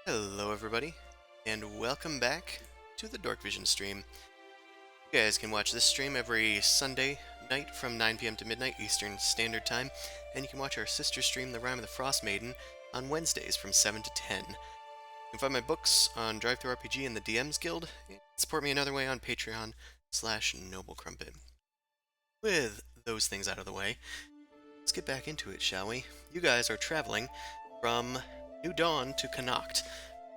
Hello everybody, and welcome back to the Dorkvision stream. You guys can watch this stream every Sunday night from 9 p.m. to midnight Eastern Standard Time, and you can watch our sister stream, The Rime of the Frost Maiden, on Wednesdays from 7 to 10. You can find my books on DriveThruRPG and the DMs Guild, and support me another way on Patreon/NobleCrumpet. With those things out of the way, let's get back into it, shall we? You guys are traveling from New Dawn to Connacht,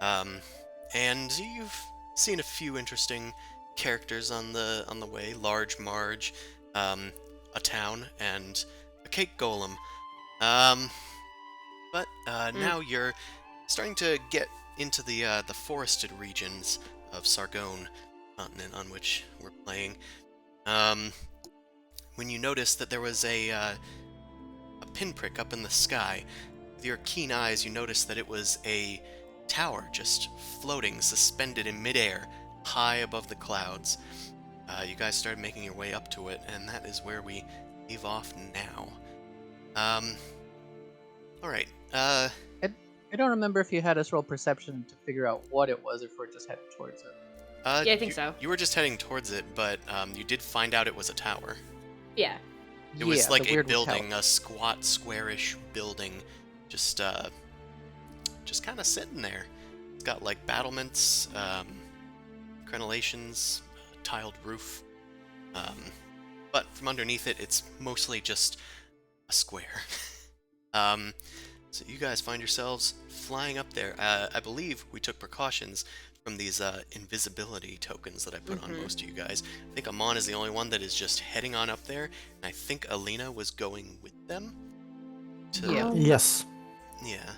and you've seen a few interesting characters on the way. Large Marge, a town, and a cake golem. But now you're starting to get into the forested regions of Sargon continent on which we're playing. When you notice that there was a pinprick up in the sky, with your keen eyes you notice that it was a tower just floating, suspended in midair, high above the clouds. You guys started making your way up to it, and that is where we leave off now. Alright, I don't remember if you had us roll perception to figure out what it was, or if we're just heading towards it. Yeah, I think so. You were just heading towards it, but you did find out it was a tower. Yeah. It was like a building, a squat, squarish building, just kind of sitting there. It's got like battlements, crenellations, tiled roof, but from underneath it, it's mostly just a square. So you guys find yourselves flying up there. I believe we took precautions from these invisibility tokens that I put on most of you guys. I think Amon is the only one that is just heading on up there, and I think Alina was going with them. Yeah. Yes. Yeah.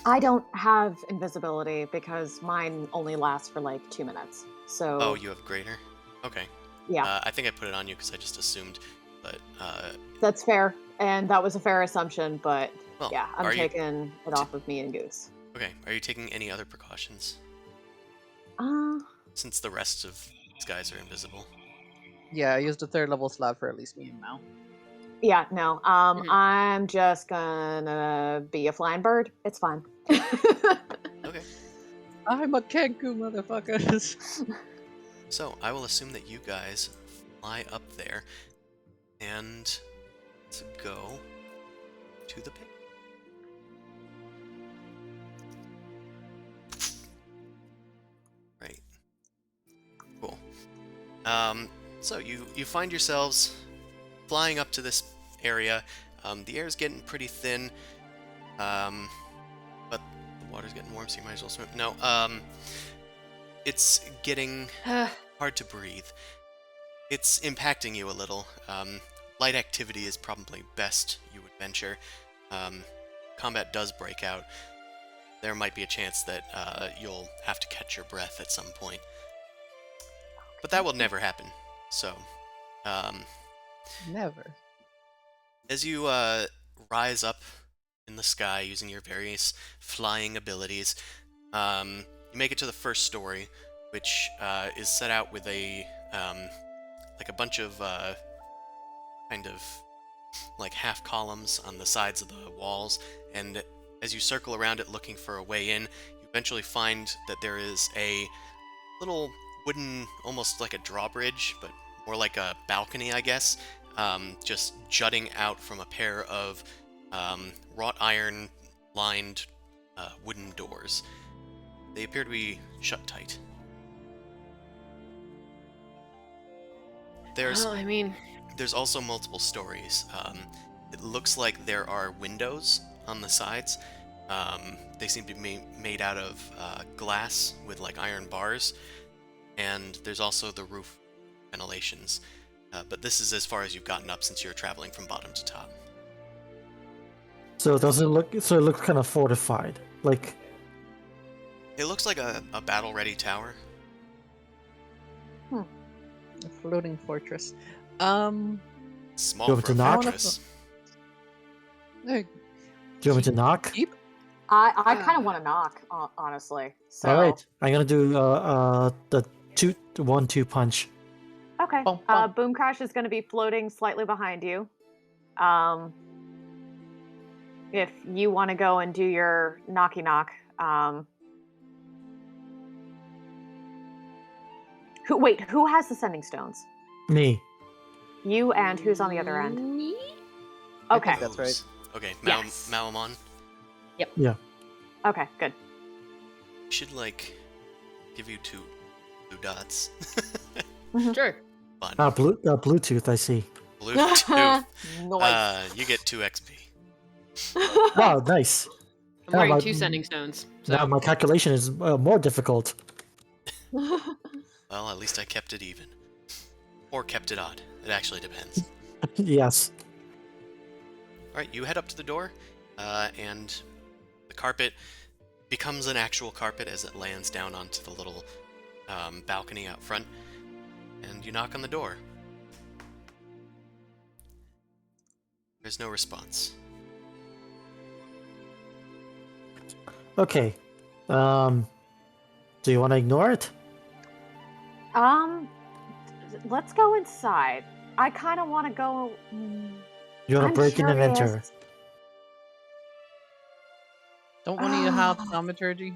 I don't have invisibility because mine only lasts for like 2 minutes. So. Oh, you have greater? Okay. Yeah. I think I put it on you because I just assumed, but That's fair, and that was a fair assumption, but well, yeah, I'm are you taking it off of me and Goose. okay? Are you taking any other precautions Uh, since the rest of these guys are invisible? Yeah, I used the 3rd level slot for at least me and Mal. yeah, no. I'm just gonna be a flying bird. It's fine. Okay. I'm a Kenku, motherfuckers. So I will assume that you guys fly up there, and let's go to the pit. Right. Cool. So you find yourselves flying up to this area. The air's getting pretty thin, but the water's getting warm, so you might as well swim. No, it's getting hard to breathe. It's impacting you a little. Light activity is probably best, you would venture. Combat does break out. There might be a chance that you'll have to catch your breath at some point. But that will never happen. So, Never. as you rise up in the sky using your various flying abilities, you make it to the first story, which is set out with a like a bunch of kind of like half columns on the sides of the walls, and as you circle around it looking for a way in, you eventually find that there is a little wooden, almost like a drawbridge, but more like a balcony, I guess, just jutting out from a pair of wrought iron lined wooden doors. They appear to be shut tight. There's Well, I mean, There's also multiple stories. It looks like there are windows on the sides. They seem to be made out of glass with like iron bars, and there's also the roof ventilations. But this is as far as you've gotten up since you're traveling from bottom to top. So does it look? So it looks kind of fortified. Like It looks like a battle-ready tower. A floating fortress. Small Go for to a knock? fortress. Hey, do you want me to knock? keep. I kind of want to knock, honestly. So. All right, I'm gonna do the 1-2 punch. Okay. Bum, bum. Boom Crash is going to be floating slightly behind you. If you want to go and do your knocky knock. Who has the sending stones? Me. You and who's on the other end? me? I Okay. think that's right. Okay, Yes. Malamon. Okay, good. Should like give you two dots. Sure. Fun. Bluetooth. I see. Bluetooth. Nice. You get 2 XP. Wow, nice. I'm wearing my- 2 sending stones. So Now my calculation is more difficult. Well, at least I kept it even. Or kept it odd. It actually depends. Yes. Alright, you head up to the door, and the carpet becomes an actual carpet as it lands down onto the little balcony out front, and you knock on the door. There's no response. Okay. Do you want to ignore it? Let's go inside. I kind of want to go. You want I'm to break in and enter? curious. Don't one of you have thaumaturgy?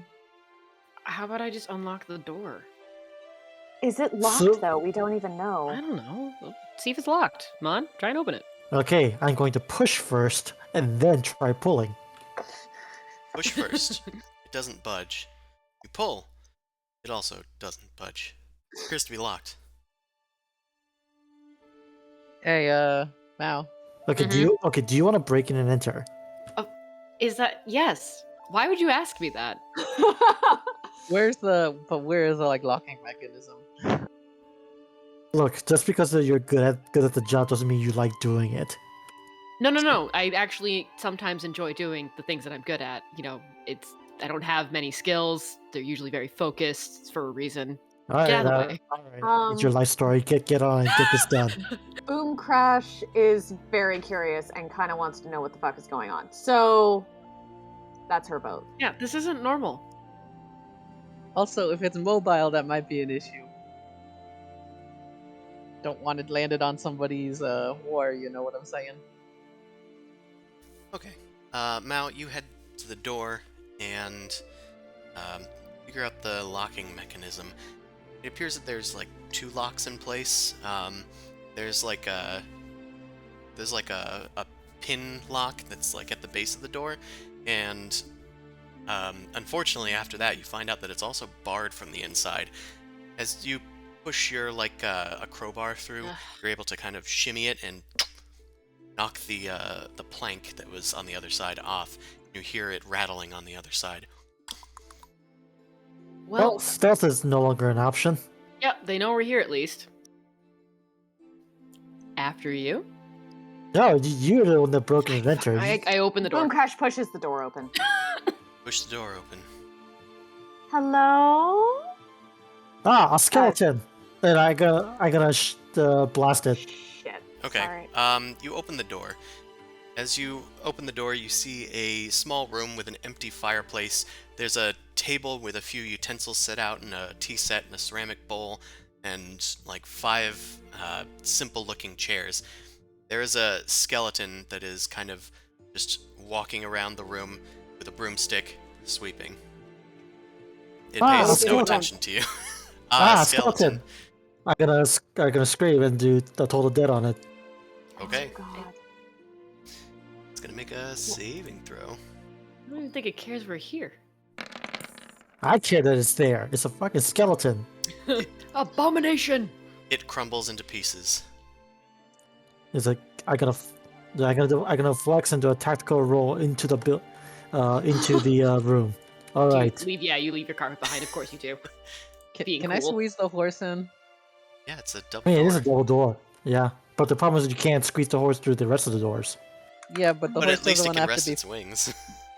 how about I just unlock the door? Is it locked So- though? We don't even I know. don't know. See if it's locked. Come on, try and open it. Okay, I'm going to push first and then try pulling. Push first. It doesn't budge. You pull. It also doesn't budge. It appears to be locked. Hey, Mal. Okay, do you want to break in and enter? Is that yes? Why would you ask me that? Where is the like locking mechanism? Look, just because you're good at the job doesn't mean you like doing it. No. I actually sometimes enjoy doing the things that I'm good at. I don't have many skills. They're usually very focused. It's for a reason. All Get out right, of the way. all right. It's your life story. Get on and get this done. Boom Crash is very curious and kind of wants to know what the fuck is going on. So that's her vote. Yeah, this isn't normal. Also, if it's mobile, that might be an issue. Don't want it landed on somebody's war, you know what I'm saying? Okay. Mao, you head to the door and figure out the locking mechanism. It appears that there's like 2 locks in place. There's like a pin lock that's like at the base of the door, and unfortunately after that you find out that it's also barred from the inside. As you push your like a crowbar through, you're able to kind of shimmy it and knock the plank that was on the other side off. You hear it rattling on the other side. Well, stealth is no longer an option. Yeah, they know we're here at least. After you. No, you're the one that broke and entered. I open the door. Boom Crash pushes the door open. Push the door open. Hello? Ah, a skeleton. And I gotta blast it. Shit. Okay. Sorry. You open the door. As you open the door, you see a small room with an empty fireplace. There's a table with a few utensils set out and a tea set and a ceramic bowl and like 5 simple-looking chairs. There is a skeleton that is kind of just walking around the room with a broomstick, sweeping. It pays no skeleton. attention to you. Skeleton. I'm gonna scream and do the total dead on it. Okay. Oh, God. It's gonna make a saving throw. I don't even think it cares we're here. I care that it's there. It's a fucking skeleton. Abomination! It crumbles into pieces. It's like I'm gonna flex and do a tactical roll into the room. All right. You leave your carpet behind. Of course you do. Can I squeeze the horse in? Yeah, it's a double I mean, it door. is a double door. Yeah, but the problem is you can't squeeze the horse through the rest of the doors. Yeah, but the But horse at least doesn't it want to can have rest to be. its wings.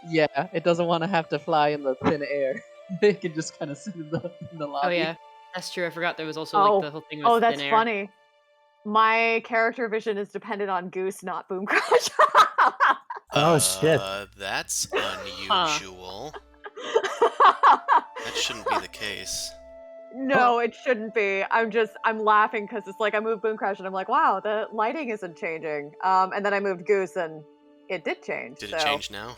Yeah, it doesn't want to have to fly in the thin air. It can just kind of sit in the lobby. Oh yeah, that's true. I forgot there was also Oh. like the whole thing with Oh, that's thin air. funny. My character vision is dependent on Goose, not Boom Crash. Oh, shit. That's unusual. That shouldn't be the case. No, it shouldn't be. I'm laughing because it's like I moved Boom Crash and I'm like, wow, the lighting isn't changing. And then I moved Goose and it did change. Did so. it change now?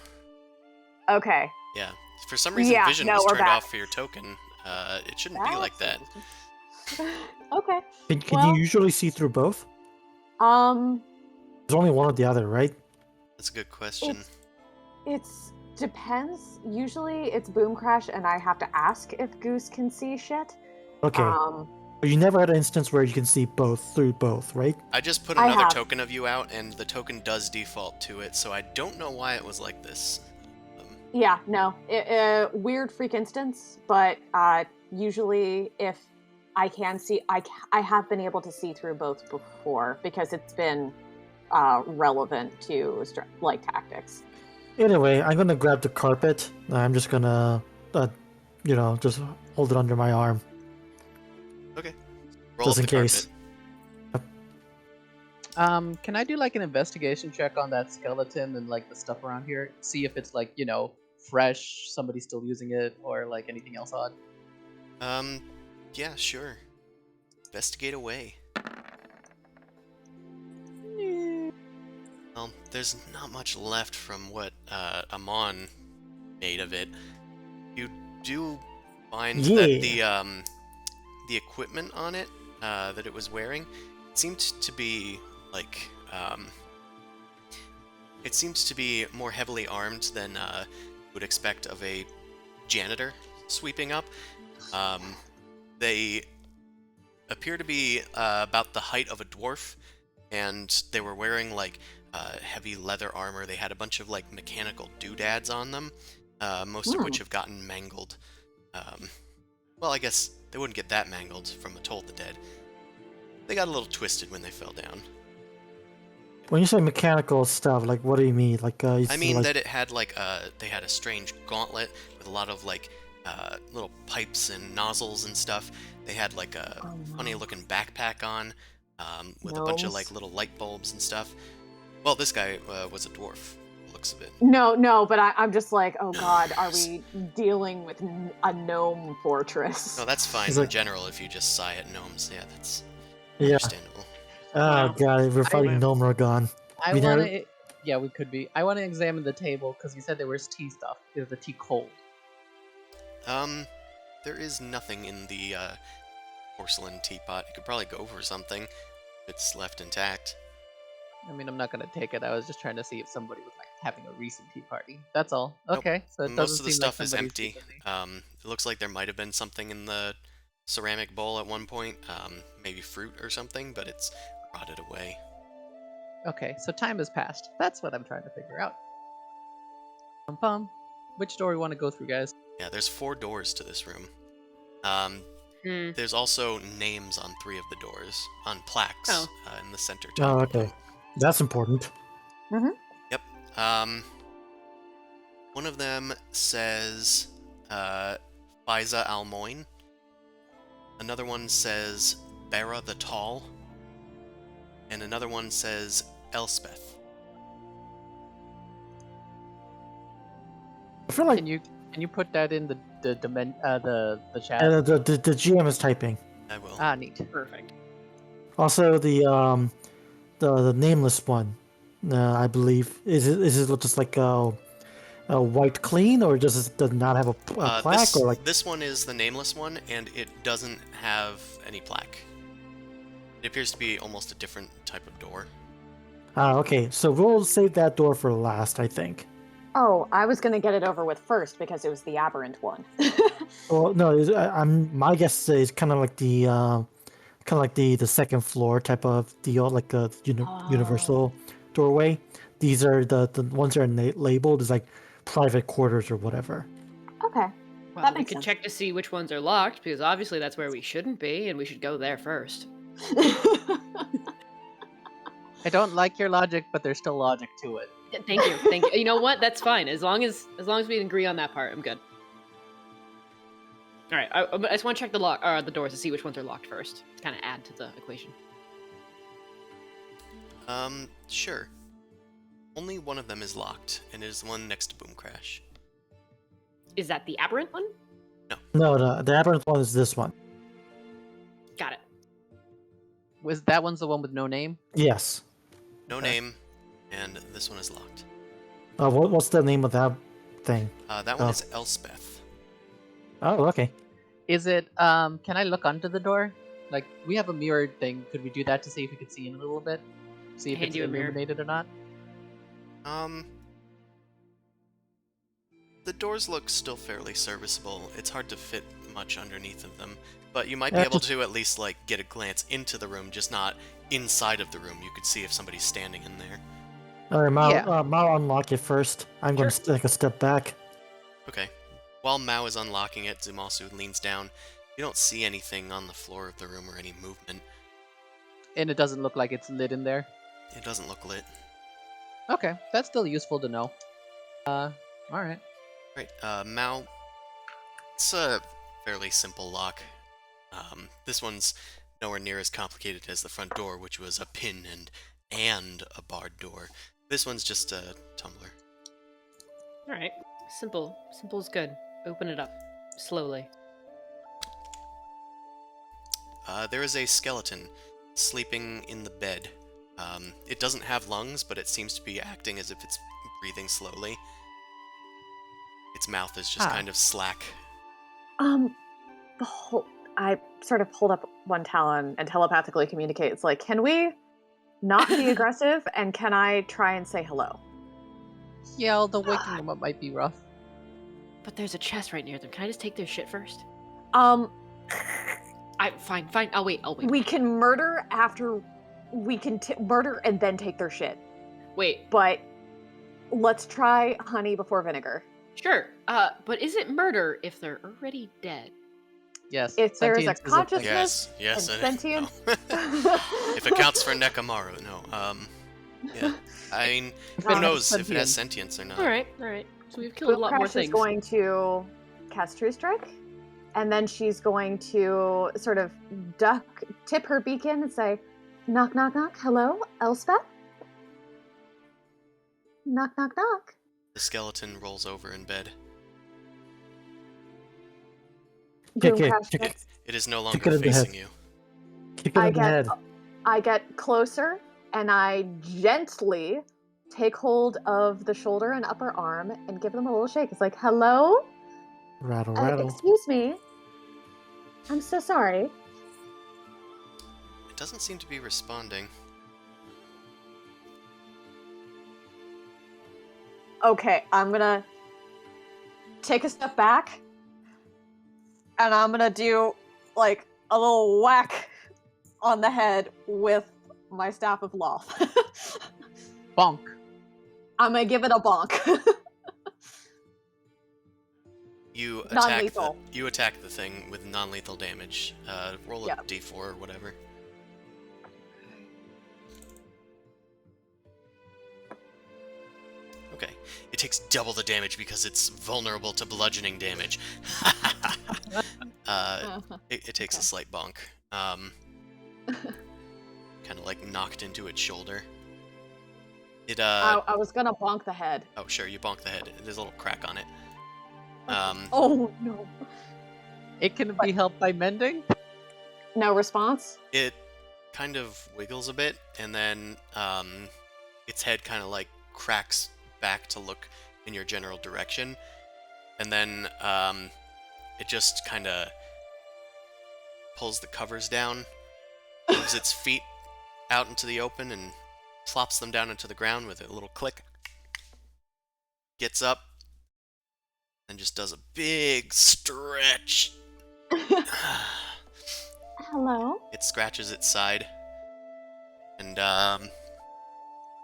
Okay. Yeah. For some reason, Yeah, vision no, was we're turned back. off for your token. It shouldn't be like that. Okay. Can Well- you usually see through both? Um, There's only one or the other, right? That's a good question. it's depends. Usually it's Boom Crash and I have to ask if Goose can see shit. Okay. But you never had an instance where you can see both through both, right? I just put I another have. token of you out, and the token does default to it, so I don't know why it was like this. Yeah, no, weird freak instance, but usually if I can see, I have been able to see through both before because it's been relevant to like tactics. Anyway, I'm gonna grab the carpet. I'm just gonna, just hold it under my arm. Okay. Roll Just up in the case. carpet. Can I do like an investigation check on that skeleton and like the stuff around here? See if it's like, fresh, somebody's still using it, or like anything else odd. Yeah, sure. Investigate away. Well, there's not much left from what Amon made of it. You do find that the equipment on it that it was wearing seemed to be like it seems to be more heavily armed than you would expect of a janitor sweeping up. They appear to be about the height of a dwarf, and they were wearing like heavy leather armor. They had a bunch of like mechanical doodads on them. most of which have gotten mangled. Well, I guess they wouldn't get that mangled from a Toll of the Dead. They got a little twisted when they fell down. When you say mechanical stuff, like what do you mean? Like I mean that it had like they had a strange gauntlet with a lot of like little pipes and nozzles and stuff. They had like a funny-looking backpack on with a bunch of like little light bulbs and stuff. Well, this guy was a dwarf. Looks of it. No, but I'm just like, oh god, are we dealing with a gnome fortress? No, that's fine in general if you just sigh at gnomes. Yeah, that's understandable. Oh god, we're fighting Gnomragon. I want to. Yeah, we could be. I want to examine the table because you said there was tea stuff. Is the tea cold? There is nothing in the porcelain teapot. It could probably go for something if it's left intact. I mean, I'm not gonna take it. I was just trying to see if somebody was like having a recent tea party. That's all. Okay, Nope. so it Most doesn't of the seem stuff like is somebody's empty. busy. It looks like there might have been something in the ceramic bowl at one point, maybe fruit or something, but it's rotted away. Okay, so time has passed. That's what I'm trying to figure out. Pum. Which door we want to go through, guys? Yeah, there's 4 doors to this room. There's also names on 3 of the doors, on plaques in the center top. Oh, okay. That's important. Yep. One of them says Fiza Almoin. Another one says Bera the Tall. And another one says Elspeth. I feel like Can you put that in the chat? the GM is typing. I will. Ah, neat. Perfect. Also, the nameless one, I believe, is it just like a white clean, or does not have a plaque, or like? This one is the nameless one, and it doesn't have any plaque. It appears to be almost a different type of door. Okay, so we'll save that door for last, I think. Oh, I was gonna get it over with first because it was the aberrant one. Well, no, my guess is kind of like the second floor type of deal, like a universal doorway. These are the ones that are labeled as like private quarters or whatever. Okay. Well, That we makes could sense. check to see which ones are locked, because obviously that's where we shouldn't be, and we should go there first. I don't like your logic, but there's still logic to it. Thank you. You know what? That's fine. As long as we agree on that part, I'm good. All right. I just want to check the doors to see which ones are locked first. To kind of add to the equation. Sure. Only one of them is locked, and it is the one next to Boom Crash. Is that the aberrant one? No, the aberrant one is this one. Got it. Was that one's the one with no name? Yes. No name, and this one is locked. What's the name of that thing? That one is Elspeth. Oh, okay. Is it? Can I look under the door? Like, we have a mirrored thing. Could we do that to see if we could see in a little bit? See if Hand it's you a mirror. illuminated or not? The doors look still fairly serviceable. It's hard to fit much underneath of them, but you might be able to at least like get a glance into the room, just not inside of the room. You could see if somebody's standing in there. All right, Mao, Mao, unlock it first. I'm going to take a step back. Okay. While Mao is unlocking it, Zumasu leans down. You don't see anything on the floor of the room or any movement. And it doesn't look like it's lit in there. It doesn't look lit. Okay, that's still useful to know. All right. Right, Mao. It's a fairly simple lock. This one's nowhere near as complicated as the front door, which was a pin and a barred door. This one's just a tumbler. All right. Simple. Simple's good. Open it up slowly. There is a skeleton sleeping in the bed. It doesn't have lungs, but it seems to be acting as if it's breathing slowly. Its mouth is just kind of slack. I sort of hold up one talon and telepathically communicate. It's like, can we not be aggressive, and can I try and say hello? Yeah, although waking them up might be rough. But there's a chest right near them. Can I just take their shit first? Fine. I'll wait. We can murder after. We can murder and then take their shit. Wait. But let's try honey before vinegar. Sure. But is it murder if they're already dead? Yes. If there is a sentience thing. consciousness Yes, and I know. sentience. If it counts for Nekamaru, no. Yeah. I mean, If who it has knows if it has sentience. sentience or not? All right. So we've killed a lot more Crash is things. going to cast True Strike, and then she's going to sort of tip her beacon and say, "Knock, knock, knock. Hello, Elspeth? Knock, knock, knock." The skeleton rolls over in bed. Kick Boom it, Crash kick it. gets. It is no Kick longer it in the head. facing you. Kick it in the head. I get closer, and I gently take hold of the shoulder and upper arm and give them a little shake. It's like, "Hello? Rattle, rattle. Excuse me. I'm so sorry." It doesn't seem to be responding. Okay, I'm gonna take a step back, and I'm gonna do like a little whack on the head with my staff of Loth. Bonk. I'm gonna give it a bonk. You attack Non-lethal. You attack the thing with non-lethal damage. Roll a Yep. d4 or whatever. Okay, it takes double the damage because it's vulnerable to bludgeoning damage. It takes a slight bonk. Kind of like knocked into its shoulder. It I was gonna bonk the head. Oh sure, you bonk the head. There's a little crack on it. Oh no. It can be helped by mending. No response? It kind of wiggles a bit, and then its head kind of like cracks back to look in your general direction, and then it just kind of pulls the covers down, moves its feet out into the open, and plops them down into the ground with a little click. Gets up, and just does a big stretch. Hello? It scratches its side, and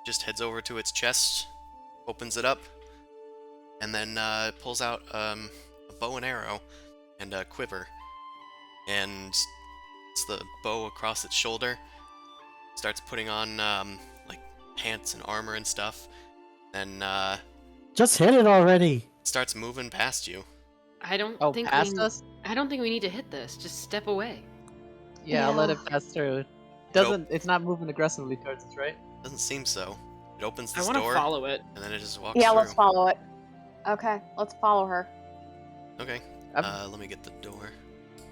just heads over to its chest, opens it up, and then pulls out a bow and arrow and a quiver, and it's the bow across its shoulder. Starts putting on like pants and armor and stuff, and Just hit it already. starts moving past you. I don't Oh, think past us? I don't think we need to hit this. Just step away. Yeah, I'll let Yeah. it pass through. It's not moving aggressively towards us, right? Doesn't seem so. It opens I this want to door, follow it. and then it just walks Yeah, through. let's follow it. Okay, let's follow her. Okay. I'm- Let me get the door.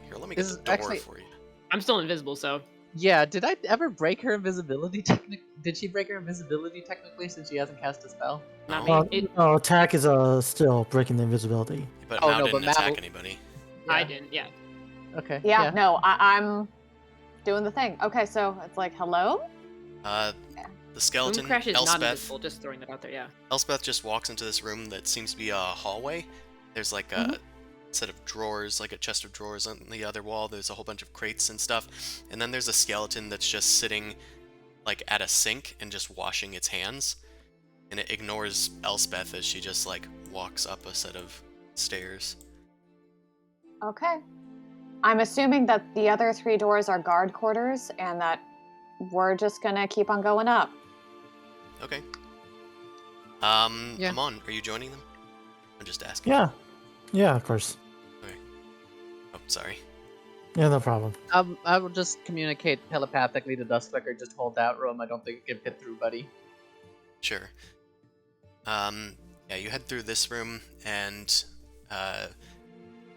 Here, let me get This the is door actually- for you. I'm still invisible, so Yeah, did I ever break her invisibility Did she break her invisibility technically since she hasn't cast a spell? not No. me. No, attack is still breaking the invisibility. But Oh, Mao no, didn't but attack Mao- anybody. I Yeah. didn't. Yeah. Okay. Yeah, no, I'm doing the thing. Okay, so it's like, hello? The skeleton, Boom Crash is not Elspeth. invisible. Just throwing that out there. Yeah. Elspeth just walks into this room that seems to be a hallway. There's like a set of drawers, like a chest of drawers on the other wall. There's a whole bunch of crates and stuff. And then there's a skeleton that's just sitting like at a sink and just washing its hands. And it ignores Elspeth as she just like walks up a set of stairs. Okay. I'm assuming that the other 3 doors are guard quarters and that we're just gonna keep on going up. Okay. Yeah. Amon, are you joining them? I'm just asking. Yeah. Yeah, of course. Oh, sorry. Yeah, no problem. I will just communicate telepathically to Dustflicker. Just hold that room. I don't think it can fit through, buddy. Sure. Yeah, you head through this room and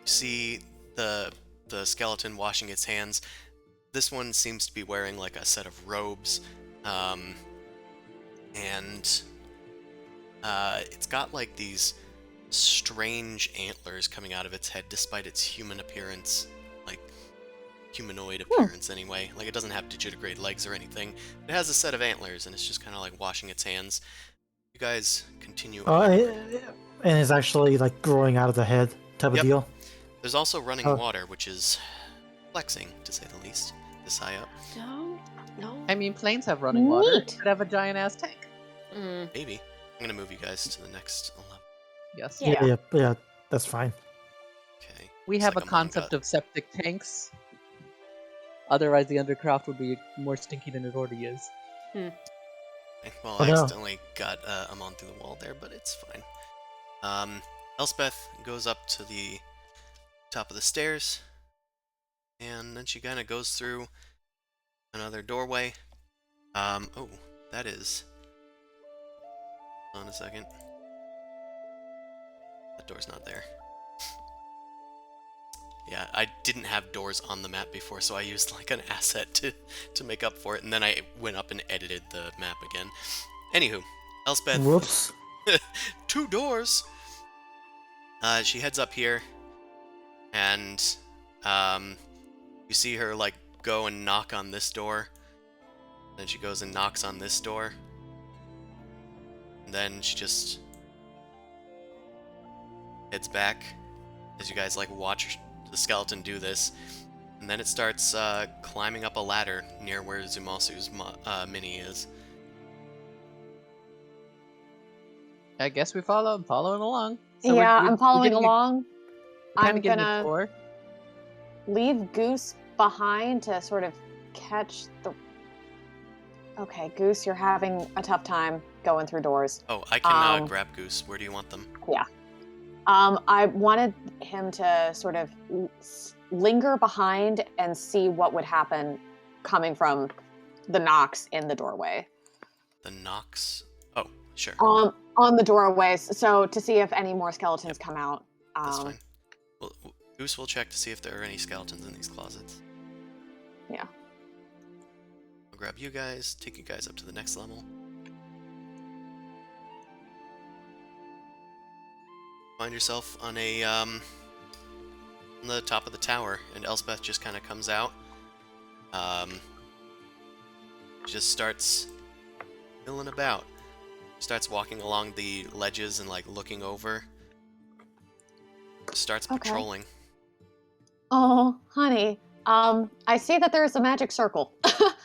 see the skeleton washing its hands. This one seems to be wearing like a set of robes, and it's got like these strange antlers coming out of its head, despite its human appearance, like humanoid appearance anyway. Like it doesn't have digitigrade legs or anything. It has a set of antlers, and it's just kind of like washing its hands. You guys continue on. And it's actually like growing out of the head type Yep. of deal. There's also running Oh. water, which is flexing, to say the least, this high up. No. I mean, planes have running water. Neat. Could have a giant ass tank. Mm. Maybe. I'm gonna move you guys to the next level. Yes. Yeah. Yeah, that's fine. Okay. We looks have like a Amon concept got- of septic tanks. Otherwise, the Undercroft would be more stinky than it already is. Well, Oh, I no. accidentally got Amon through the wall there, but it's fine. Elspeth goes up to the top of the stairs, and then she kind of goes through another doorway. Oh, that is... Hold on a second. That door's not there. Yeah, I didn't have doors on the map before, so I used like an asset to make up for it, and then I went up and edited the map again. Anywho, Elspeth... Whoops. 2 doors! She heads up here, and you see her like go and knock on this door. Then she goes and knocks on this door. And then she just heads back as you guys like watch the skeleton do this. And then it starts climbing up a ladder near where Zumasu's mini is. I guess we follow. I'm following along. So yeah, we're I'm following getting along. We're kind I'm of getting a gonna tour. leave Goose behind to sort of catch the. Okay, Goose, you're having a tough time going through doors. Oh, I can grab Goose. Where do you want them? I wanted him to sort of linger behind and see what would happen coming from the knocks in the doorway. The knocks? Oh, sure. On the doorways, so to see if any more skeletons come out. That's fine. Well, Goose will check to see if there are any skeletons in these closets. Yeah. I'll grab you guys, take you guys up to the next level. Find yourself on a on the top of the tower, and Elspeth just kind of comes out. Just starts milling about. Starts walking along the ledges and like looking over. Starts Okay. patrolling. Oh, honey. I see that there's a magic circle.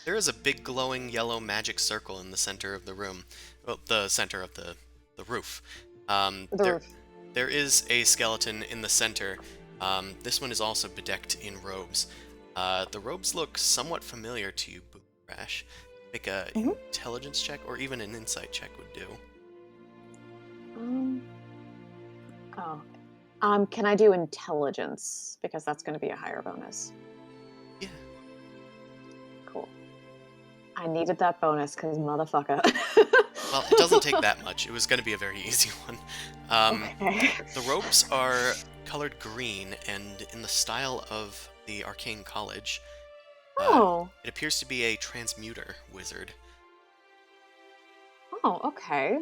There is a big glowing yellow magic circle in the center of the room. Well, the center of the roof. There is a skeleton in the center. This one is also bedecked in robes. The robes look somewhat familiar to you, Boo Crash. Make a intelligence check or even an insight check would do. Can I do intelligence? Because that's going to be a higher bonus. Yeah. Cool. I needed that bonus because motherfucker. Well, it doesn't take that much. It was going to be a very easy one. Okay. The robes are colored green and in the style of the Arcane College. Oh. It appears to be a transmuter wizard. Oh, okay.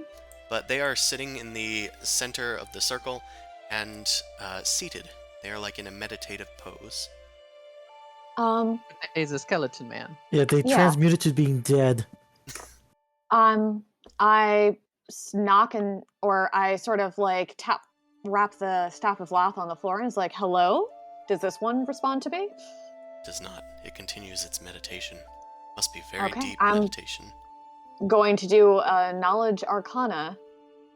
But they are sitting in the center of the circle and seated. They are like in a meditative pose. He's a skeleton man. Yeah, they Yeah. transmuted to being dead. I knock or I sort of like wrap the staff of Lath on the floor and is like, hello? Does this one respond to me? Does not. It continues its meditation. Must be very Okay, deep I'm- meditation. Going to do a knowledge arcana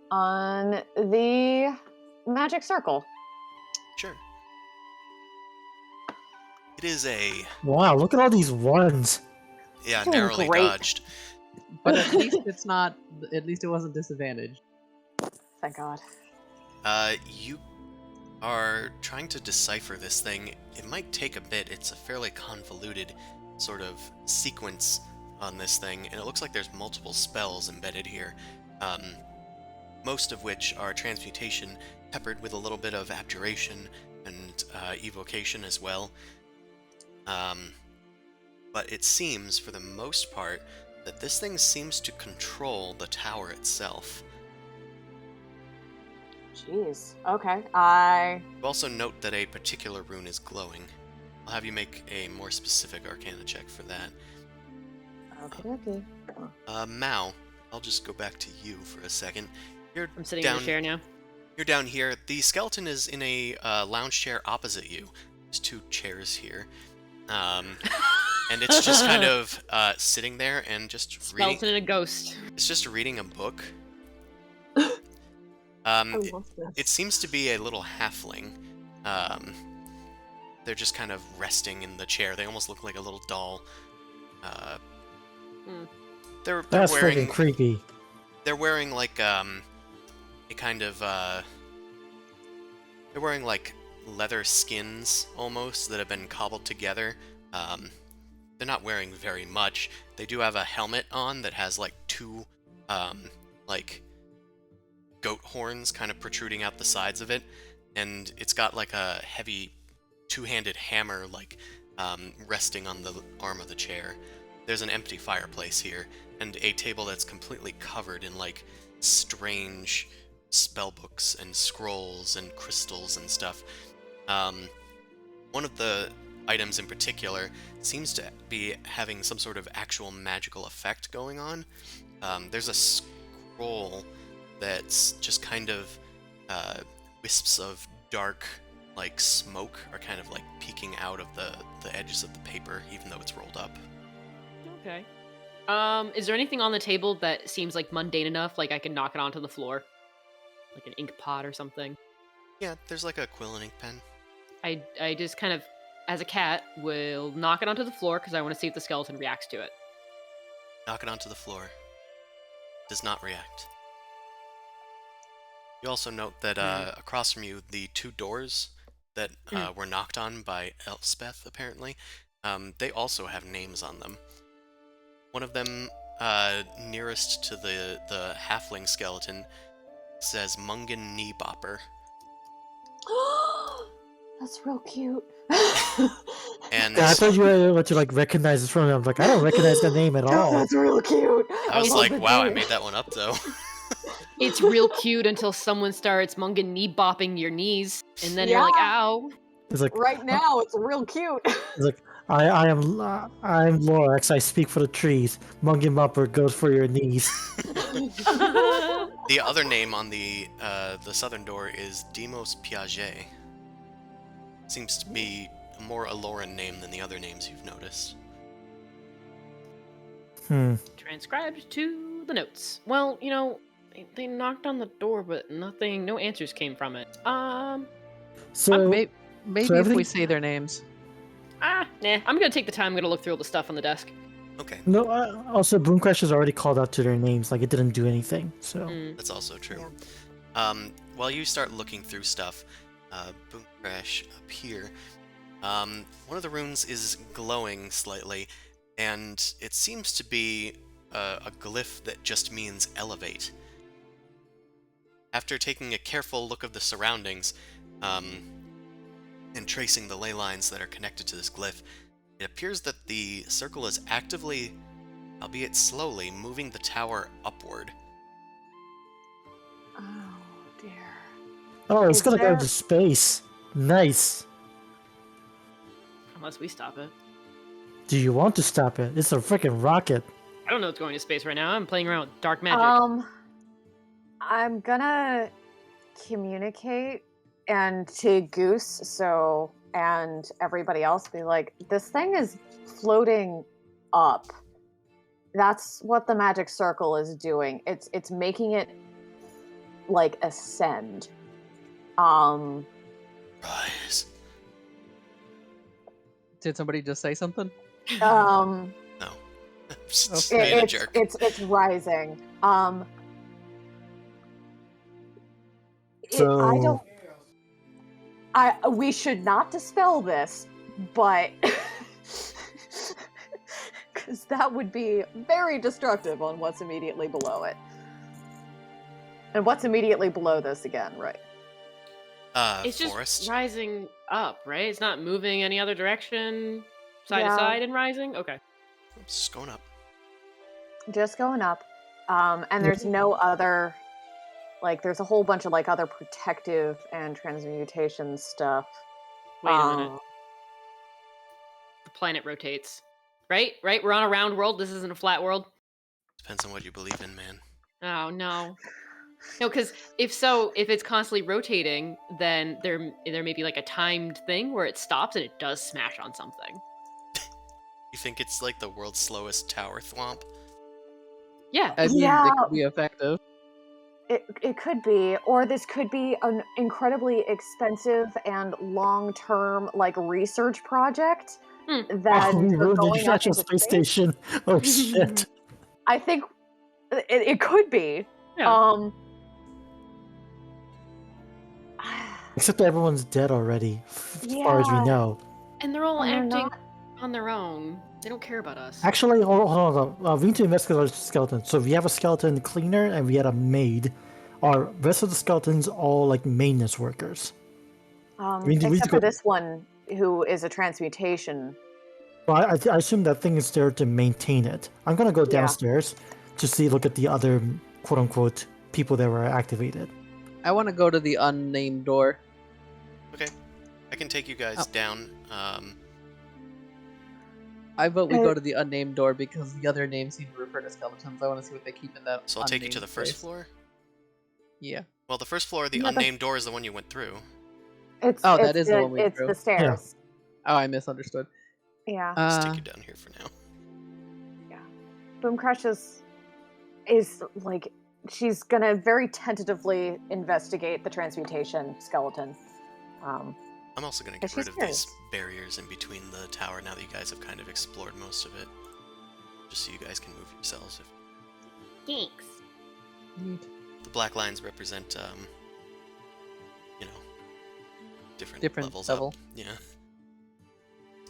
on the magic circle. Sure. It is a Wow, look at all these ones. Doing narrowly great. dodged. But at least it's not. At least it wasn't disadvantaged. Thank God. You are trying to decipher this thing. It might take a bit. It's a fairly convoluted sort of sequence on this thing, and it looks like there's multiple spells embedded here. Most of which are transmutation, peppered with a little bit of abjuration and evocation as well. But it seems, for the most part, that this thing seems to control the tower itself. Jeez. Okay. I You also note that a particular rune is glowing. I'll have you make a more specific Arcana check for that. Okay. Mao, I'll just go back to you for a second. You're I'm sitting down, in the chair now. You're down here. The skeleton is in a lounge chair opposite you. There's 2 chairs here. And it's just kind of sitting there and just reading. Skeleton and a ghost. It's just reading a book. I It, love this. it seems to be a little halfling. They're just kind of resting in the chair. They almost look like a little doll. They're That's wearing freaking creepy. they're wearing like a kind of they're wearing like leather skins almost that have been cobbled together. They're not wearing very much. They do have a helmet on that has like two like goat horns kind of protruding out the sides of it, and it's got like a heavy two-handed hammer like resting on the arm of the chair. There's an empty fireplace here, and a table that's completely covered in like strange spellbooks and scrolls and crystals and stuff. One of the items in particular seems to be having some sort of actual magical effect going on. There's a scroll that's just kind of wisps of dark like smoke are kind of like peeking out of the edges of the paper, even though it's rolled up. Okay. Is there anything on the table that seems like mundane enough, like I can knock it onto the floor? Like an ink pot or something? Yeah, there's like a quill and ink pen. I just kind of, as a cat, will knock it onto the floor because I want to see if the skeleton reacts to it. Knock it onto the floor. Does not react. You also note that across from you, the two doors that were knocked on by Elspeth, apparently, they also have names on them. One of them, nearest to the halfling skeleton, says Mungan Knee Bopper. That's real cute. And Yeah, I thought you were what you like recognize it from. I'm like, I don't recognize the name at all. That's real cute. I was love like, the wow, I name. made that one up though. It's real cute until someone starts mungan knee bopping your knees, and then you're like, Yeah. ow. It's like Right now, it's real cute. It's like I'm Lorax. I speak for the trees. Mungan Mupper goes for your knees. The other name on the southern door is Demos Piaget. Seems to be a more Aloran name than the other names you've noticed. Transcribed to the notes. Well, they knocked on the door, but no answers came from it. So Maybe so if we everything- say their names. Nah. I'm gonna take the time. I'm gonna look through all the stuff on the desk. Okay, no. Also, Boom Crash has already called out to their names. Like it didn't do anything. So that's also true. While you start looking through stuff, Boom Crash up here, one of the runes is glowing slightly, and it seems to be a glyph that just means elevate. After taking a careful look of the surroundings, and tracing the ley lines that are connected to this glyph, it appears that the circle is actively, albeit slowly, moving the tower upward. Oh dear. it's Is gonna go there- into space. Nice. Unless we stop it. Do you want to stop it? It's a freaking rocket. I don't know what's going to space right now. I'm playing around with dark magic. I'm gonna communicate and to Goose and everybody else be like, this thing is floating up. That's what the magic circle is doing. It's making it like ascend. Rise. Did somebody just say something? No. Just being a jerk. It's rising. So- We should not dispel this, but because that would be very destructive on what's immediately below it. And what's immediately below this again, right? It's just Forest. rising up, right? It's not moving any other direction, side Yeah. to side and rising? Okay. It's just going up. Just going up. And there's no other, there's a whole bunch of other protective and transmutation stuff. Wait a minute. The planet rotates. Right? We're on a round world. This isn't a flat world. Depends on what you believe in, man. Oh, no. No, because if it's constantly rotating, then there may be a timed thing where it stops and it does smash on something. You think it's like the world's slowest tower thwomp? Yeah. I mean, Yeah. it could be effective. It could be, or this could be an incredibly expensive and long-term like research project that Oh, we they're ruined the going out International into Space space. Station. Oh shit! I think it could be. Yeah. Except that everyone's dead already, as far as we Yeah. know. And they're all And they're acting not- on their own. They don't care about us. Actually, hold on. We need to investigate our skeletons. So we have a skeleton cleaner and we had a maid. Our rest of the skeletons all like maintenance workers. We need to except for go. this one who is a transmutation. Well, I assume that thing is there to maintain it. I'm gonna go Yeah. downstairs to look at the other quote unquote people that were activated. I want to go to the unnamed door. Okay. I can take you guys down. I vote we go to the unnamed door because the other names seem to refer to skeletons. I want to see what they keep in that. So I'll take you to the unnamed first place. floor. Yeah. Well, the first floor, the Yeah, unnamed door is the one you went through. It's that is the one we it's drew. the stairs. Oh, I misunderstood. Yeah. Just take you down here for now. Boom Crush is like she's gonna very tentatively investigate the transmutation skeleton. I'm also going to But get rid she's of these curious. barriers in between the tower now that you guys have kind of explored most of it. Just so you guys can move yourselves. Thanks. Neat. The black lines represent, you know, different levels level. up. Yeah.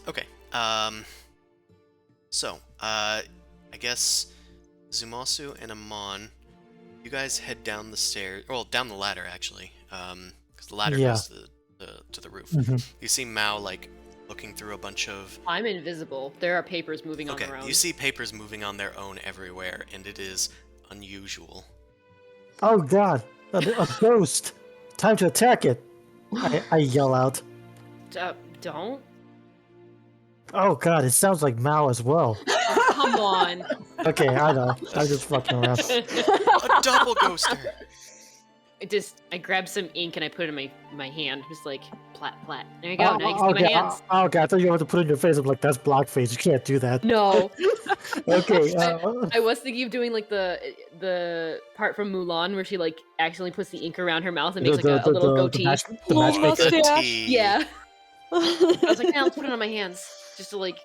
Okay. So, I guess Zumasu and Amon, you guys head down the stairs, well, down the ladder actually, because the ladder Yeah. goes to the roof. Mhm. You see Mao like looking through a bunch of. I'm invisible. There are papers moving on Okay, their own. you see papers moving on their own everywhere, and it is unusual. Oh god, a ghost! Time to attack it! I yell out. Don't. Oh god, it sounds like Mao as well. Come on. Okay, I know. I'm just fucking around. A double ghoster. I grab some ink and I put it in my hand. Just like plat. There you go. Now you can see okay, my hands. okay, I thought you wanted to put it in your face. I'm like, that's blackface. You can't do that. No. Okay. I was thinking of doing like the part from Mulan where she like accidentally puts the ink around her mouth and makes like a little goatee. The Little matchmaker. mustache. Yeah. I was like, let's put it on my hands just to like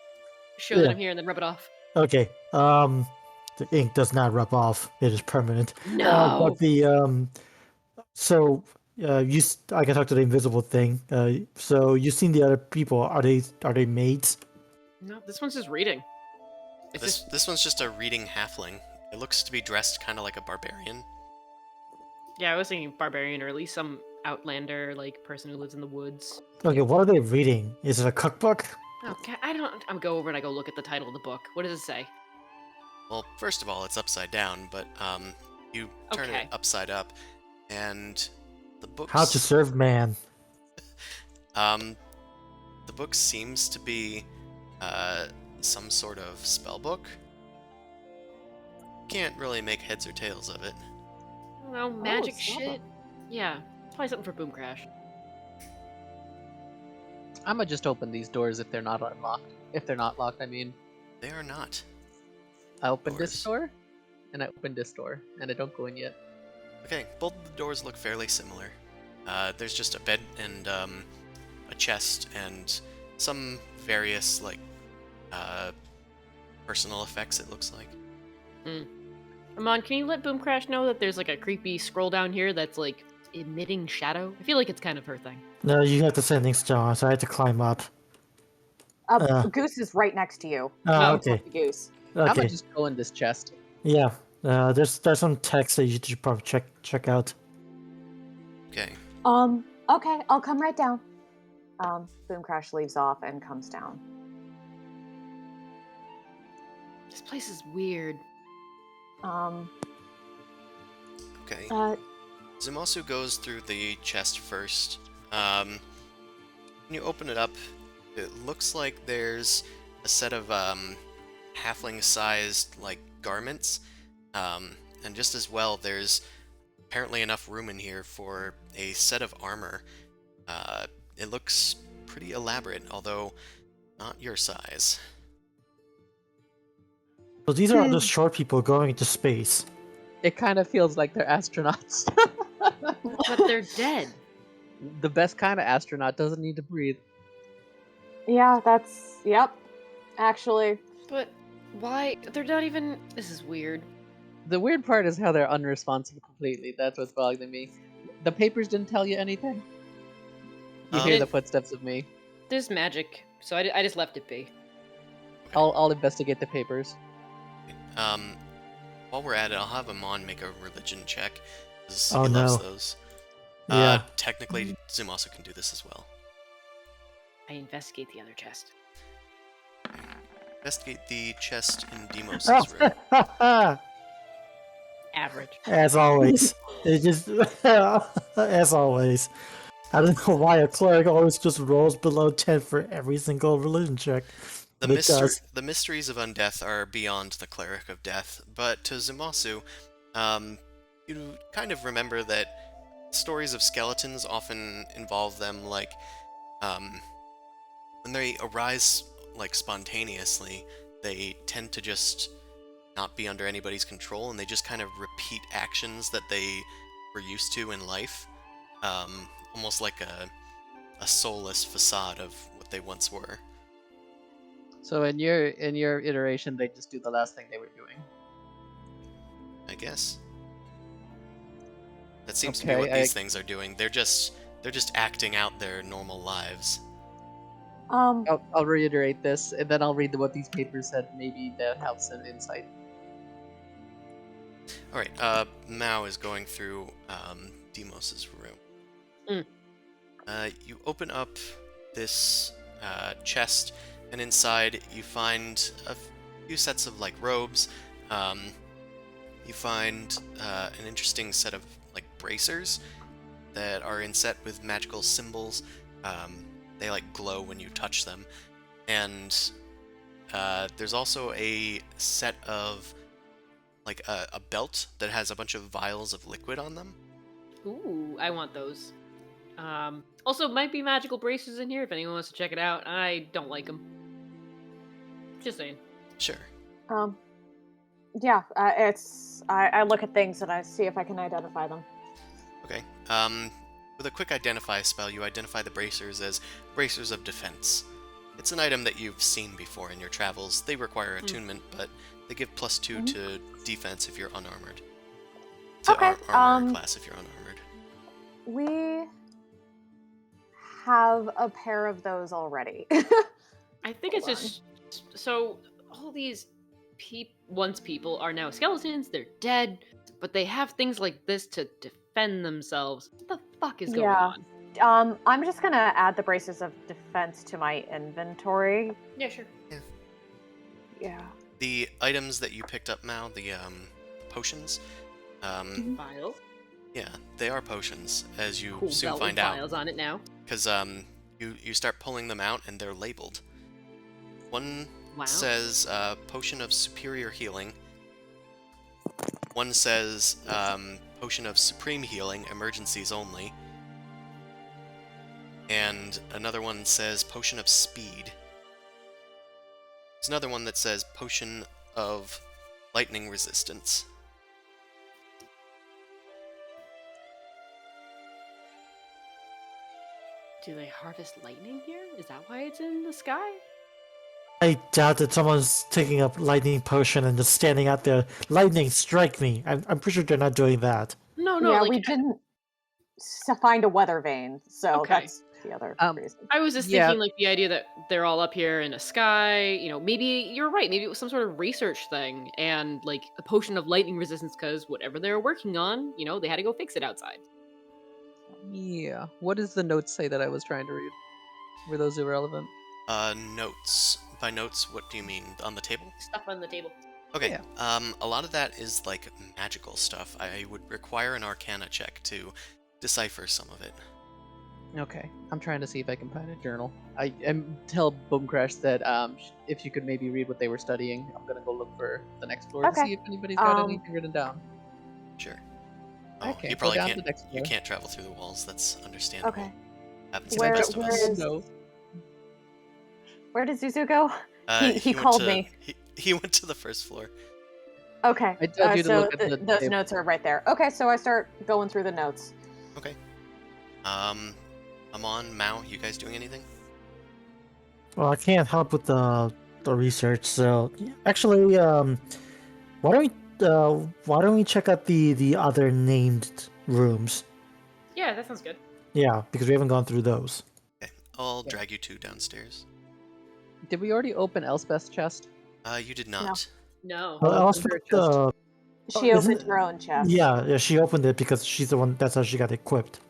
show that Yeah. I'm here and then rub it off. Okay. The ink does not rub off. It is permanent. No. But the so I can talk to the invisible thing. So you've seen the other people. Are they maids? No, this one's just reading. It's just This one's just a reading halfling. It looks to be dressed kind of like a barbarian. yeah. I was thinking barbarian or at least some outlander like person who lives in the woods. Okay, what are they reading? Is it a cookbook? Okay, I don't. I'm go over and I go look at the title of the book. What does it say? Well, first of all, it's upside down, but you turn Okay. it upside up, and the book. How to serve man. The book seems to be some sort of spell book. Can't really make heads or tails of it. I don't know, magic shit. Yeah, probably something for Boom Crash. I'm gonna just open these doors if they're not unlocked. If they're not locked, I mean. They are not. I opened this Doors. door, and I opened this door, and I don't go in yet. Okay, both of the doors look fairly similar. There's just a bed and a chest and some various like personal effects. It looks like. Amon, can you let Boom Crash know that there's like a creepy scroll down here that's like emitting shadow? I feel like it's kind of her thing. No, you have to send things down, so I had to climb up. Goose is right next to you. Oh, Oh, okay. The Goose. I'm Okay. gonna just go in this chest. Yeah. There's some text that you should probably check out. Okay. Okay, I'll come right down. Boom Crash leaves off and comes down. This place is weird. Okay. Uh, Zumasu goes through the chest first. When you open it up, it looks like there's a set of halfling-sized like garments, and just as well, there's apparently enough room in here for a set of armor. It looks pretty elaborate, although not your size. So these are all the short people going into space. It kind of feels like they're astronauts. But they're dead. The best kind of astronaut doesn't need to breathe. Yeah, yep. Actually, But why? They're not even. This is weird. The weird part is how they're unresponsive completely. That's what's bothering me. The papers didn't tell you anything. You hear the footsteps of me. There's magic, so I just left it be. I'll investigate the papers. While we're at it, I'll have Amon make a religion check, because Oh, he loves no. those. Yeah. Technically, Zoom also can do this as well. I investigate the other chest. Investigate the chest in Demos' room. Average. As always. It just as always. I don't know why a cleric always just rolls below 10 for every single religion check. The mysteries of undeath are beyond the cleric of death, but to Zumasu, you kind of remember that stories of skeletons often involve them like, when they arise like spontaneously, they tend to just not be under anybody's control, and they just kind of repeat actions that they were used to in life, almost like a soulless facade of what they once were. So in your iteration, they just do the last thing they were doing. I guess. That seems to be Okay, what these things are doing. They're just acting out their normal lives. I'll reiterate this, and then I'll read what these papers said. Maybe that helps some insight. All right. Mao is going through Demos' room. You open up this chest, and inside you find a few sets of like robes. You find an interesting set of like bracers that are inset with magical symbols. They like glow when you touch them, and there's also a set of like a belt that has a bunch of vials of liquid on them. Ooh, I want those. Also, might be magical braces in here if anyone wants to check it out. I don't like them. Just saying. Sure. Yeah, I look at things and I see if I can identify them. Okay. With a quick identify spell, you identify the bracers as bracers of defense. It's an item that you've seen before in your travels. They require attunement, but they give +2 to defense if you're unarmored. To armor class if you're unarmored. We have a pair of those already. I think it's just so all these once people are now skeletons. They're dead, but they have things like this to defend themselves. What the fuck is going on? I'm just gonna add the braces of defense to my inventory. Yeah, sure. Yeah. The items that you picked up, Mao, the potions. Vials. Yeah, they are potions, as you Cool soon belt find with out. vials on it now. Because you start pulling them out and they're labeled. One says potion of superior healing. One says potion of supreme healing, emergencies only. And another one says potion of speed. There's another one that says potion of lightning resistance. Do they harvest lightning here? Is that why it's in the sky? I doubt that someone's taking a lightning potion and just standing out there. Lightning, strike me! I'm pretty sure they're not doing that. No, Yeah, like, we didn't find a weather vane, so Okay. that's the other reason. I was just thinking, like, the idea that they're all up here in the sky, maybe you're right, maybe it was some sort of research thing, and, like, a potion of lightning resistance, because whatever they were working on, they had to go fix it outside. Yeah. What does the notes say that I was trying to read? Were those irrelevant? Notes. By notes, what do you mean? On the table? Stuff on the table. Okay. Yeah. A lot of that is, like, magical stuff. I would require an Arcana check to decipher some of it. Okay. I'm trying to see if I can find a journal. I tell Boomcrash that if you could maybe read what they were studying, I'm gonna go look for the next floor to see if anybody's got anything written down. Sure. Oh, Okay, you probably go down can't. to the next You floor. can't travel through the walls. That's understandable. Okay. Happens to Where- the best of where us. is- No. Where did Zuzu go? He went called to- me. He went to the first floor. Okay. I told you to So look at the those table. notes are right there. Okay, so I start going through the notes. Okay. Amon, Mao, you guys doing anything? Well, I can't help with the research. So actually, why don't we check out the other named rooms? Yeah, that sounds good. Yeah, because we haven't gone through those. Okay, I'll drag you two downstairs. Did we already open Elspeth's chest? You did not. No. I'll I was open her the She isn't opened her own chest. yeah, she opened it because she's the one. That's how she got equipped.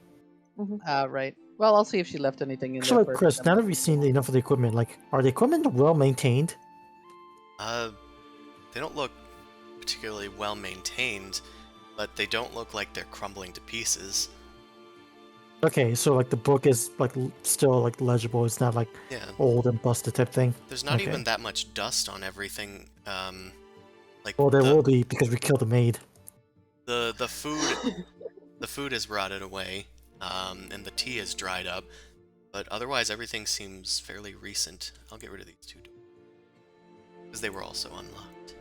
Right. Well, I'll see if she left anything in there Actually, first. Chris, now that we've seen enough of the equipment, like, are the equipment well maintained? They don't look particularly well maintained, but they don't look like they're crumbling to pieces. Okay, so like the book is like still like legible. It's not like Yeah. old and busted type thing. There's not Okay. even that much dust on everything. Like Well, there will be because we killed the maid. the food is rotted away, and the tea is dried up. But otherwise, everything seems fairly recent. I'll get rid of these two because they were also unlocked.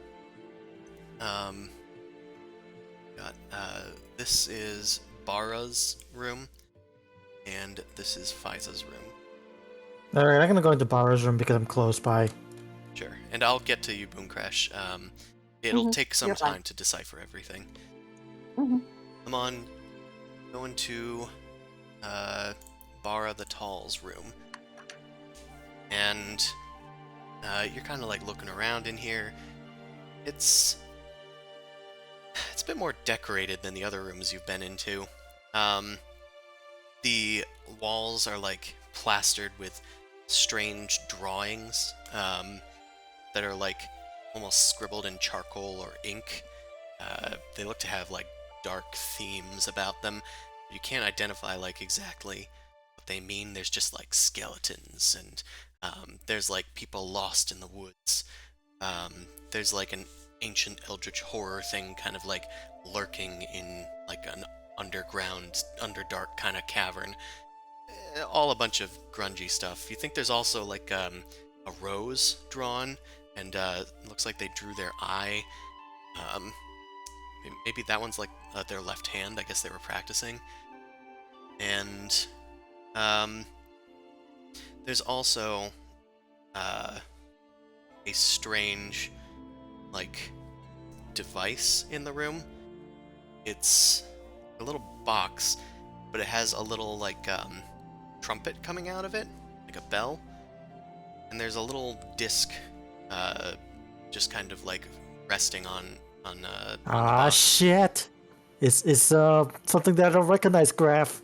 This is Bara's room, and this is Faiza's room. All right, I'm gonna go into Bara's room because I'm close by. Sure, and I'll get to you, Boom Crash. It'll take some You're fine. time to decipher everything. Mhm. I'm on going to Bara the Tall's room, and you're kind of like looking around in here. It's a bit more decorated than the other rooms you've been into. The walls are like plastered with strange drawings that are like almost scribbled in charcoal or ink. They look to have like dark themes about them. You can't identify like exactly what they mean. There's just like skeletons, and there's like people lost in the woods. There's like an ancient eldritch horror thing kind of like lurking in like an underground, underdark kind of cavern. All a bunch of grungy stuff. You think there's also like a rose drawn, and looks like they drew their eye. Maybe that one's like their left hand. I guess they were practicing. And there's also a strange like device in the room. It's a little box, but it has a little like trumpet coming out of it, like a bell. And there's a little disc just kind of like resting on the box. Shit! It's something that I don't recognize, Graph.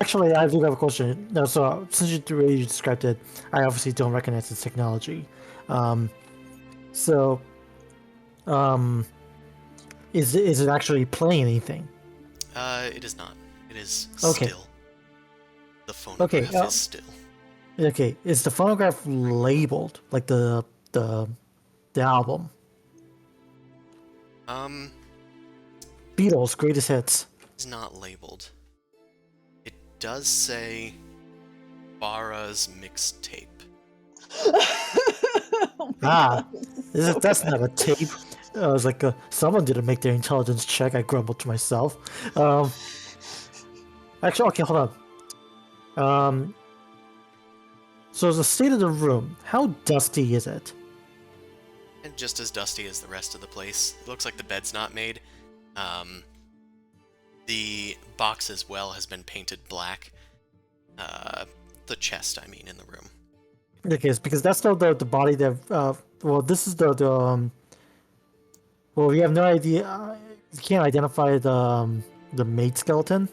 Actually, I do have a question. No, so since the way you described it, I obviously don't recognize this technology. So, is it actually playing anything? It is not. It is Okay. still. The phonograph is still. Okay, is the phonograph labeled like the album? Beatles Greatest Hits. It's not labeled. It does say Bara's mixtape. That's not a tape. I was like, someone didn't make their intelligence check. I grumbled to myself. Actually, okay, hold on. So the state of the room, how dusty is it? And just as dusty as the rest of the place. It looks like the bed's not made. The box as well has been painted black. The chest, I mean, in the room. Okay, it's because that's the body that. Well, this is the Well, we have no idea. You can't identify the maid skeleton.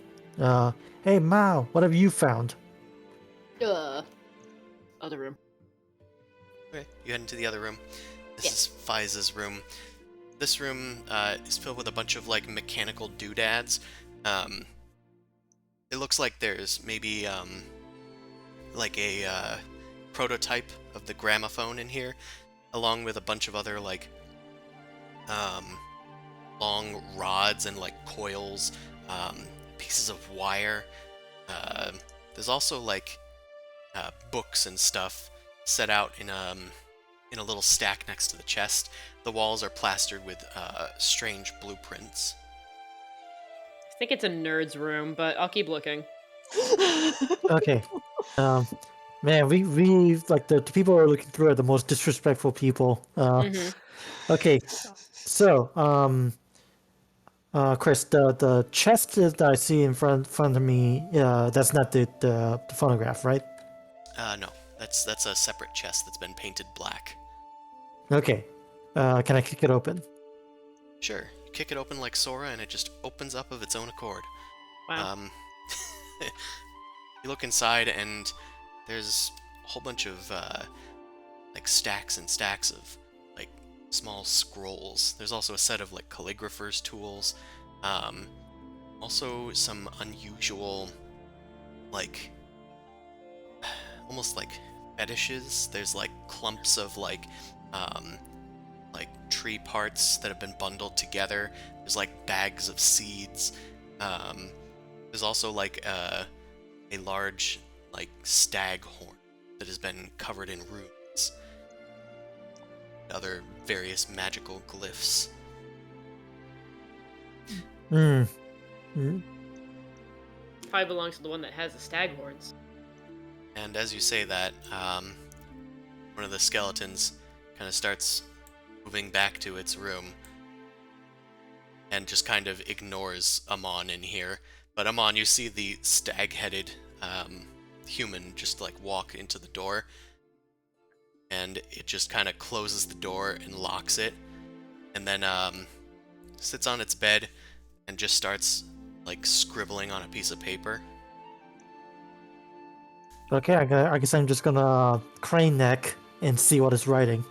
Hey Mao, what have you found? Other room. Okay, you head into the other room. This is Faiza's room. This room is filled with a bunch of like mechanical doodads. It looks like there's maybe like a prototype of the gramophone in here, along with a bunch of other like long rods and like coils, pieces of wire. There's also like books and stuff set out in in a little stack next to the chest. The walls are plastered with strange blueprints. I think it's a nerd's room, but I'll keep looking. Okay. Man, we like the people we're looking through are the most disrespectful people. Okay, so Chris, the chest that I see in front of me, that's not the phonograph, right? No, that's a separate chest that's been painted black. Okay. Can I kick it open? Sure, you kick it open like Sora, and it just opens up of its own accord. Wow. You look inside, and there's a whole bunch of like stacks and stacks of like small scrolls. There's also a set of like calligrapher's tools. Also some unusual, like almost like fetishes. There's like clumps of like tree parts that have been bundled together. There's like bags of seeds. There's also like a large like stag horn that has been covered in runes. Other various magical glyphs. Probably belongs to the one that has the stag horns. And as you say that, one of the skeletons kind of starts moving back to its room and just kind of ignores Amon in here. But Amon, you see the stag-headed human just like walk into the door, and it just kind of closes the door and locks it, and then sits on its bed and just starts like scribbling on a piece of paper. Okay, I guess I'm just gonna crane neck and see what it's writing.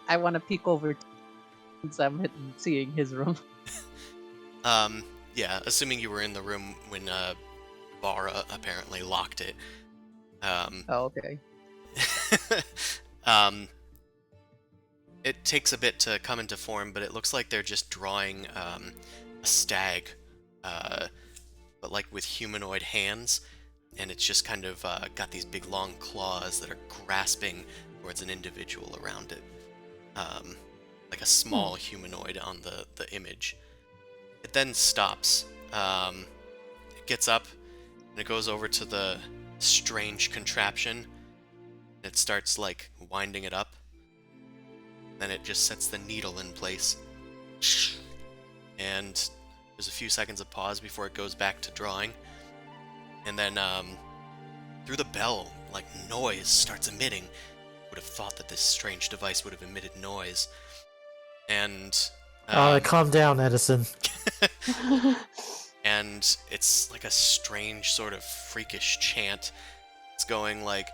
I want to peek over since I'm seeing his room. Yeah, assuming you were in the room when Bara apparently locked it. Oh, okay. It takes a bit to come into form, but it looks like they're just drawing a stag, but like with humanoid hands, and it's just kind of got these big long claws that are grasping towards an individual around it. Like a small humanoid on the image. It then stops. It gets up, and it goes over to the strange contraption, and it starts, like, winding it up. Then it just sets the needle in place. And there's a few seconds of pause before it goes back to drawing. And then, through the bell, like, noise starts emitting. Would have thought that this strange device would have emitted noise. And Calm down, Edison. and it's like a strange sort of freakish chant. It's going like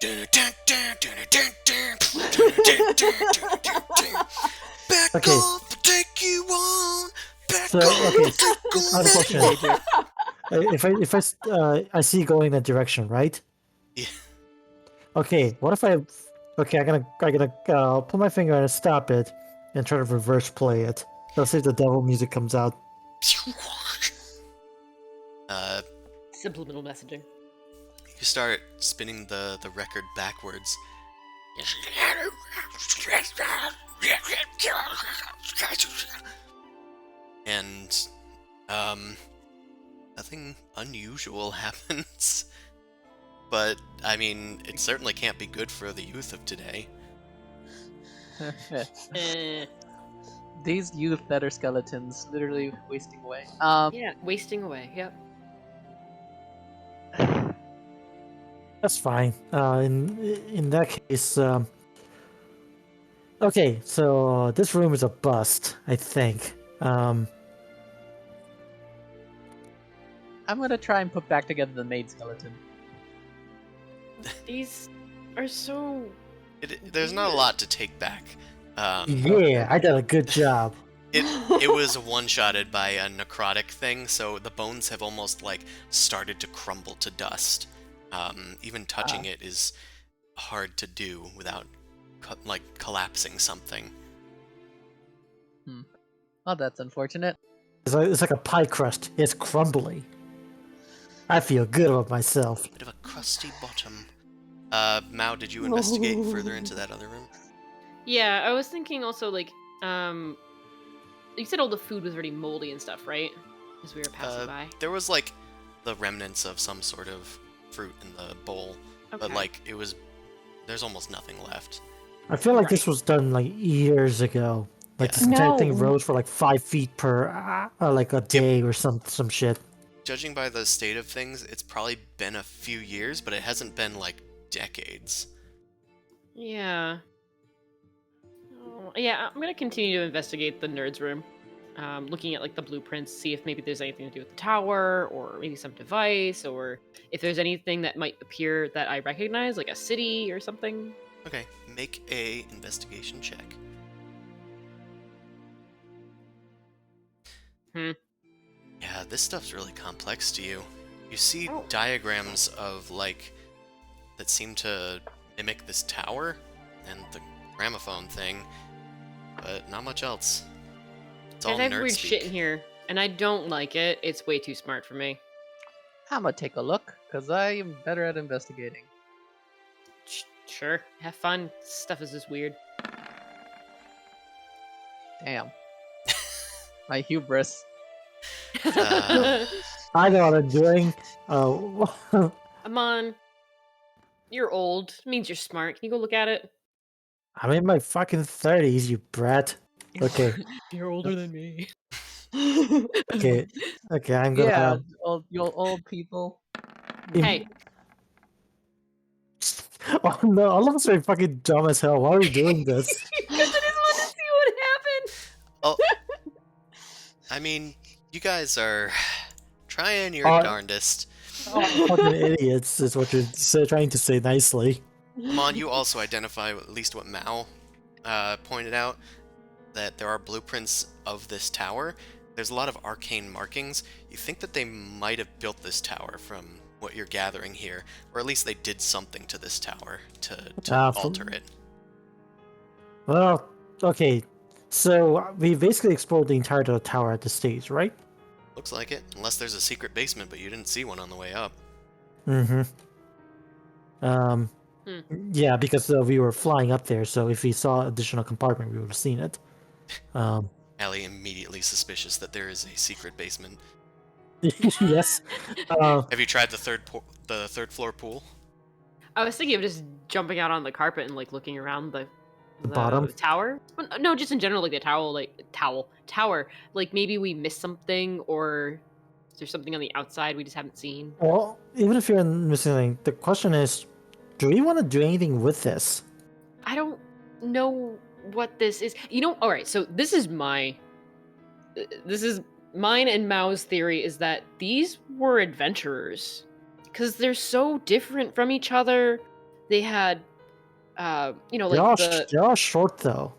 back Okay. off, take you on, back So, off, okay, take I have a question. If I see you going that direction, right? Yeah. Okay, what if I'm gonna put my finger and stop it and try to reverse play it. Let's see if the devil music comes out. Subliminal messaging. You start spinning the record backwards. And nothing unusual happens. But I mean, it certainly can't be good for the youth of today. These youth that are skeletons, literally wasting away. Yeah, wasting away. Yep. That's fine. In that case, okay. So this room is a bust, I think. I'm gonna try and put back together the maid skeleton. These are so. There's not a lot to take back. Yeah, I did a good job. It was one-shotted by a necrotic thing, so the bones have almost like started to crumble to dust. Even touching it is hard to do without like collapsing something. Oh, that's unfortunate. It's like a pie crust. It's crumbly. I feel good about myself. Bit of a crusty bottom. Mao, did you investigate further into that other room? Yeah, I was thinking also like, you said all the food was already moldy and stuff, right? As we were passing by. There was like the remnants of some sort of fruit in the bowl, but like there's almost nothing left. I feel like this was done like years ago. Like this entire thing rose for like 5 feet per like a day or some shit. Judging by the state of things, it's probably been a few years, but it hasn't been like decades. Yeah. Oh, yeah, I'm gonna continue to investigate the nerds room. Looking at like the blueprints, see if maybe there's anything to do with the tower, or maybe some device, or if there's anything that might appear that I recognize, like a city or something. Okay, make a investigation check. Yeah, this stuff's really complex to you. You see diagrams of like that seem to mimic this tower and the gramophone thing, but not much else. It's all There's nerd weird speak. shit in here, and I don't like it. It's way too smart for me. I'm gonna take a look, because I am better at investigating. Sure, have fun. Stuff is just weird. Damn. My hubris. I know what I'm doing. Oh. Come on. You're old. It means you're smart. Can you go look at it? I'm in my fucking 30s, you brat. Okay. You're older than me. Okay. Okay, I'm gonna. Yeah, old people. Hey. Oh no, all of us are fucking dumb as hell. Why are we doing this? Because I just wanted to see what happened. Oh, I mean, you guys are trying your darndest. Fucking idiots is what you're trying to say nicely. Come on, you also identify at least what Mao pointed out, that there are blueprints of this tower. There's a lot of arcane markings. You think that they might have built this tower from what you're gathering here, or at least they did something to this tower to alter it. Well, okay. So we basically explored the entire tower at this stage, right? Looks like it, unless there's a secret basement, but you didn't see one on the way up. Yeah, because we were flying up there, so if we saw additional compartment, we would have seen it. Allie immediately suspicious that there is a secret basement. Yes. Have you tried the third floor pool? I was thinking of just jumping out on the carpet and like looking around the bottom tower. No, just in general, like the tower. Like maybe we missed something, or is there something on the outside we just haven't seen? Well, even if you're missing anything, the question is, do we want to do anything with this? I don't know what this is. All right, so this is mine and Mao's theory is that these were adventurers. Because they're so different from each other. They had, they're all short, though.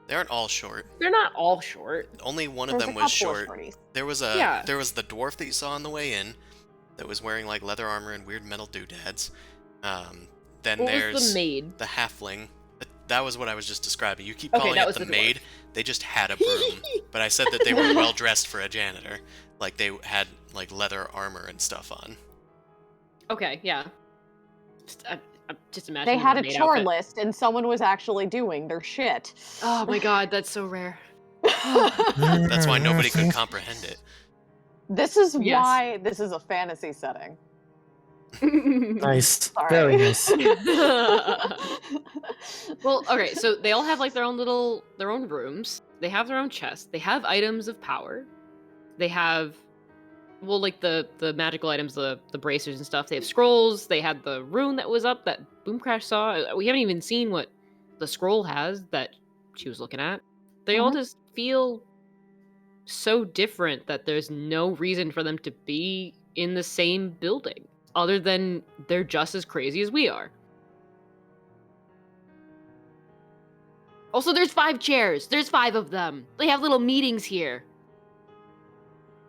They aren't all short. They're not all short. Only one of them was short. There was the dwarf that you saw on the way in that was wearing like leather armor and weird metal doodads. Then there's the maid? The halfling. That was what I was just describing. You keep calling it the maid. They just had a broom. But I said that they were well dressed for a janitor. Like they had like leather armor and stuff on. Okay, yeah. Just imagine they had a chore list and someone was actually doing their shit. Oh my god, that's so rare. That's why nobody could comprehend it. This is why this is a fantasy setting. Nice. Sorry. Very nice. Well, okay, so they all have like their own rooms. They have their own chests. They have items of power. They have like the magical items, the bracers and stuff. They have scrolls. They had the rune that was up that Boomcrash saw. We haven't even seen what the scroll has that she was looking at. They all just feel so different that there's no reason for them to be in the same building, other than they're just as crazy as we are. Also, there's 5 chairs. There's 5 of them. They have little meetings here.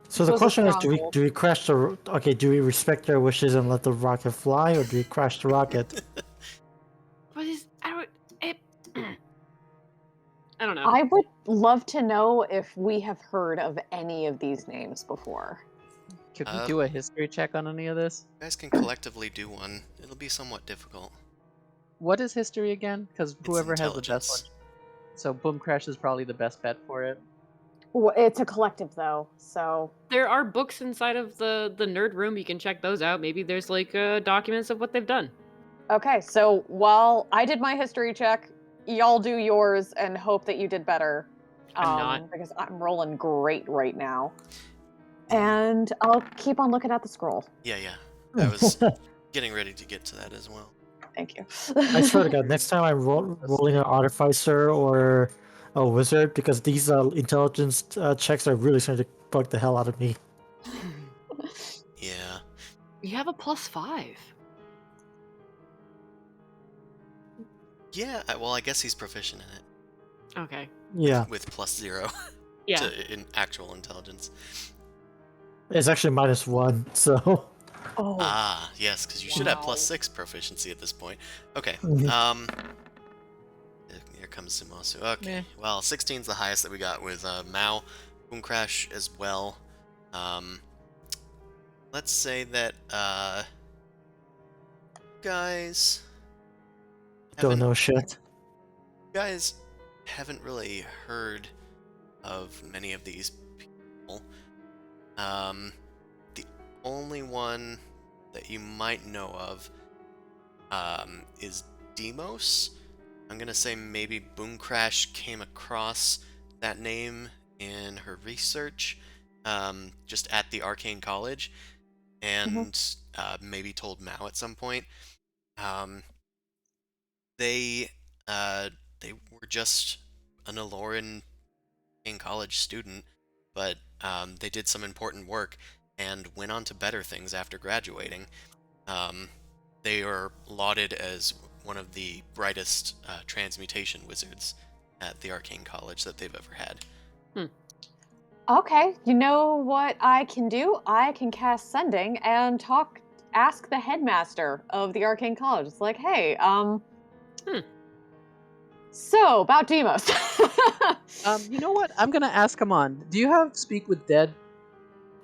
So the question is, do we crash the... Okay, do we respect their wishes and let the rocket fly, or do we crash the rocket? I don't know. I would love to know if we have heard of any of these names before. Could we do a history check on any of this? You guys can collectively do one. It'll be somewhat difficult. What is history again? Because It's whoever has the best one. intelligence. So Boom Crash is probably the best bet for it. Well, it's a collective though, so There are books inside of the nerd room. You can check those out. Maybe there's like documents of what they've done. okay. So while I did my history check, y'all do yours and hope that you did better. I'm not. Because I'm rolling great right now. And I'll keep on looking at the scroll. Yeah. I was getting ready to get to that as well. Thank you. I swear to God, next time I'm rolling an artificer or a wizard, because these intelligence checks are really starting to bug the hell out of me. Yeah. You have a +5. Yeah, well, I guess he's proficient in it. Okay. Yeah, With +0 Yeah. to in actual intelligence. it's actually -1, so. Oh, Ah, yes, because you should have Wow. +6 proficiency at this point. Okay. Mhm. Here comes Sumasu. Okay. Yeah. Well, 16's the highest that we got with Mao, Boom Crash as well. Let's say that guys Don't haven't- know shit. guys haven't really heard of many of these people. The only one that you might know of is Demos. I'm gonna say maybe Boom Crash came across that name in her research, just at the Arcane College, and maybe told Mao at some point. They were just an Aloran in college student, but they did some important work and went on to better things after graduating. They are lauded as one of the brightest transmutation wizards at the Arcane College that they've ever had. okay. You know what I can do? I can cast Sending and ask the headmaster of the Arcane College. It's like, hey, so about Demos. You know what? I'm gonna ask him on. Do you have Speak with Dead?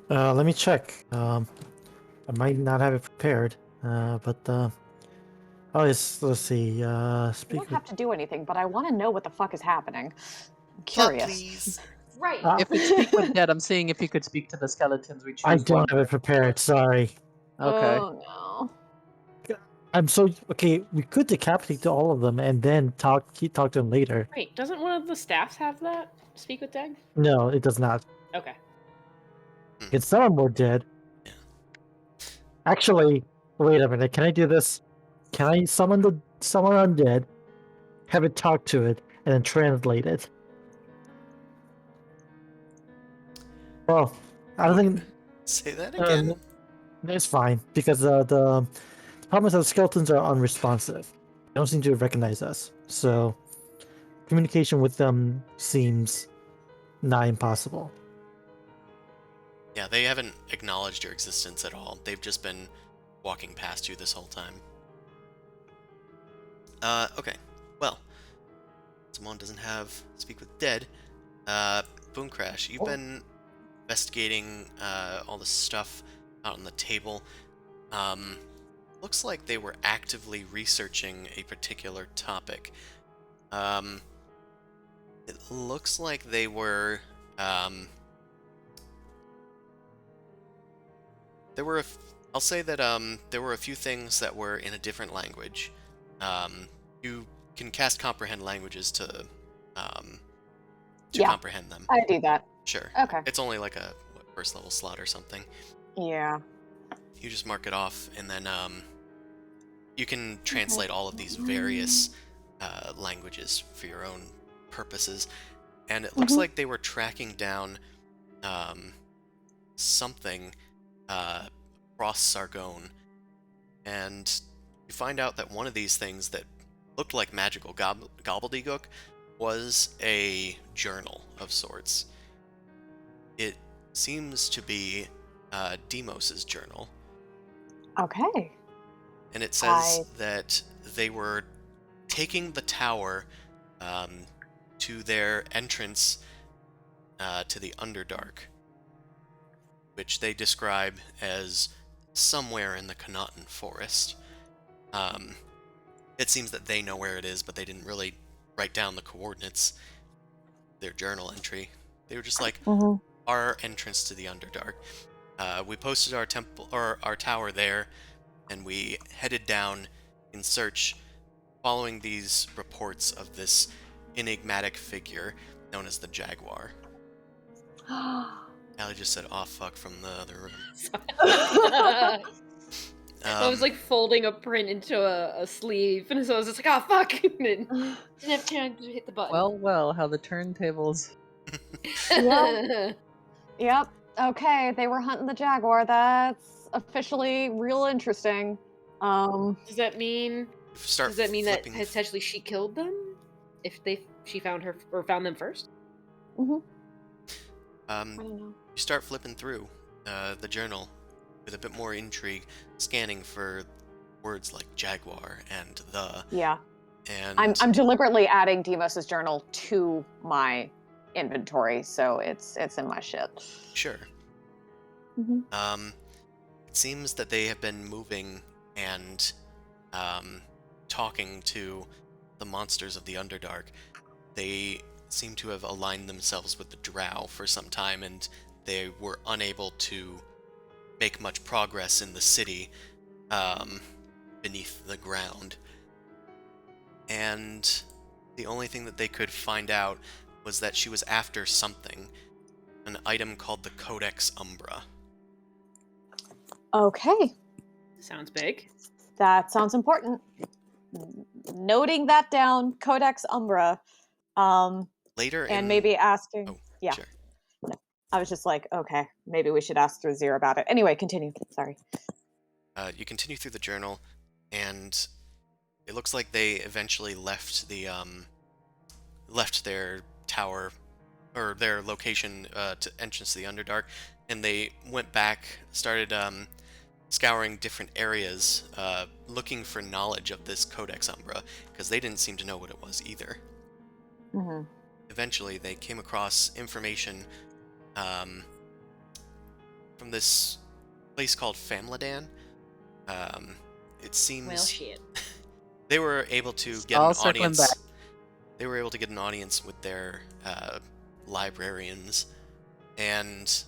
Let me check. I might not have it prepared, but let's see. You Speak don't have to do anything, but I want to know what the fuck is happening. I'm Plot, curious. please. Right. If it's Speak with Dead, I'm seeing if you could speak to the skeletons we choose. I don't have it prepared. Sorry. Okay. Oh I'm so okay. We could decapitate all of them and then talk to them later. Wait, doesn't one of the staffs have that? Speak with Dag? No, it does not. Okay. Can summon more dead. Yeah. Actually, wait a minute. Can I do this? Can I summon undead, have it talk to it, and then translate it? Well, I don't think Say that again. it's fine because the problem is that the skeletons are unresponsive. They don't seem to recognize us, so communication with them seems nigh impossible. Yeah, they haven't acknowledged your existence at all. They've just been walking past you this whole time. Okay. Well, Simone doesn't have Speak with Dead. Boom Crash, you've been investigating all the stuff out on the table. Looks like they were actively researching a particular topic. It looks like they were I'll say that there were a few things that were in a different language. You can cast comprehend languages to Yeah. comprehend them. I do that. Sure. Okay. It's only like a first level slot or something. Yeah. You just mark it off, and then you can translate all of these various languages for your own purposes. And it looks like they were tracking down something across Sargon, and you find out that one of these things that looked like magical gobbledygook was a journal of sorts. It seems to be Demos's journal, Okay. and it says that they were taking the tower to their entrance to the Underdark. which they describe as somewhere in the Connaughton Forest. It seems that they know where it is, but they didn't really write down the coordinates, their journal entry. They were just like, our entrance to the Underdark. We posted our temple or our tower there, and we headed down in search, following these reports of this enigmatic figure known as the Jaguar. Allie just said, "Aw, fuck," from the other room. I was like folding a print into a sleeve, and so I was just like, "Oh fuck!" And didn't have time to hit the button. Well, how the turntables. Yep. Okay, they were hunting the Jaguar. That's officially real interesting. Does that mean that flipping potentially she killed them if she found them first? I don't know. You start flipping through the journal with a bit more intrigue, scanning for words like Jaguar and the. Yeah. And I'm deliberately adding Demos's journal to my inventory, so it's in my shit. Sure. It seems that they have been moving and talking to the monsters of the Underdark. They seem to have aligned themselves with the Drow for some time, and they were unable to make much progress in the city beneath the ground. And the only thing that they could find out was that she was after something, an item called the Codex Umbra. Okay. Sounds big. That sounds important. Noting that down, Codex Umbra. Later and maybe asking. Oh, yeah. sure. No. I was just like, okay, maybe we should ask Thrazir about it. Anyway, continue. Sorry. You continue through the journal, and it looks like they eventually left their tower or their location to entrance to the Underdark, and they went back, started scouring different areas, looking for knowledge of this Codex Umbra, because they didn't seem to know what it was either. Eventually, they came across information from this place called Famladan. It seems Well, shit. they were able to get All an circling audience. back. They were able to get an audience with their librarians, and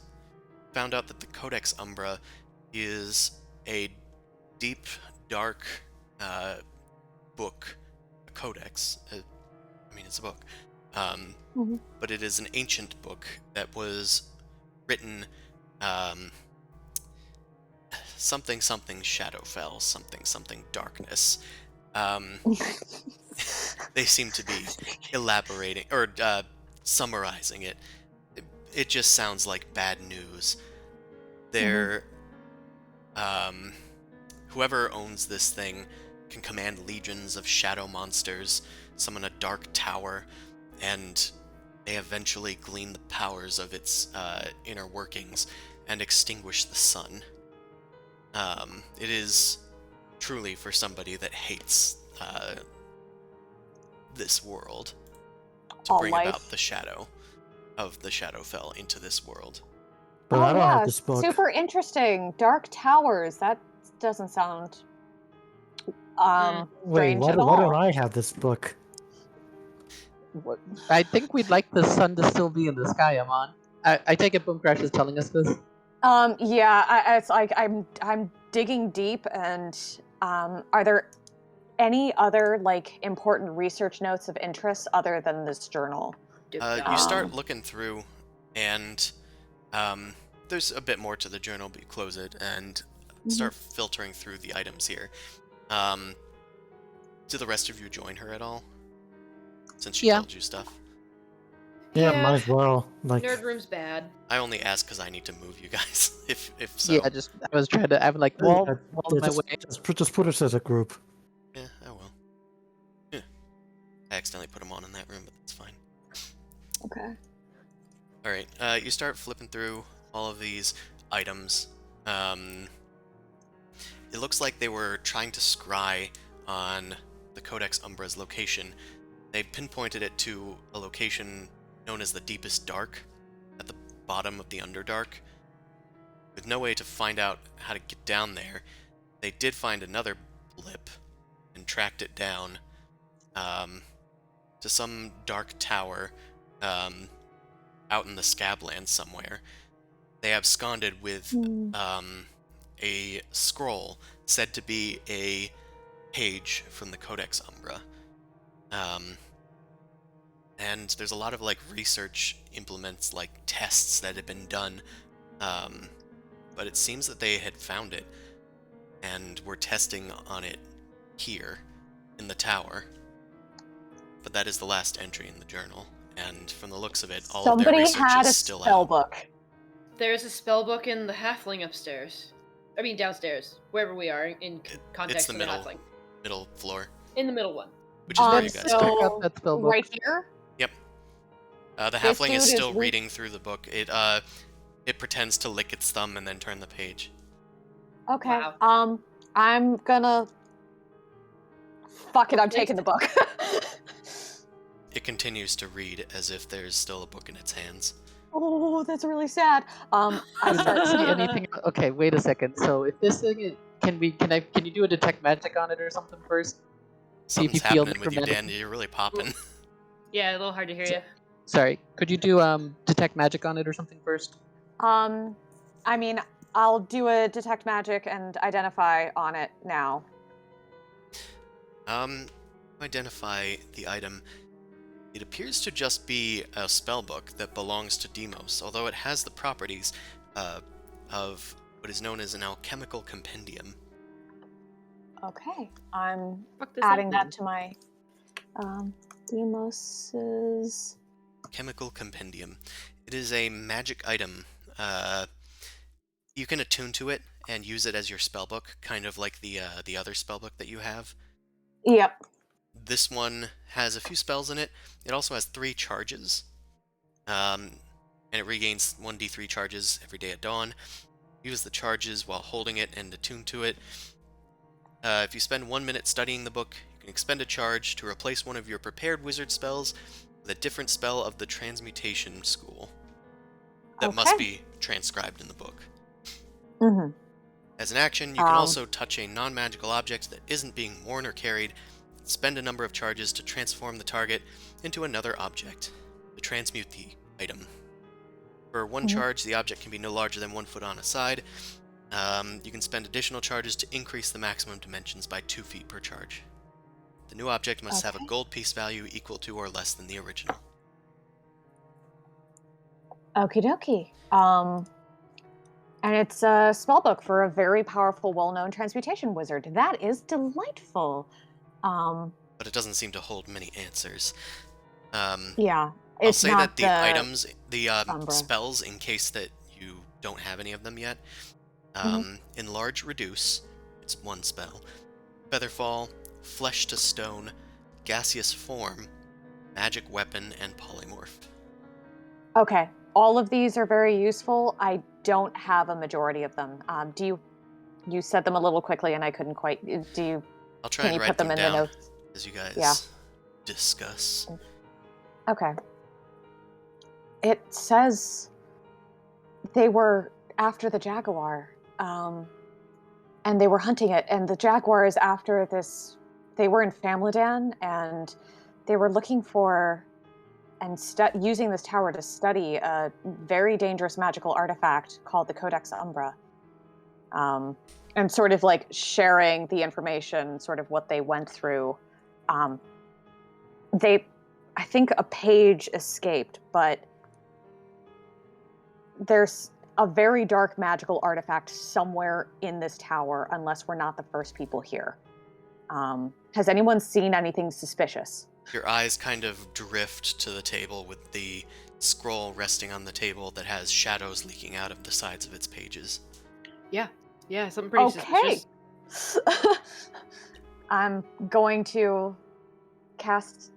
found out that the Codex Umbra is a deep, dark book, a codex. I mean, it's a book, but it is an ancient book that was written something Shadowfell, something darkness. They seem to be elaborating or summarizing it. It just sounds like bad news. They're whoever owns this thing can command legions of shadow monsters, summon a dark tower, and they eventually glean the powers of its inner workings and extinguish the sun. It is truly for somebody that hates this world to bring about the shadow of the Shadowfell into this world. But I don't have this book. Super interesting. Dark Towers. That doesn't sound Wait, strange why at all. don't I have this book? I think we'd like the sun to still be in the sky, Amon. I take it Boom Crash is telling us this. Yeah, it's like I'm digging deep, and are there any other like important research notes of interest other than this journal? You start looking through, and there's a bit more to the journal, but you close it and start filtering through the items here. Do the rest of you join her at all? Since she told you stuff. Yeah, might as well. Like, Nerd room's bad. I only ask because I need to move you guys. if so. Yeah, I was trying to. I'm like, wall in my way. Just put us as a group. Yeah, I will. Yeah. I accidentally put them on in that room, but that's fine. Okay. Alright, you start flipping through all of these items. It looks like they were trying to scry on the Codex Umbra's location. They pinpointed it to a location known as the Deepest Dark, at the bottom of the Underdark. with no way to find out how to get down there, they did find another blip and tracked it down to some dark tower out in the Scablands somewhere. They absconded with a scroll said to be a page from the Codex Umbra. And there's a lot of like research implements, like tests that had been done, but it seems that they had found it and were testing on it here in the tower. But that is the last entry in the journal, and from the looks of it, all of their research had is a still spell out. book. There's a spell book in the halfling upstairs. I mean, downstairs, wherever we are in context It's of the the halfling. middle floor, In the middle one. which is where you guys Let's check are. out that spell book. Right here. Yep. The This halfling dude is is still re- reading through the book. It pretends to lick its thumb and then turn the page. Okay. Wow. I'm gonna. Fuck it! I'm Please. taking the book. It continues to read as if there's still a book in its hands. Oh, that's really sad. I I start don't see anything. Okay, wait a second. So if this thing is, can you do a detect magic on it or something first? See if Something's you feel happening with you, necromantic. Dan. You're really popping. Yeah, a little hard to hear you. Sorry, could you do detect magic on it or something first? I mean, I'll do a detect magic and identify on it now. Identify the item. It appears to just be a spellbook that belongs to Demos, although it has the properties of what is known as an alchemical compendium. Okay, I'm Fuck this adding up, that then. to my Demos's. Chemical compendium. It is a magic item. You can attune to it and use it as your spellbook, kind of like the other spellbook that you have. Yep. This one has a few spells in it. It also has 3 charges. And it regains 1d3 charges every day at dawn. Use the charges while holding it and attune to it. If you spend 1 minute studying the book, you can expend a charge to replace one of your prepared wizard spells with a different spell of the transmutation school that must be transcribed in the book. Mm-hmm. As an action, you can also touch a non-magical object that isn't being worn or carried, spend a number of charges to transform the target into another object, to transmute the item. For 1 charge, the object can be no larger than 1 foot on a side. You can spend additional charges to increase the maximum dimensions by 2 feet per charge. The new object must have a gold piece value equal to or less than the original. Okie dokie. And it's a spellbook for a very powerful, well-known transmutation wizard. That is delightful. But it doesn't seem to hold many answers. Yeah. I'll It's say not that the items, the Umbra. spells, in case that you don't have any of them yet, Enlarge Reduce, it's 1 spell. Featherfall, Flesh to Stone, Gaseous Form, Magic Weapon, and Polymorph. Okay. All of these are very useful. I don't have a majority of them. You said them a little quickly and I couldn't quite. I'll try Can and you write put them in the down notes? as you guys Yeah. discuss. Okay. It says they were after the jaguar, and they were hunting it. And the jaguar is after this. They were in Famladan, and they were looking for and using this tower to study a very dangerous magical artifact called the Codex Umbra. And sort of like sharing the information, sort of what they went through. I think a page escaped, but there's a very dark magical artifact somewhere in this tower, unless we're not the first people here. Has anyone seen anything suspicious? Your eyes kind of drift to the table with the scroll resting on the table that has shadows leaking out of the sides of its pages. Yeah, something pretty suspicious. I'm going to cast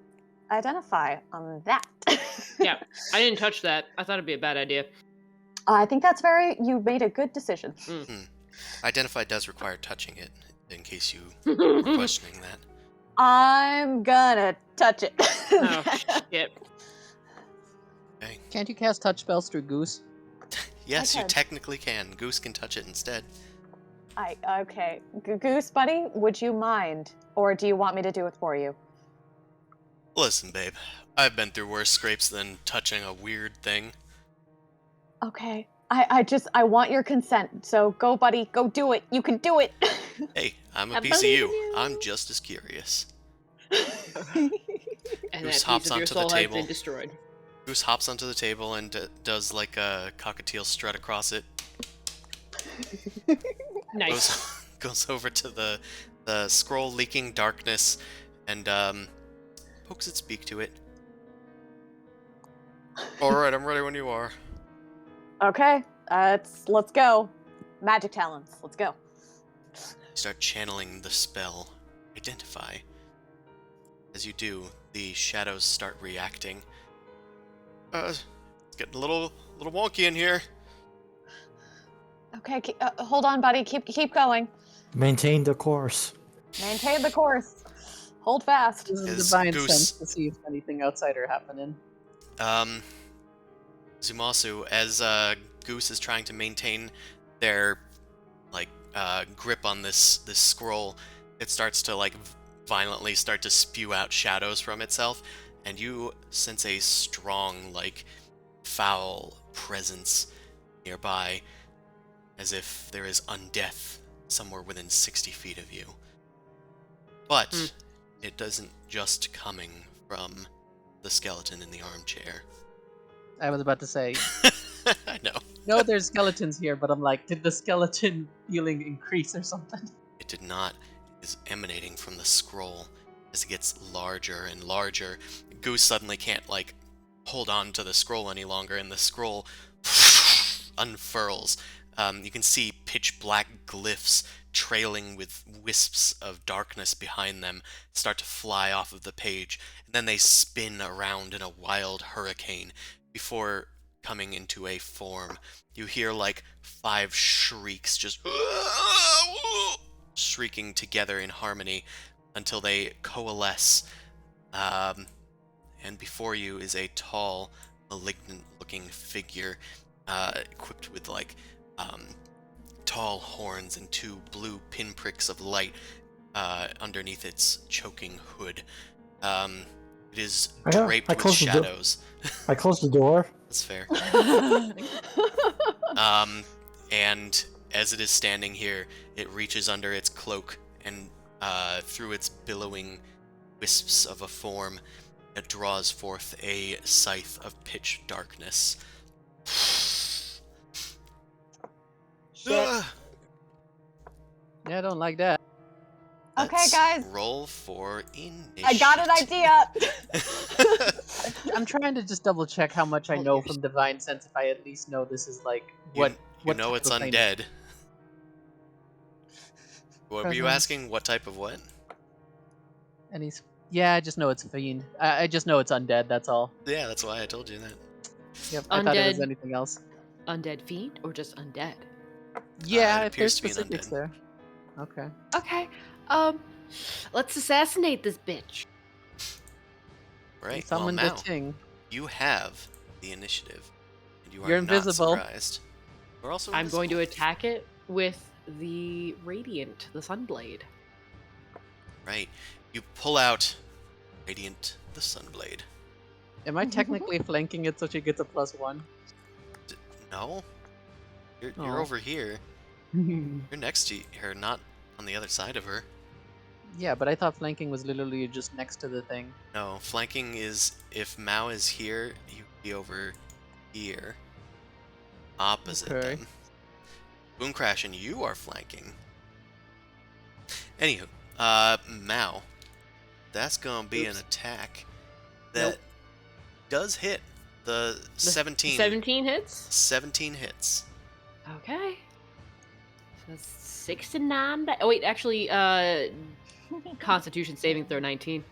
Identify on that. Yeah, I didn't touch that. I thought it'd be a bad idea. I think you made a good decision. Identify does require touching it, in case you were questioning that. I'm gonna touch it. Oh, shit. Okay. Can't you cast touch spells through Goose? Yes, you could. technically can. Goose can touch it instead. Okay. Goose, buddy, would you mind? Or do you want me to do it for you? Listen, babe. I've been through worse scrapes than touching a weird thing. Okay. I want your consent. So go, buddy. Go do it. You can do it. Hey, I'm a I piece of believe you. in you. I'm just as curious. And Goose that hops piece of your onto the soul has table. been destroyed. Goose hops onto the table and does like a cockatiel strut across it. Nice. Goes over to the scroll leaking darkness and pokes its beak to it. Alright, I'm ready when you are. Okay. Let's go. Magic talents. Let's go. You start channeling the spell. Identify. As you do, the shadows start reacting. It's getting a little wonky in here. Okay. Hold on, buddy. Keep going. Maintain the course. Maintain the course. Hold fast. This is Is divine Goose- sense to see if anything outsider happening. Zumasu, as Goose is trying to maintain their grip on this scroll, it starts to violently start to spew out shadows from itself, and you sense a strong, foul presence nearby, as if there is undeath somewhere within 60 feet of you. But it doesn't just coming from the skeleton in the armchair. I was about to say, I know. no, there's skeletons here, but I'm like, did the skeleton healing increase or something? It did not. It is emanating from the scroll. As it gets larger and larger, Goose suddenly can't hold on to the scroll any longer, and the scroll unfurls. You can see pitch black glyphs trailing with wisps of darkness behind them start to fly off of the page, and then they spin around in a wild hurricane before coming into a form. You hear 5 shrieks just shrieking together in harmony until they coalesce. And before you is a tall, malignant-looking figure equipped with tall horns and 2 blue pinpricks of light underneath its choking hood. It is draped with shadows. I closed the door. That's fair. And as it is standing here, it reaches under its cloak and through its billowing wisps of a form, it draws forth a scythe of pitch darkness. Shit. Yeah, I don't like that. Okay, Let's guys. Roll for initiative. I got an idea. I'm trying to just double check how much I know from divine sense. If I at least know this is You what know type it's of thing. undead. What were you Presence. asking? What type of what? And yeah, I just know it's fiend. I just know it's undead. That's all. Yeah, that's why I told you that. Yep. I thought it was Undead. anything else. Undead fiend or just undead? Yeah, it if there's appears to be an specifics undead. there. Okay. Okay. Let's assassinate this bitch. Right. Summon well, the Mao, ting. you have the initiative, and you are You're not invisible. surprised. You're also I'm going to invisible. attack it with the Radiant, the Sunblade. Right. You pull out Radiant, the Sunblade. Am I technically flanking it so she gets a +1? No. You're Oh. over here. You're next to her, not on the other side of her. Yeah, but I thought flanking was literally just next to the thing. No, flanking is if Mao is here, you'd be over here. Opposite Okay. them. Boomcrash and you are flanking. Anywho, Mao. That's gonna be an Oops. attack that Nope. does hit the 17. 17 hits? 17 hits. Okay. So that's 6 to 9. Oh, wait, actually, Constitution saving throw 19.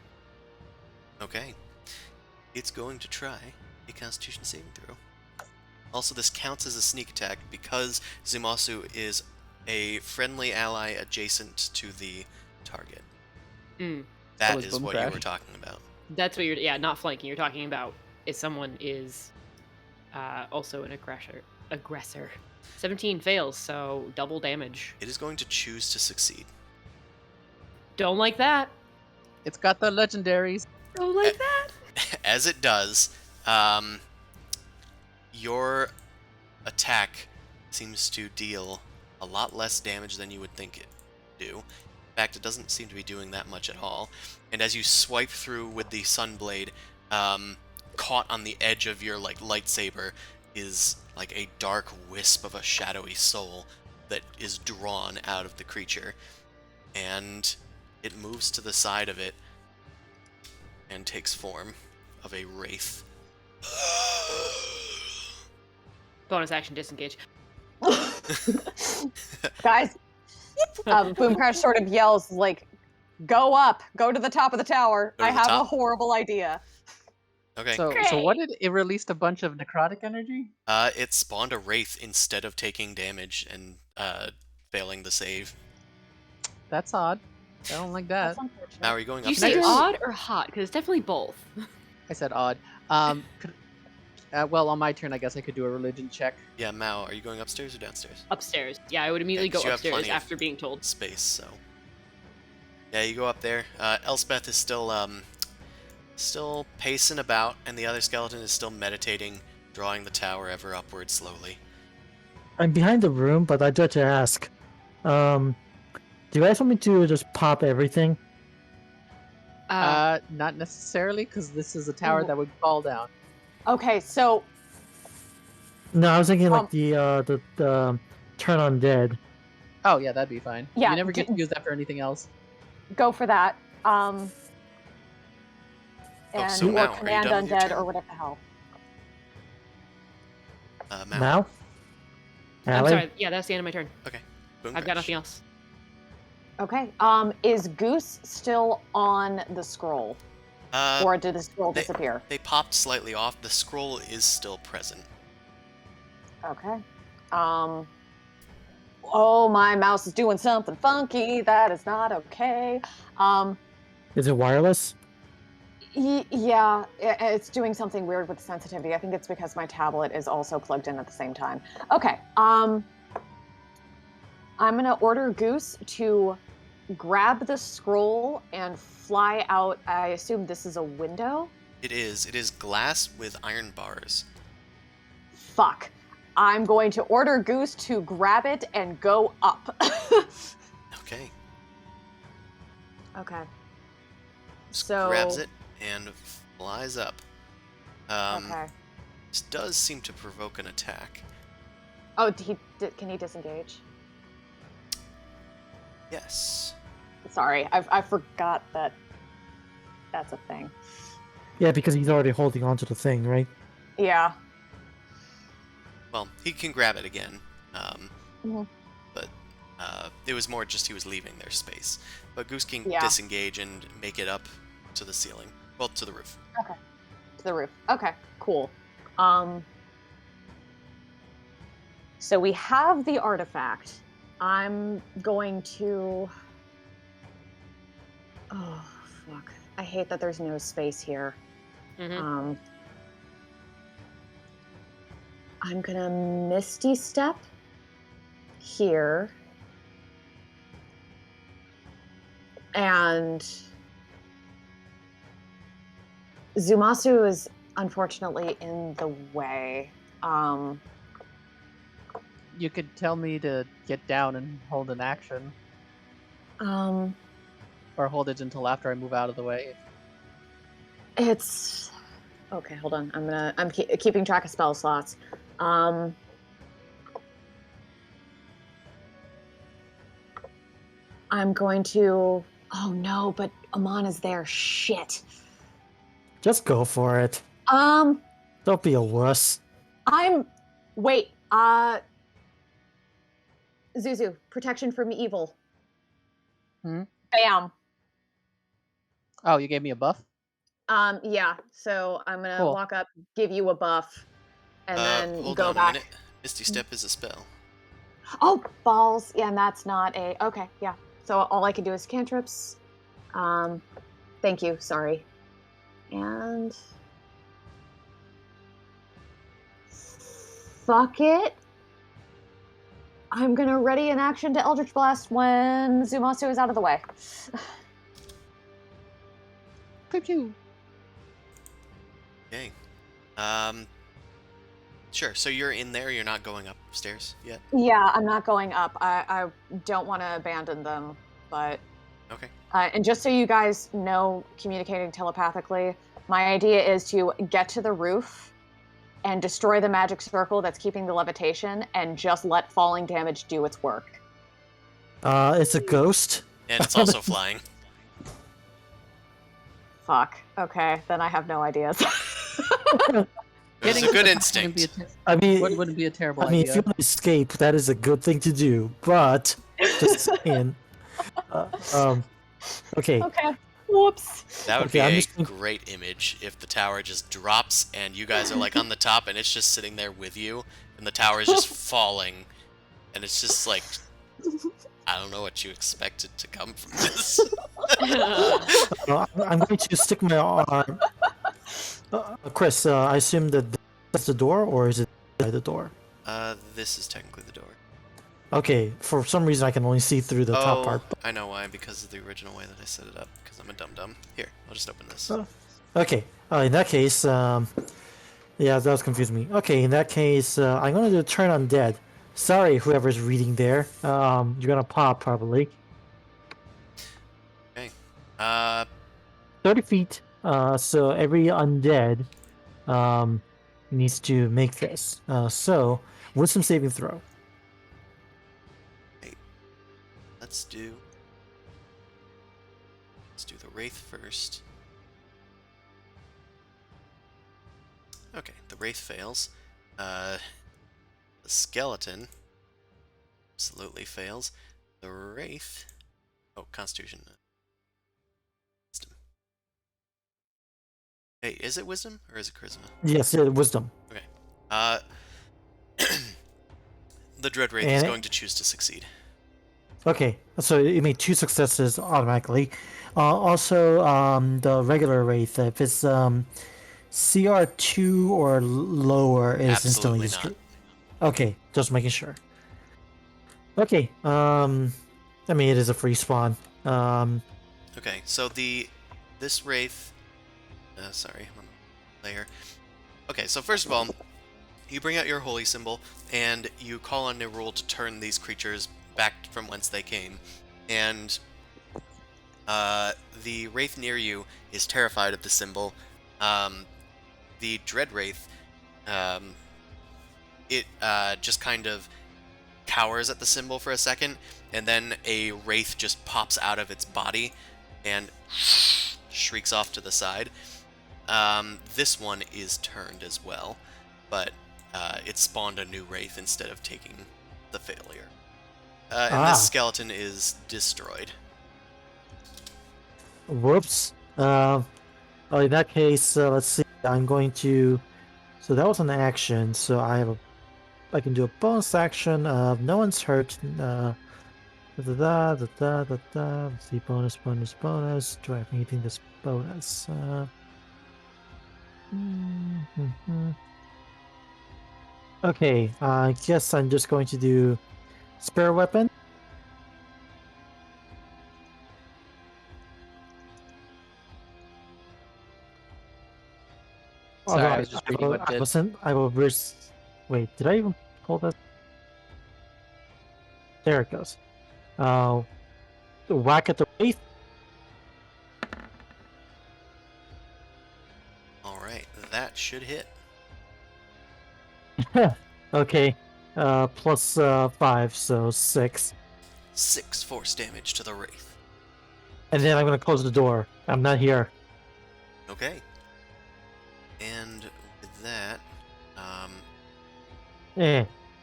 Okay. It's going to try a Constitution saving throw. Also, this counts as a sneak attack because Zumasu is a friendly ally adjacent to the target. Mm. That is is what you Boomcrash. were talking about. That's what you're, not flanking. You're talking about if someone is also an aggressor. aggressor. 17 fails, so double damage. It is going to choose to succeed. Don't like that. It's got the legendaries. Don't like that. As it does, your attack seems to deal a lot less damage than you would think it would do. In fact, it doesn't seem to be doing that much at all. And as you swipe through with the Sunblade, caught on the edge of your lightsaber is like a dark wisp of a shadowy soul that is drawn out of the creature. And it moves to the side of it and takes form of a wraith. Bonus action disengage. Guys, Boomcrash sort of yells, like, go up, go to the top of the tower. Go to I the have top? a horrible idea. Okay. So what did it released a bunch of necrotic energy? It spawned a wraith instead of taking damage and failing the save. That's odd. I don't like that. That's unfortunate. Now, are you going Did you say upstairs? odd or hot? Because it's definitely both. I said odd. Well, on my turn, I guess I could do a religion check. Yeah, Mao, are you going upstairs or downstairs? Upstairs. Yeah, I would immediately 'cause go you have upstairs plenty of- after being told. Space, so. Yeah, you go up there. Elspeth is still pacing about, and the other skeleton is still meditating, drawing the tower ever upward slowly. I'm behind the room, but I do have to ask. Do you guys want me to just pop everything? Not necessarily, because this is a tower that would fall down. Okay, so No, I was thinking like the turn on dead. Oh yeah, that'd be fine. Yeah, You never get to use that for anything else. go for that. And so or Mao, are you command done with your undead turn? or whatever the hell. Mao. Now? I'm Allie? sorry. Yeah, that's the end of my turn. Okay. Boom I've got crash. nothing else. Okay. Is Goose still on the scroll, or did the scroll disappear? They popped slightly off. The scroll is still present. Okay. Oh, my mouse is doing something funky. That is not okay. Is it wireless? Yeah, it's doing something weird with sensitivity. I think it's because my tablet is also plugged in at the same time. Okay. I'm gonna order Goose to grab the scroll and fly out. I assume this is a window? It is. It is glass with iron bars. Fuck. I'm going to order Goose to grab it and go up. Okay. Okay. Just So grabs it and flies up. Okay. This does seem to provoke an attack. Oh, can he disengage? Yes. Sorry, I forgot that that's a thing. Yeah, because he's already holding onto the thing, right? Yeah. Well, he can grab it again. Mhm. But it was more just he was leaving their space. But Goose can Yeah. disengage and make it up to the ceiling. Well, to the roof. Okay. To the roof. Okay, cool. So we have the artifact. I'm going to... Oh, fuck. I hate that there's no space here. Mm-hmm. I'm gonna Misty Step here. And Zumasu is unfortunately in the way. You could tell me to get down and hold an action, or hold it until after I move out of the way. It's okay. Hold on. I'm keeping track of spell slots. I'm going to. Oh no! But Amana's there. Shit. Just go for it. Don't be a wuss. Wait. Zuzu, protection from evil. Bam. Oh, you gave me a buff? Yeah. So I'm gonna Cool. walk up, give you a buff, and then Hold go on back. a minute. Misty Step is a spell. Oh, balls. Yeah, and that's not a... Okay, yeah. So all I can do is cantrips. Thank you. Sorry. And... fuck it. I'm gonna ready an action to Eldritch Blast when Zumasu is out of the way. Pew pew. Okay. Sure. So you're in there. You're not going upstairs yet. Yeah, I'm not going up. I don't want to abandon them, but Okay. and just so you guys know, communicating telepathically, my idea is to get to the roof and destroy the magic circle that's keeping the levitation, and just let falling damage do its work. It's a ghost. And it's also flying. Fuck. Okay, then I have no ideas. It's a good instinct. I mean, wouldn't be a terrible I mean, idea. if you want to escape, that is a good thing to do. But just saying. Okay. Okay. Whoops. That would Okay, I'm be just a great image if the tower just drops and you guys are like on the top and it's just sitting there with you and the tower is just falling and it's just like, I don't know what you expected to come from this. I'm going to stick my arm. Chris, I assume that that's the door, or is it by the door? This is technically the door. Okay, for some reason I can only see through the top part. I know why, because of the original way that I set it up, because I'm a dum-dum. Here, I'll just open this. Okay, in that case, yeah, that was confusing me. Okay, in that case, I'm going to turn undead. Sorry, whoever's reading there. You're going to pop, probably. Okay. 30 feet. So every undead needs to make this. So, wisdom saving throw. Let's do the Wraith first. Okay, the Wraith fails. The Skeleton absolutely fails. The Wraith... Oh, Constitution. Wisdom. Hey, is it Wisdom or is it Charisma? Yes, wisdom. Okay. The Dread Wraith is going to choose to succeed. Okay, so it made 2 successes automatically. Also, the regular Wraith, if it's CR2 or lower, is instantly Absolutely destroyed. not. Okay, just making sure. Okay, I mean, it is a free spawn. Okay, so this Wraith... sorry, I'm on the layer. Okay, so first of all, you bring out your holy symbol, and you call on Nerul to turn these creatures back from whence they came. And the Wraith near you is terrified of the symbol. The Dread Wraith, it just kind of cowers at the symbol for a second, and then a Wraith just pops out of its body and shrieks off to the side. This one is turned as well, but it spawned a new Wraith instead of taking the failure. And this skeleton is destroyed. Whoops. In that case, let's see. I'm going to... So that was an action, so I can do a bonus action. No one's hurt. Let's see, bonus. Do I have anything that's bonus? Okay, I guess I'm just going to do spare weapon. Sorry, I was just reading what it did. I will risk. Wait, did I even pull that? There it goes. Whack at the Wraith. Alright, that should hit. Okay. Plus 5, so 6. 6 force damage to the Wraith. And then I'm gonna close the door. I'm not here. Okay. And with that,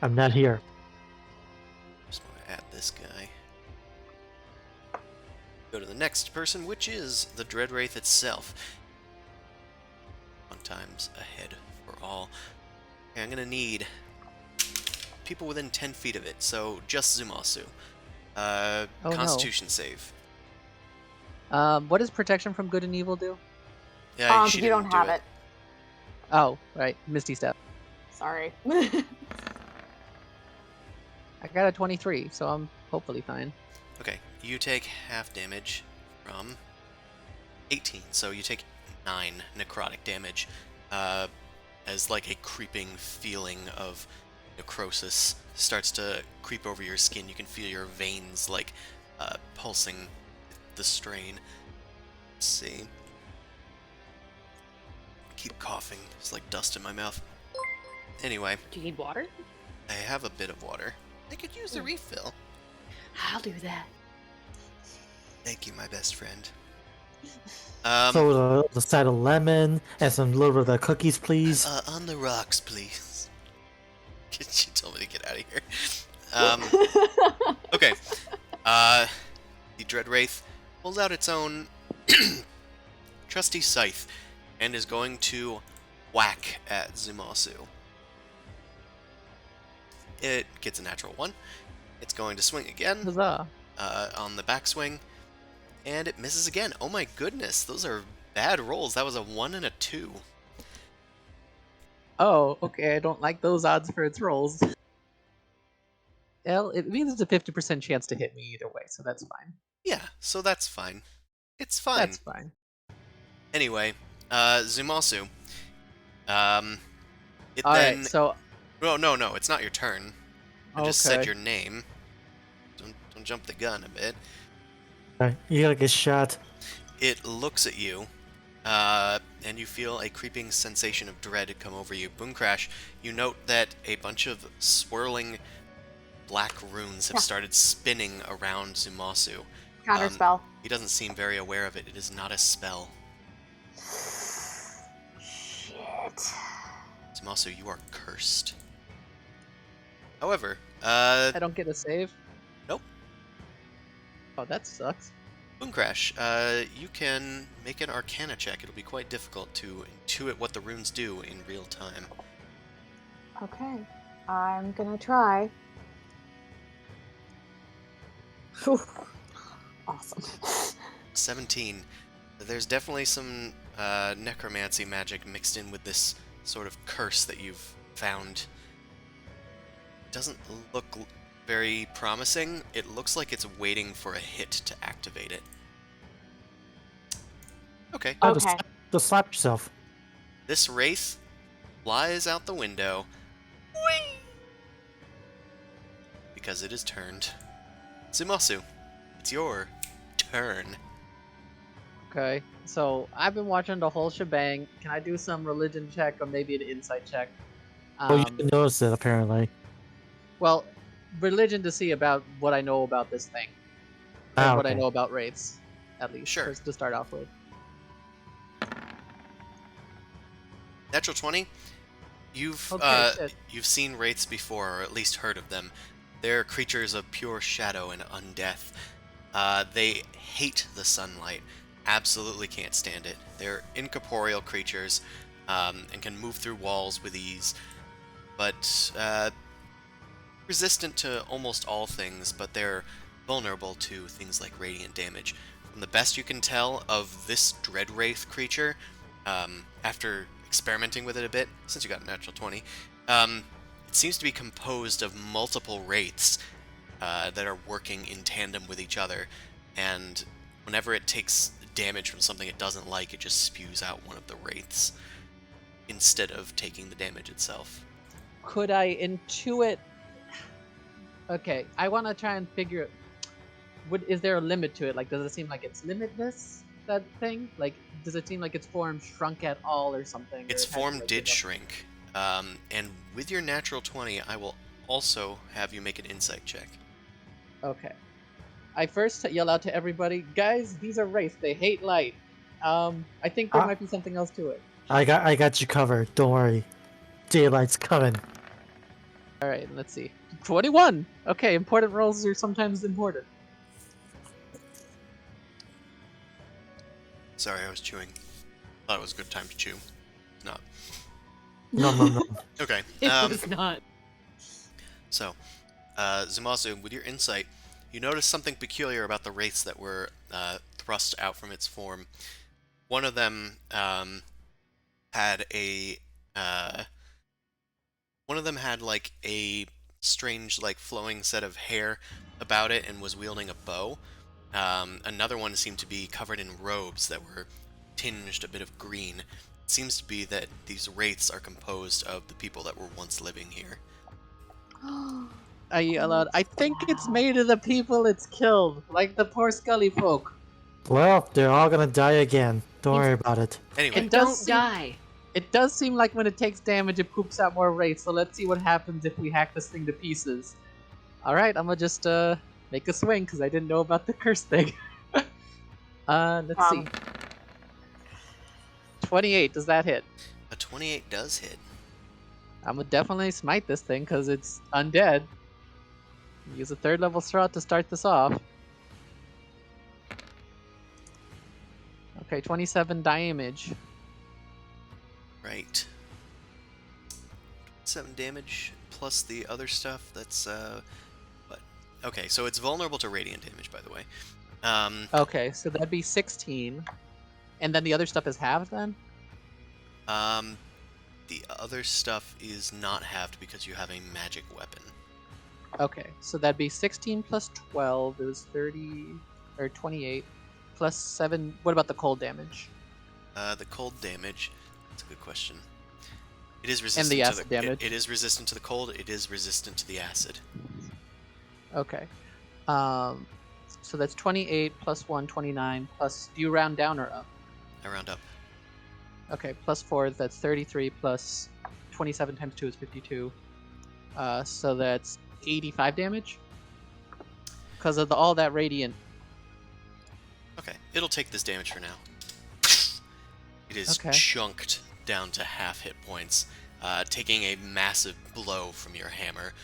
I'm not here. just want to add this guy. Go to the next person, which is the Dread Wraith itself. 1 times ahead for all. Okay, I'm gonna need people within 10 feet of it, so just Zumasu. Constitution save. What does protection from good and evil do? Yeah, she you don't didn't do have it. Oh, right, Misty Step. Sorry. I got a 23, so I'm hopefully fine. Okay, you take half damage from 18, so you take 9 necrotic damage, as like a creeping feeling of necrosis starts to creep over your skin. You can feel your veins like pulsing with the strain. Let's see. Keep coughing. There's like dust in my mouth. Anyway, Do you need water? I have a bit of water. I could use a refill. I'll do that. Thank you, my best friend. So the side of lemon and some little bit of the cookies, please. On the rocks, please. She told me to get out of here. Okay. The Dread Wraith pulls out its own trusty scythe and is going to whack at Zumasu. It gets a natural 1. It's going to swing again Huzzah. on the backswing, and it misses again. Oh my goodness, those are bad rolls. That was a 1 and a 2. Oh, okay. I don't like those odds for its rolls. Well, it means it's a 50% chance to hit me either way, so that's fine. Yeah, so that's fine. It's fine. That's fine. Anyway, Zumasu. It All then... right, so Oh, no, it's not your turn. I just said Okay. your name. Don't jump the gun a bit. Alright, you gotta get shot. It looks at you, and you feel a creeping sensation of dread come over you. Boomcrash, you note that a bunch of swirling black runes have started spinning around Zumasu. Counterspell. He doesn't seem very aware of it. It is not a spell. Shit. Zumasu, you are cursed. However, I don't get a save? Nope. Oh, that sucks. Boomcrash, you can make an Arcana check. It'll be quite difficult to intuit what the runes do in real time. Okay. I'm gonna try. Whew. Awesome. 17. There's definitely some necromancy magic mixed in with this sort of curse that you've found. Doesn't look very promising. It looks like it's waiting for a hit to activate it. Okay. Oh, Okay. just slap yourself. This wraith flies out the window. Whee! Because it is turned. Zumasu, it's your turn. Okay, so I've been watching the whole shebang. Can I do some religion check or maybe an insight check? Oh, you didn't notice it, apparently. Well, religion to see about what I know about this thing. And what I Okay. know about wraiths, at least, Sure. to start off with. Natural 20. You've Okay, shit. you've seen wraiths before, or at least heard of them. They're creatures of pure shadow and undeath. They hate the sunlight. Absolutely can't stand it. They're incorporeal creatures, and can move through walls with ease, but resistant to almost all things, but they're vulnerable to things like radiant damage. From the best you can tell of this Dread Wraith creature, after experimenting with it a bit, since you got a natural 20, it seems to be composed of multiple wraiths that are working in tandem with each other, and whenever it takes damage from something it doesn't like, it just spews out one of the wraiths instead of taking the damage itself. Could I intuit? Okay, I want to try and figure. Is there a limit to it? Like, does it seem like it's limitless? That thing? Like, does it seem like its form shrunk at all or something? Its or it has, form like, did enough- shrink, and with your natural 20, I will also have you make an insight check. Okay. I first yell out to everybody, guys, these are wraiths. They hate light. I think there might be something else to it. I got you covered. Don't worry. Daylight's coming. All right, let's see. 21. Okay, important rolls are sometimes important. Sorry, I was chewing. Thought it was a good time to chew. Not. No. Okay. It was not. So, Zumasu, with your insight, you notice something peculiar about the wraiths that were thrust out from its form. One of them had a like a strange, like, flowing set of hair about it and was wielding a bow. Another one seemed to be covered in robes that were tinged a bit of green. It seems to be that these wraiths are composed of the people that were once living here. I yell out, I think it's made of the people it's killed, like the poor Scully folk. Well, they're all gonna die again. Don't worry about it. Anyway, It does Don't seem- die. It does seem like when it takes damage, it poops out more wraiths, so let's see what happens if we hack this thing to pieces. Alright, I'm gonna just make a swing, because I didn't know about the curse thing. Let's see. 28, does that hit? a 28 does hit. I'm gonna definitely smite this thing, because it's undead. Use a 3rd level slot to start this off. Okay, 27 damage. Right. 7 damage plus the other stuff. That's what? Okay, so it's vulnerable to radiant damage, by the way. Okay, so that'd be 16. And then the other stuff is halved then? The other stuff is not halved because you have a magic weapon. Okay, so that'd be 16 plus 12 is 30 or 28 plus 7. What about the cold damage? The cold damage. That's a good question. It is resistant And the to acid the damage. It is resistant to the cold. It is resistant to the acid. Okay. So that's 28 plus 1, 29 plus. Do you round down or up? I round up. Okay, plus 4, that's 33 plus 27 times 2 is 52. So that's 85 damage? Because of all that radiant. Okay, it'll take this damage for now. It is Okay. chunked down to half hit points, taking a massive blow from your hammer.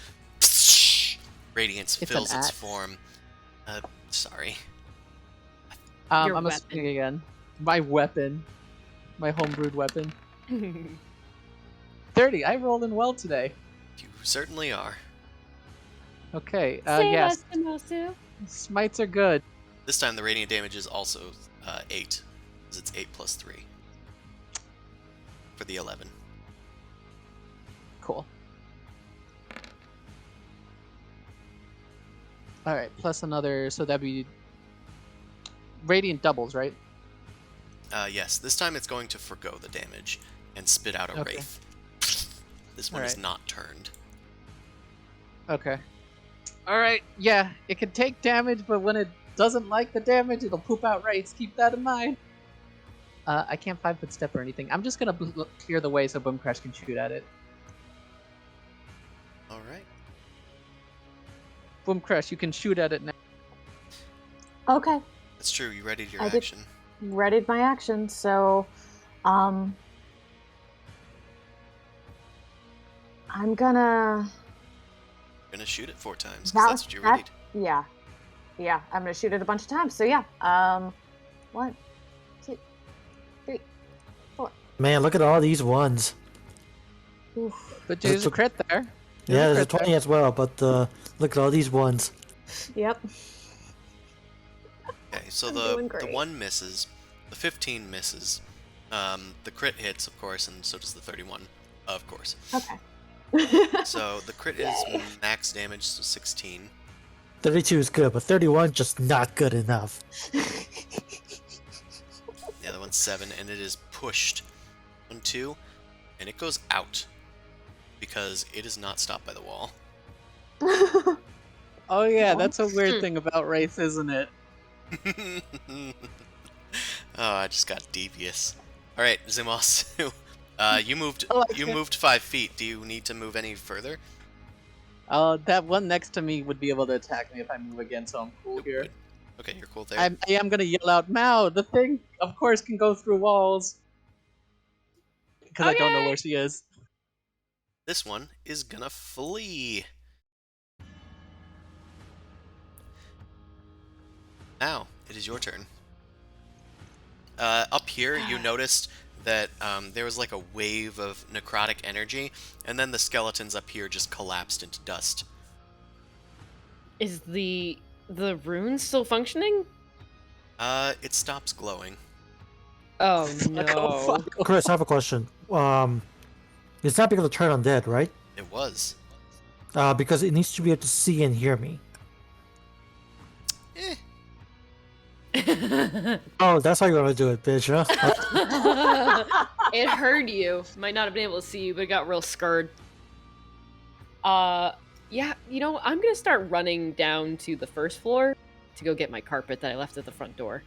Radiance It's fills an its axe. form. Sorry. Your I'm weapon. swing again. My weapon. My homebrewed weapon. 30. I rolled in well today. You certainly are. Okay. Save Yes. us, Demosu. Smites are good. This time the radiant damage is also 8, because it's 8 plus 3 for the 11. Cool. All right. Plus another. So that'd be radiant doubles, right? Yes, this time it's going to forgo the damage and spit out a Okay. wraith. This one is Alright. not turned. Okay. All right. Yeah, it can take damage, but when it doesn't like the damage, it'll poop out wraiths. Keep that in mind. I can't 5-foot step or anything. I'm just gonna clear the way so Boom Crash can shoot at it. Alright. Boom Crash, you can shoot at it now. Okay, That's true, you readied your I did- action. readied my action, so I'm gonna You're gonna shoot it 4 times, because That- that's what you that- readied. yeah, I'm gonna shoot it a bunch of times. So yeah, 1, 2, 3, 4. Man, look at all these ones. Oof. But there's a took- crit there. Yeah, there's a crit there. 20 as well, but look at all these ones. Yep. Okay, so I'm the doing great. 1 misses, the 15 misses, the crit hits, of course, and so does the 31, of course. Okay. So the crit is Yay. max damage, so 16. 32 is good, but 31 just not good enough. The other one's 7, and it is pushed 1, 2, and it goes out because it is not stopped by the wall. Oh yeah, that's a weird thing about wraiths, isn't it? Oh, I just got devious. All right, Zimasu, you moved. I like You it. moved 5 feet. Do you need to move any further? That one next to me would be able to attack me if I move again, so I'm cool here. Okay, you're cool there. I am gonna yell out, Mao, the thing, of course, can go through walls. Because I don't know Okay. where she is. This one is gonna flee. Now, it is your turn. Up here, you noticed that there was like a wave of necrotic energy, and then the skeletons up here just collapsed into dust. Is the rune still functioning? It stops glowing. Oh Oh, no. fuck. Chris, I have a question. It's not because of turn undead, right? It was. Because it needs to be able to see and hear me. Eh. Oh, that's how you're gonna do it, bitch, huh? It heard you. Might not have been able to see you, but it got real scared. Yeah, I'm gonna start running down to the first floor to go get my carpet that I left at the front door.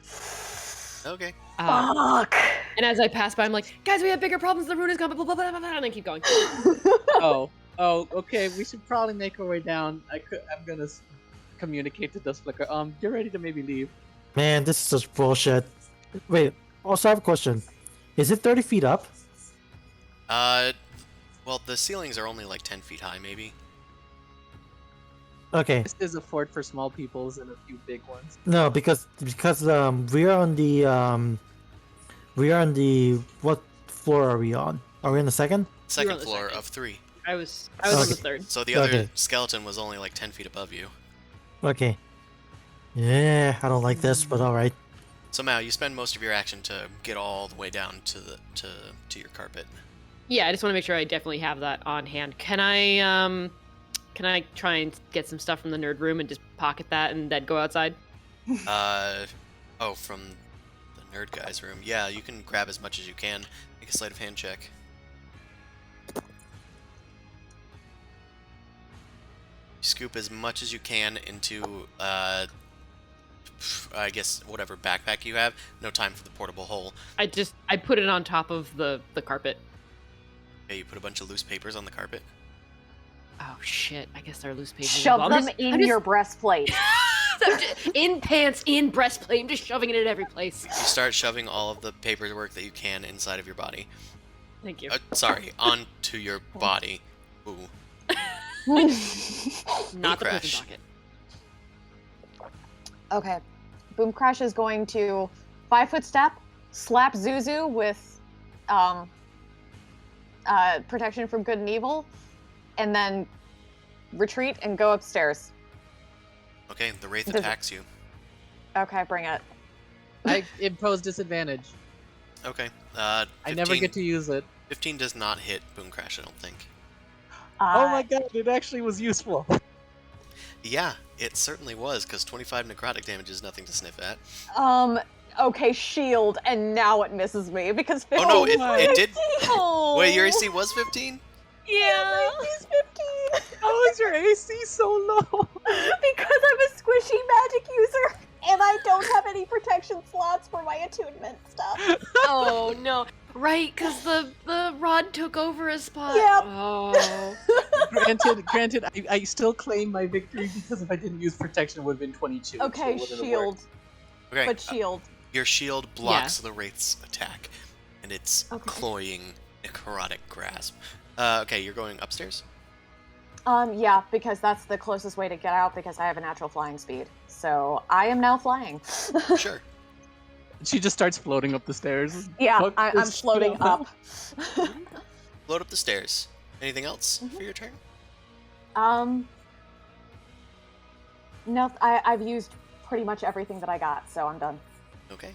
Okay. Fuck. And as I pass by, I'm like, guys, we have bigger problems. The rune is coming, blah, blah, blah, blah, blah, and I keep going. Oh, okay. We should probably make our way down. I'm gonna communicate to Dust Flicker. You're ready to maybe leave. Man, this is such bullshit. Wait, also I have a question. Is it 30 feet up? Well, the ceilings are only like 10 feet high, maybe. Okay. This is a fort for small peoples and a few big ones. No, because we are on the what floor are we on? Are we on the second? Second on the floor second. of 3. I was on the Okay. third. So the other Okay. skeleton was only like 10 feet above you. Okay. Yeah, I don't like this, but all right. So Mao, you spend most of your action to get all the way down to your carpet. Yeah, I just want to make sure I definitely have that on hand. Can I try and get some stuff from the nerd room and just pocket that and then go outside? From the nerd guy's room. Yeah, you can grab as much as you can. Make a sleight of hand check. Scoop as much as you can into, I guess, whatever backpack you have. No time for the portable hole. I put it on top of the carpet. Okay, you put a bunch of loose papers on the carpet. Oh shit! I guess they're loose pages. Shove I'm them just- in I'm just- your breastplate. in pants, in breastplate. I'm just shoving it in every place. You start shoving all of the paperwork that you can inside of your body. Thank you. Sorry, onto your body. Ooh. Not the crash. prison pocket. Okay. Boom Crash is going to 5-foot step, slap Zuzu with protection from good and evil, and then retreat and go upstairs. Okay, the Wraith Does it- attacks you. Okay, bring it. I impose disadvantage. Okay. 15, I never get to use it. 15 does not hit Boom Crash, I don't think. Oh my god, it actually was useful. Yeah, it certainly was, because 25 necrotic damage is nothing to sniff at. Okay, shield, and now it misses me because 15. Oh no, it did. Oh. Wait, your AC was 15? Yeah, he's 15. How is your AC so low? Because I'm a squishy magic user, and I don't have any protection slots for my attunement stuff. Oh no! Right, because the rod took over a spot. Yep. Oh. Granted, I still claim my victory because if I didn't use protection, it would have been 22. so Okay, it wouldn't have shield, worked. Okay, but shield. your shield blocks the Wraith's attack, and its Okay. cloying, necrotic grasp. Okay, you're going upstairs? Yeah, because that's the closest way to get out because I have a natural flying speed. So I am now flying. Sure. She just starts floating up the stairs. Yeah, Fuck I'm this floating shit. up. Float up the stairs. Anything else for your turn? No, I've used pretty much everything that I got, so I'm done. Okay.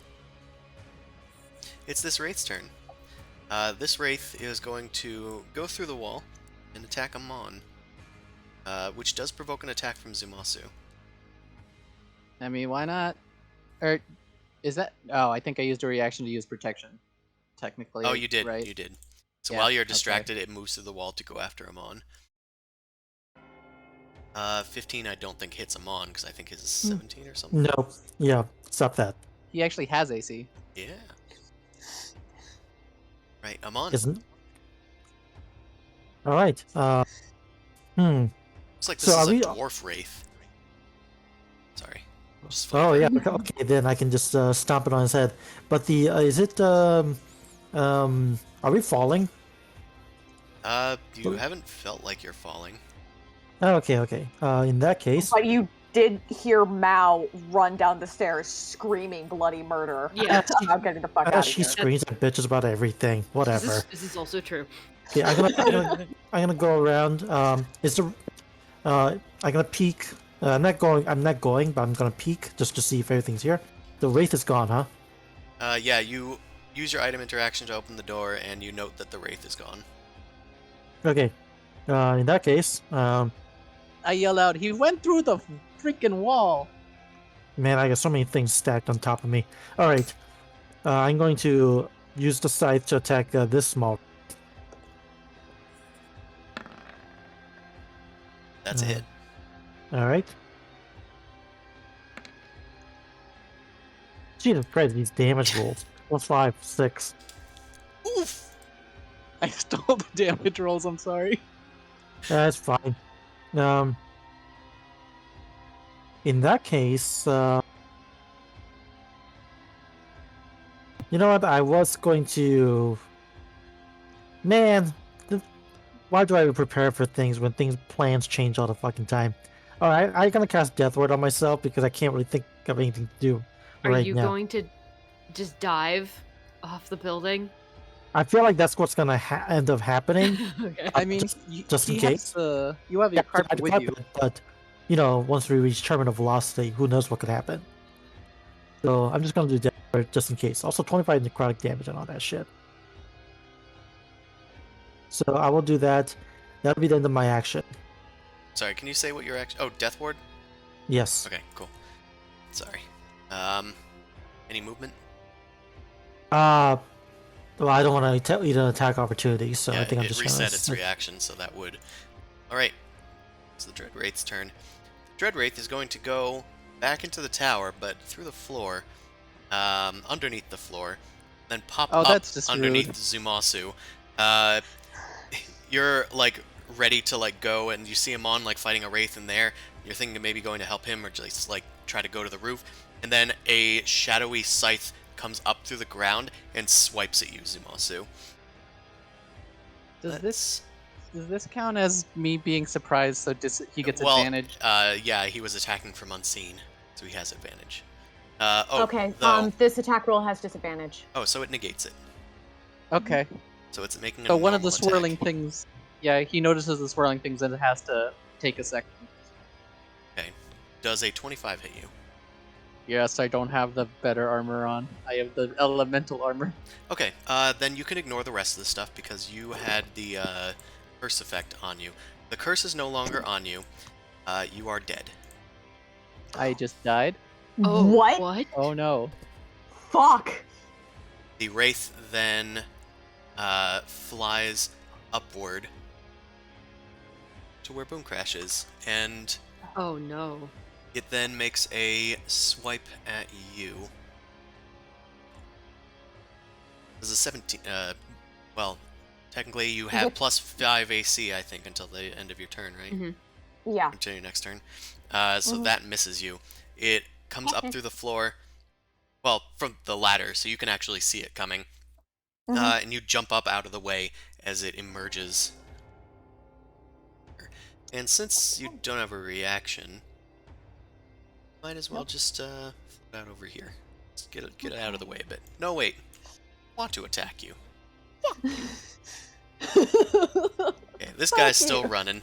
It's this Wraith's turn. This Wraith is going to go through the wall and attack Amon, which does provoke an attack from Zumasu. I mean, why not? Or is that? Oh, I think I used a reaction to use protection. Technically. Oh, you did. Right? You did. So Yeah, while you're okay. distracted, it moves through the wall to go after Amon. 15 I don't think hits Amon, because I think his is 17 or something. No. Yeah. Stop that. He actually has AC. Yeah. Right, Amon. Isn't. All right. Looks like this So is are a we- dwarf Wraith. Sorry. Just Oh yeah. Okay. Then I can just stomp it on his head. But the is it are we falling? You haven't felt like you're falling. Oh, okay. Okay. In that case. But you did hear Mao run down the stairs screaming bloody murder. Yeah. I'm getting the fuck out of She here. screams and bitches about everything. Whatever. This is also true. Okay, I'm gonna go around. Is the I'm gonna peek. I'm not going, but I'm gonna peek just to see if everything's here. The Wraith is gone, huh? Yeah, you use your item interaction to open the door, and you note that the Wraith is gone. Okay. In that case, I yell out. He went through the freaking wall. Man, I got so many things stacked on top of me. All right, I'm going to use the scythe to attack this small. That's a hit. All right. Jesus Christ, these damage rolls. Plus 5, 6. Oof! I stole the damage rolls. I'm sorry. That's fine. In that case, you know what? I was going to. Man, why do I prepare for things when plans change all the fucking time? All right, I'm gonna cast Death Ward on myself because I can't really think of anything to do Are right you now. going to just dive off the building? I feel like that's what's gonna end up happening. Okay. I mean, just in he case. has, you have your Yeah, carpet with you. but once we reach terminal velocity, who knows what could happen? So I'm just gonna do Death Ward just in case. Also, 25 necrotic damage and all that shit. So I will do that. That'll be the end of my action. Sorry, can you say what your action? Oh, Death Ward? Yes. Okay, cool. Sorry. Any movement? Well, I don't want to eat an attack opportunity, so Yeah, I think I'm it just reset gonna. its reaction, so that would. Alright. It's the Dread Wraith's turn. Dread Wraith is going to go back into the tower, but through the floor, underneath the floor, then pop Oh, up that's just underneath rude. Zumasu. You're like ready to like go, and you see him on like fighting a wraith in there. You're thinking of maybe going to help him or just like try to go to the roof, and then a shadowy scythe comes up through the ground and swipes at you, Zumasu. Does this count as me being surprised? So he gets advantage. Yeah, he was attacking from unseen, so he has advantage. Okay. Though, This attack roll has disadvantage. oh, so it negates it. Okay. So it's making a So one of the normal swirling attack. things. Yeah, he notices the swirling things and it has to take a second. Okay. Does a 25 hit you? Yes, I don't have the better armor on. I have the elemental armor. Okay, then you can ignore the rest of the stuff because you had the curse effect on you. The curse is no longer on you. You are dead. I just died. Oh, What? What? Oh no. Fuck. The wraith then flies upward to where Boom Crash is, and Oh no. it then makes a swipe at you. This is a 17. Well, technically you have plus 5 AC, I think, until the end of your turn, right? Mm-hmm. Yeah. Until your next turn. So that misses you. It comes up through the floor. Well, from the ladder, so you can actually see it coming. And you jump up out of the way as it emerges. And since you don't have a reaction, might as well just float out over here. Just get it out of the way a bit. No, wait. Want to attack you. Okay, this guy's still running.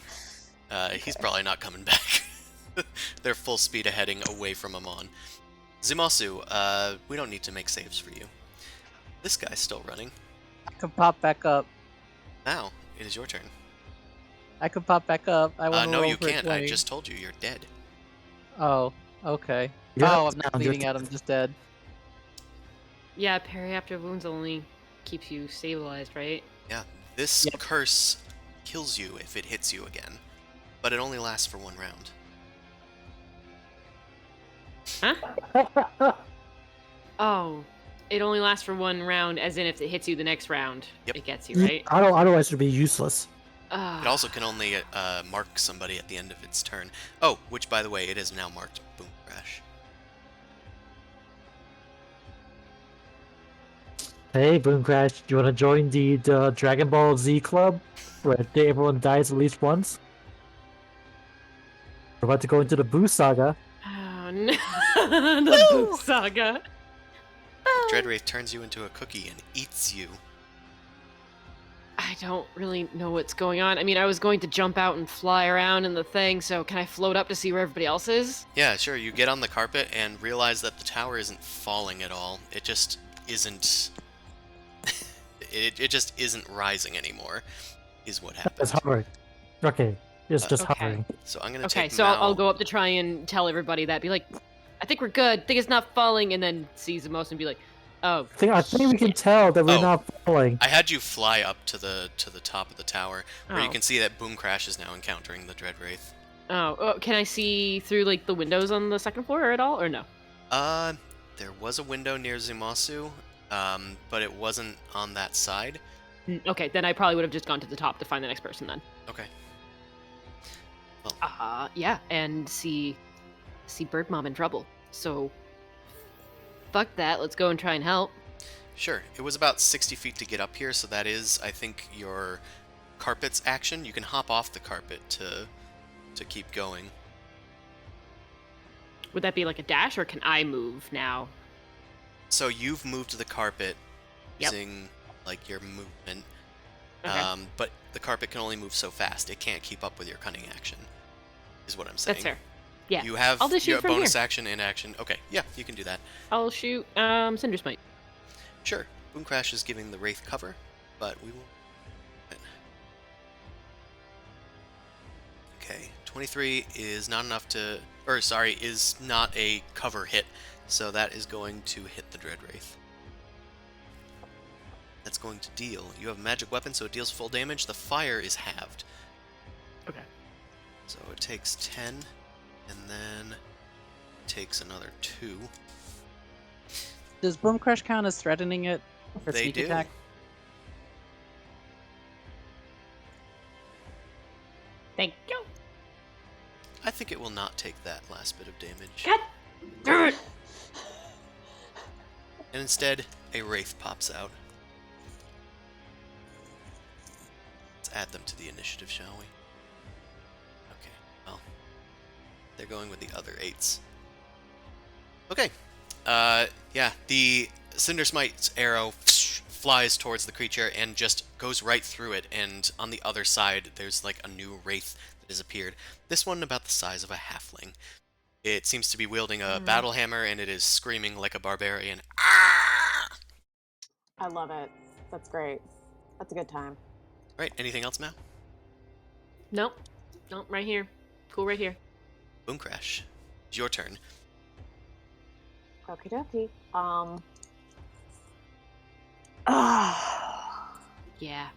He's probably not coming back. They're full speed heading away from Amon. Zumasu, we don't need to make saves for you. This guy's still running. I could pop back up. Now, it is your turn. I could pop back up. I want to No, roll you for a can't. I 20. just told you, you're dead. Oh, okay. Yeah, Oh, I'm not now you're bleeding out. I'm just dead. Yeah, parry after wounds only keeps you stabilized, right? Yeah, this Yep. curse kills you if it hits you again, but it only lasts for 1 round. Huh? Oh, it only lasts for 1 round, as in if it hits you the next round, Yep. it gets you, right? Otherwise, it would be useless. It also can only mark somebody at the end of its turn. Oh, which, by the way, it is now marked Boom Crash. Hey, Boom Crash, do you want to join the Dragon Ball Z club, where everyone dies at least once? We're about to go into the Boo Saga. Oh no, the Book Saga. Dreadwraith turns you into a cookie and eats you. I don't really know what's going on. I mean, I was going to jump out and fly around in the thing, so can I float up to see where everybody else is? Yeah, sure. You get on the carpet and realize that the tower isn't falling at all. It just isn't... it just isn't rising anymore, is what That's happened. hard. Okay, It's just Okay. hovering. So I'm gonna Okay, take so Mal. I'll go up to try and tell everybody that. Be like, I think we're good. I think it's not falling. And then see Zemos and be like, oh. I think we can tell that we're Oh. not falling. I had you fly up to the top of the tower, where you Oh. can see that Boom Crash is now encountering the Dread Wraith. Oh, can I see through like the windows on the second floor at all, or no? There was a window near Zumasu, but it wasn't on that side. Okay, then I probably would have just gone to the top to find the next person then. Okay. Yeah, and see Bird Mom in trouble. So, fuck that. Let's go and try and help. Sure. It was about 60 feet to get up here, so that is, I think, your carpet's action. You can hop off the carpet to keep going. Would that be like a dash, or can I move now? So you've moved the carpet Yep. using like your movement, Okay. but the carpet can only move so fast. It can't keep up with your cunning action, is what I'm saying. That's fair. Yeah. You have I'll just your shoot from bonus here. action and action. Okay, yeah, you can do that. I'll shoot Cinder Smite. Sure. Boom Crash is giving the Wraith cover, but we will... Okay, 23 is not enough to... Or, sorry, is not a cover hit, so that is going to hit the Dread Wraith. That's going to deal. You have a magic weapon, so it deals full damage. The fire is halved. Okay. So it takes 10, and then it takes another 2. Does Boom Crush count as threatening it for They sneak do. attack? Thank you. I think it will not take that last bit of damage. God damn it! And instead, a Wraith pops out. Let's add them to the initiative, shall we? Okay, well, they're going with the other 8s. Okay, yeah, the Cinder Smite's arrow flies towards the creature and just goes right through it, and on the other side, there's like a new Wraith that has appeared. This one about the size of a halfling. It seems to be wielding a battle hammer, and it is screaming like a barbarian. Ah! I love it. That's great. That's a good time. Right, anything else, Mal? Nope. Nope, right here. Cool, right here. Boom Crash. It's your turn. Okie dokie. Yeah.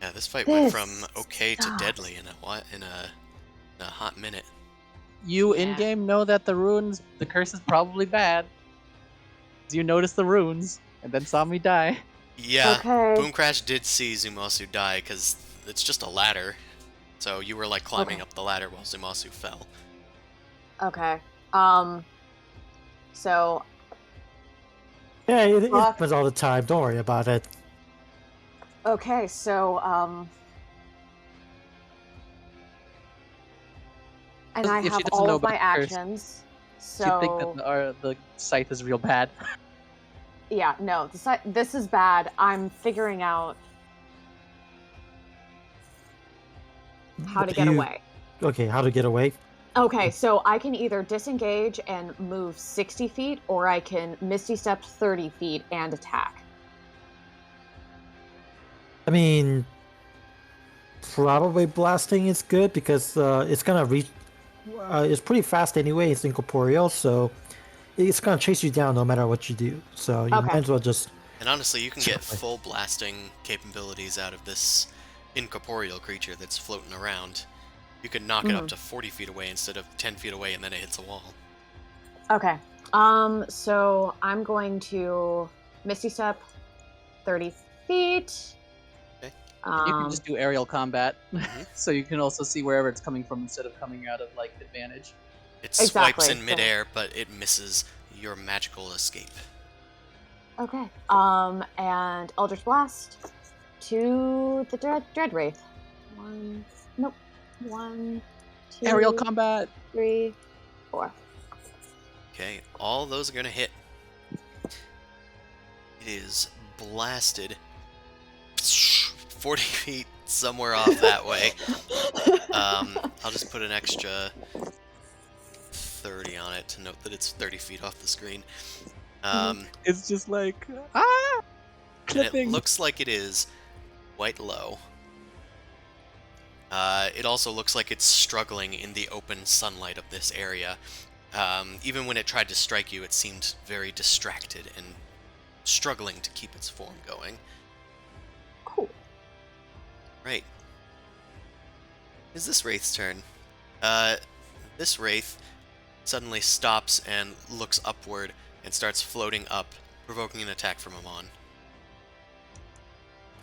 Yeah, this fight went This from okay to sucks. deadly in a hot minute. You Yeah. in-game know that the curse is probably bad. You noticed the runes, and then saw me die. Yeah, Okay. Boom Crash did see Zumasu die because it's just a ladder. So you were like climbing Okay. up the ladder while Zumasu fell. Okay. So Yeah, it Fuck. happens all the time. Don't worry about it. okay, so and I If she have doesn't all know of my about the curse, actions. Do you think So that the scythe is real bad? yeah, no, this is bad. I'm figuring out how to But get you- away. Okay, how to get away? Okay, so I can either disengage and move 60 feet, or I can Misty Step 30 feet and attack. I mean, probably blasting is good because it's gonna reach. It's pretty fast anyway. It's incorporeal, so it's gonna chase you down no matter what you do. So you Okay. might as well just. And honestly, you can get Sure. full blasting capabilities out of this incorporeal creature that's floating around. You could knock it up to 40 feet away instead of 10 feet away, and then it hits a wall. Okay. So I'm going to Misty Step 30 feet. Okay. You can just do aerial combat, Mhm. so you can also see wherever it's coming from instead of coming out of like advantage. It swipes Exactly, in so- midair, but it misses your magical escape. Okay. And Eldritch Blast to the Dread Wraith. One, two, Aerial combat. 3, 4. Okay, all those are going to hit. It is blasted 40 feet somewhere off that way. I'll just put an extra 30 on it to note that it's 30 feet off the screen. It's just like And it clipping. looks like it is quite low. It also looks like it's struggling in the open sunlight of this area. Even when it tried to strike you, it seemed very distracted and struggling to keep its form going. Cool. Right. Is this Wraith's turn? This Wraith suddenly stops and looks upward and starts floating up, provoking an attack from Amon.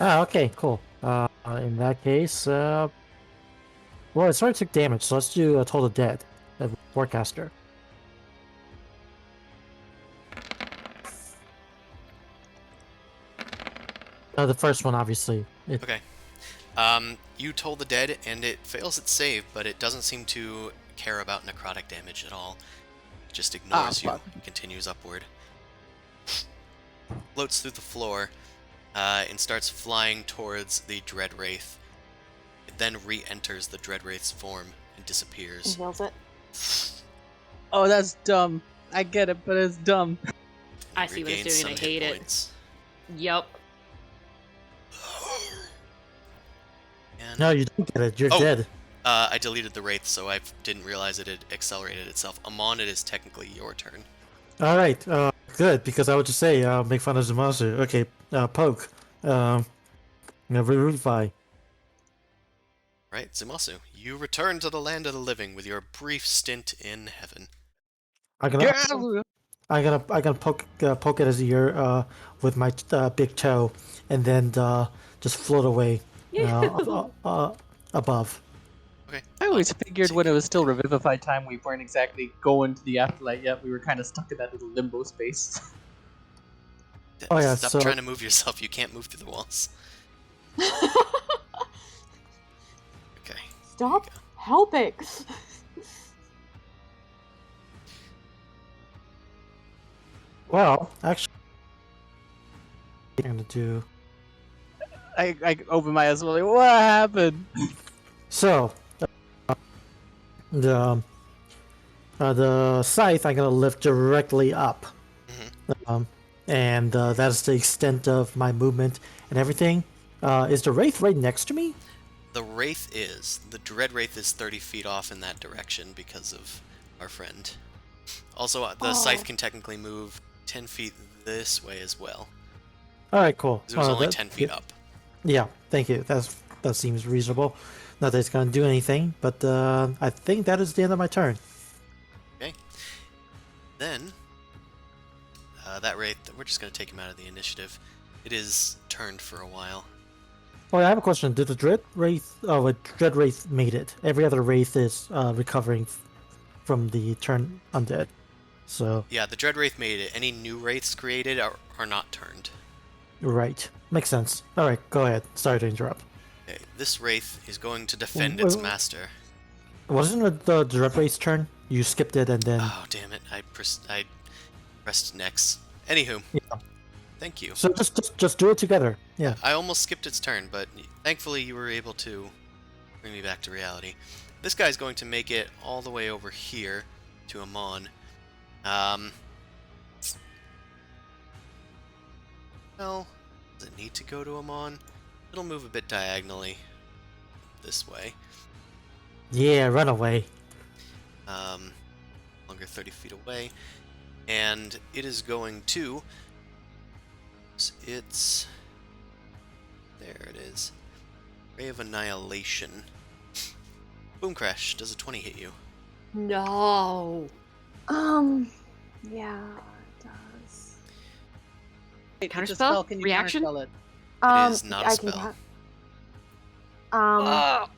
Ah, okay, cool. In that case, well, it's already took damage, so let's do a Total Dead, Forecaster. The first one, obviously. Okay. You toll the dead, and it fails its save, but it doesn't seem to care about necrotic damage at all. It just ignores you fuck. and continues upward. Floats through the floor, and starts flying towards the Dread Wraith. It then re-enters the Dread Wraith's form and disappears. And heals it. Oh, that's dumb. I get it, but it's dumb. I see what it's doing, I hate it. it. Yup. And, No, you don't get it. You're Oh. dead. I deleted the Wraith, so I didn't realize it had accelerated itself. Amon, it is technically your turn. All right, good, because I would just say, make fun of the monster. Okay, poke. Revivify. Right, Zumasu, you return to the land of the living with your brief stint in heaven. I'm gonna poke it as a ear with my big toe, and then just float away above. Okay. I always figured so when you it was still Revivify time, we weren't exactly going to the afterlife yet. We were kind of stuck in that little limbo space. Oh, yeah, Stop so- trying to move yourself. You can't move through the walls. Okay. Stop helping. Well, actually, I'm gonna do. I opened my eyes, like, what happened? So, the scythe I'm gonna lift directly up, and that's the extent of my movement and everything. Is the wraith right next to me? The Wraith is. The Dread Wraith is 30 feet off in that direction because of our friend. Also, the Scythe can technically move 10 feet this way as well. All right, cool. 'Cause it was only That- 10 feet up. Yeah, thank you. That seems reasonable. Not that it's gonna do anything, but I think that is the end of my turn. Okay. Then, that Wraith, we're just going to take him out of the initiative. It is turned for a while. Oh, yeah, I have a question. Did the Dread Wraith? Oh, a Dread Wraith made it. Every other Wraith is recovering from the turn undead. So, Yeah, the Dread Wraith made it. Any new Wraiths created are not turned. right. Makes sense. All right, go ahead. Sorry to interrupt. Okay, this Wraith is going to defend Wait, its wait. master. Wasn't it the Dread Wraith's turn? You skipped it and then... Oh, damn it. I pressed next. Anywho, Yeah. thank you. So just do it together. Yeah. I almost skipped its turn, but thankfully you were able to bring me back to reality. This guy's going to make it all the way over here to Amon. Well, does it need to go to Amon? It'll move a bit diagonally this way. Yeah, run away. Longer 30 feet away. And it is going to... It's... There it is. Ray of Annihilation. Boom Crash. Does a 20 hit you? No. Yeah, it does. Wait, Counterspell? it's a spell, can you Reaction? counterspell it? It is not a I can spell.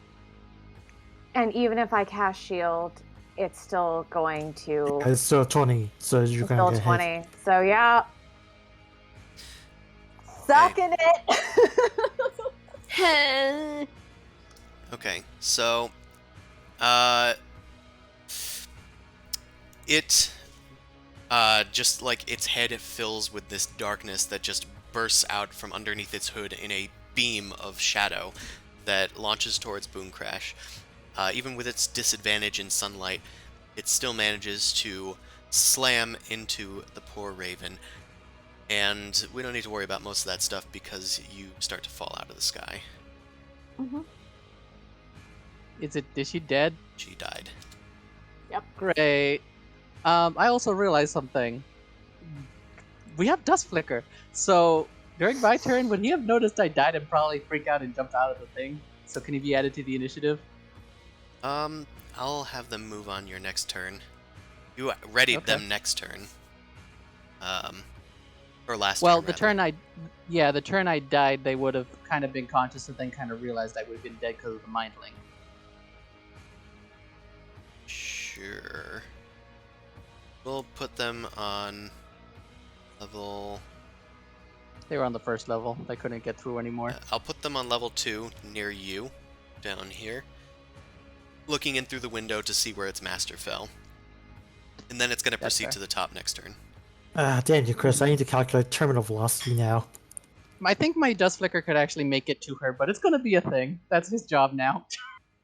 And even if I cast shield, it's still going to It's still 20, so you're still gonna get 20. hit. So yeah. Sucking it. Okay, so... It... just like its head fills with this darkness that just bursts out from underneath its hood in a beam of shadow that launches towards Boom Crash. Even with its disadvantage in sunlight, it still manages to slam into the poor Raven. And we don't need to worry about most of that stuff because you start to fall out of the sky. Is she dead? She died. Great. I also realized something. We have Dust Flicker. So during my turn, would he have noticed I died and probably freak out and jump out of the thing? So can he be added to the initiative? I'll have them move on your next turn. You readied them next turn. Or last Well, turn, the rather. the turn I died, they would have kind of been conscious and then kind of realized I would have been dead because of the Mind Link. Sure. We'll put them on level... They were on the first level. They couldn't get through anymore. I'll put them on level 2 near you, down here. Looking in through the window to see where its master fell. And then it's going to proceed fair. to the top next turn. Damn you, Chris. I need to calculate terminal velocity now. I think my Dust Flicker could actually make it to her, but it's going to be a thing. That's his job now.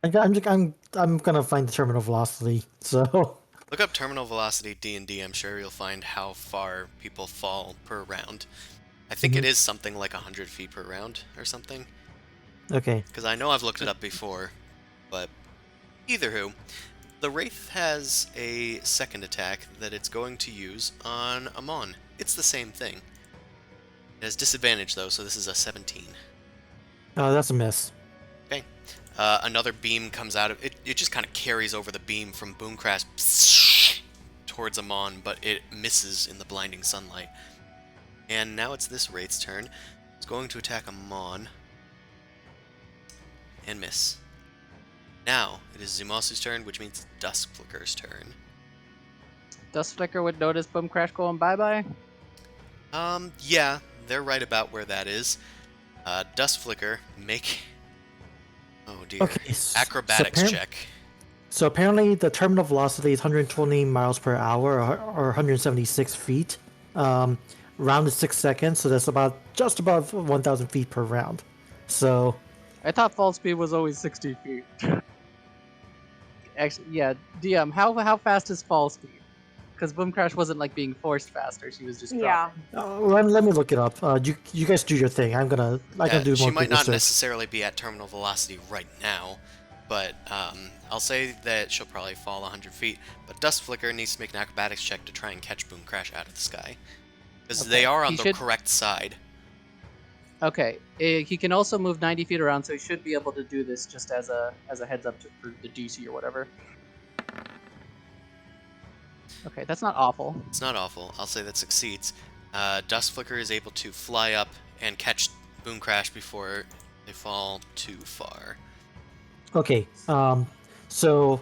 I'm gonna find the terminal velocity. So Look up terminal velocity D&D. I'm sure you'll find how far people fall per round. I think it is something like 100 feet per round or something. okay. Because I know I've looked it up before, but either who, the Wraith has a second attack that it's going to use on Amon. It's the same thing. It has disadvantage though, so this is a 17. Oh, that's a miss. Okay. Another beam comes out of it. It just kind of carries over the beam from Boomcrash towards Amon, but it misses in the blinding sunlight. And now it's this Wraith's turn. It's going to attack Amon and miss. Now it is Zumasu's turn, which means it's Dust Flicker's turn. Dust Flicker would notice Boom Crash going bye-bye? Yeah, they're right about where that is. Dust Flicker, make... Oh dear. Okay. Acrobatics check. So apparently the terminal velocity is 120 miles per hour or 176 feet. Round is 6 seconds, so that's just above 1,000 feet per round. So I thought fall speed was always 60 feet. Actually, yeah, DM, how fast is fall speed? Because Boom Crash wasn't like being forced faster; she was just Yeah. dropping. let me look it up. You guys do your thing. I can do more. She might not research. necessarily be at terminal velocity right now, but I'll say that she'll probably fall 100 feet. But Dust Flicker needs to make an acrobatics check to try and catch Boom Crash out of the sky. Because they are on the correct side. Okay, he can also move 90 feet around, so he should be able to do this just as a heads up for the DC or whatever. Okay, that's not awful. It's not awful. I'll say that succeeds. Dust Flicker is able to fly up and catch Boom Crash before they fall too far. Okay. So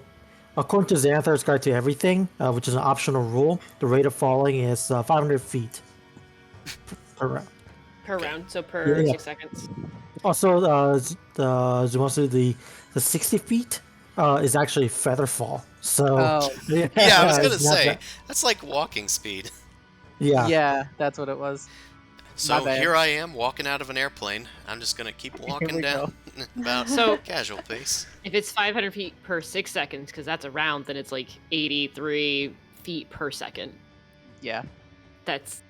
according to Xanthar's Guide to Everything, which is an optional rule, the rate of falling is 500 feet per round. Per round, so per Yeah. 6 seconds. Also, the 60 feet is actually feather fall. So Yeah, I was gonna it's not say, that- that's like walking speed. yeah. That's what it was. So My bad. here I am, walking out of an airplane. I'm just gonna keep walking we down about So- casual pace. If it's 500 feet per 6 seconds, because that's a round, then it's like 83 feet per second. Yeah, That's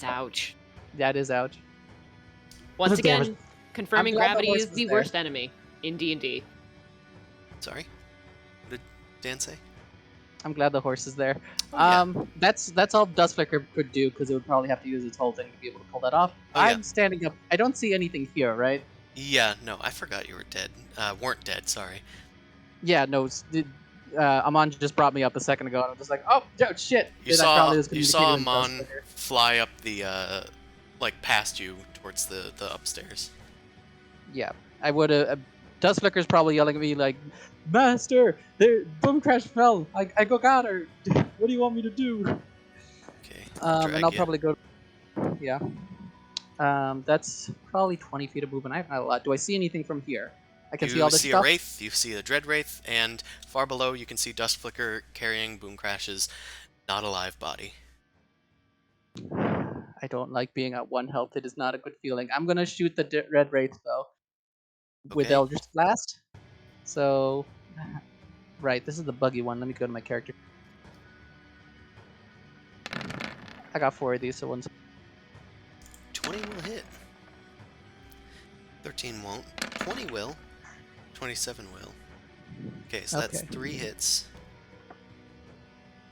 ouch. that is ouch. Once That's again, damage. confirming I'm glad the gravity horse is was the there. worst enemy in D&D. Sorry? What did Dan say? I'm glad the horse is there. Oh, yeah. That's all Dust Flicker could do because it would probably have to use its whole thing to be able to pull that off. Oh, yeah. I'm standing up. I don't see anything here, right? Yeah, no, I forgot you were dead. Weren't dead, sorry. Yeah, no. Amon just brought me up a second ago, and I'm just like, oh shit. You And I saw probably was you saw communicating with Dust Amon Flicker. fly up the like past you towards the upstairs. Yeah, I would have. Dust Flicker's probably yelling at me like, "Master, Boom Crash fell. I got her. What do you want me to do?" Okay. And I'll probably go. Yeah. That's probably 20 feet of movement. I have not a lot. Do I see anything from here? I can see all this see stuff. a Wraith, you see the Dread Wraith, and far below you can see Dust Flicker carrying Boom Crash's not alive body. I don't like being at 1 health. It is not a good feeling. I'm gonna shoot the Red Wraith though. With Okay. Eldritch Blast. So, right, this is the buggy one. Let me go to my character. I got 4 of these, so one's 20 will hit. 13 won't. 20 will. 27 will. Okay, so that's Okay. 3 hits.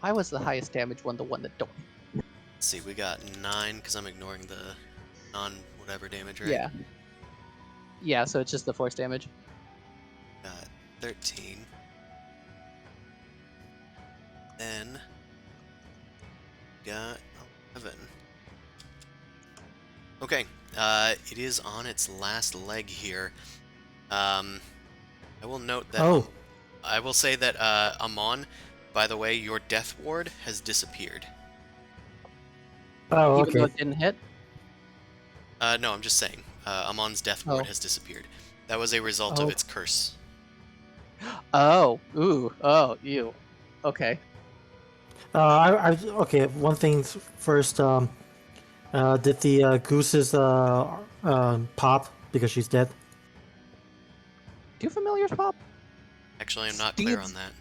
I was the highest damage one, the one that don't. Let's see, we got 9 because I'm ignoring the non-whatever damage, right? Yeah. Yeah, so it's just the force damage. Got 13. Then got 11. Okay, it is on its last leg here. I will note that. Oh. I will say that Amon, by the way, your death ward has disappeared. Oh, Even though okay. it didn't hit. No, I'm just saying. Amon's death Oh. ward has disappeared. That was a result of Oh. its curse. Oh. Ooh. Oh. Ew. Okay. Okay. One thing first. Did the gooses pop because she's dead? Do familiars pop? Actually, I'm not clear Steeds- on that.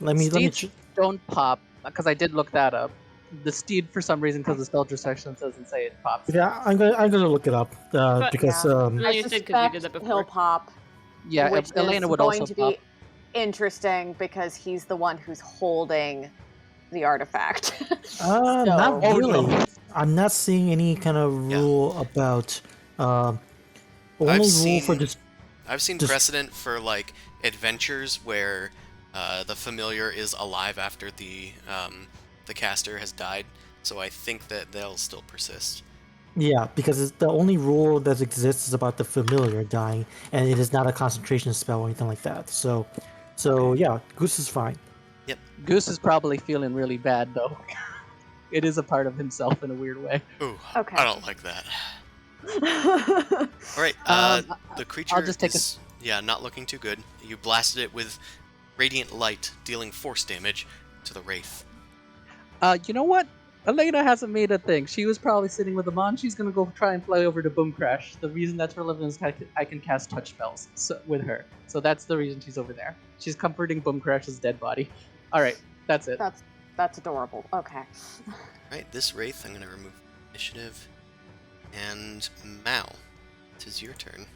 Let me. Steeds don't pop, because I did look that up. The steed, for some reason, because the spell section doesn't say it pops. Yeah, I'm gonna look it up But- because Yeah. No, I you did 'cause you did suspect that he'll before. pop, Yeah, which Elena is would going also to pop. be interesting because he's the one who's holding the artifact. not Oh, really. no. I'm not seeing any kind of Yeah. rule about only I've rule for seen- just I've seen Just- precedent for like adventures where the familiar is alive after the caster has died, so I think that they'll still persist. yeah, because the only rule that exists is about the familiar dying, and it is not a concentration spell or anything like that. So yeah, Goose is fine. Goose is probably feeling really bad, though. It is a part of himself in a weird way. Ooh, Okay. I don't like that. All right, the creature just take a- is not looking too good. You blasted it with radiant light, dealing force damage to the wraith. You know what? Elena hasn't made a thing. She was probably sitting with Amon. She's gonna go try and fly over to Boom Crash. The reason that's relevant is I can cast touch spells with her. So that's the reason she's over there. She's comforting Boom Crash's dead body. All right, that's it. That's adorable. Okay. Right, this wraith, I'm going to remove initiative. And Mao, it is your turn.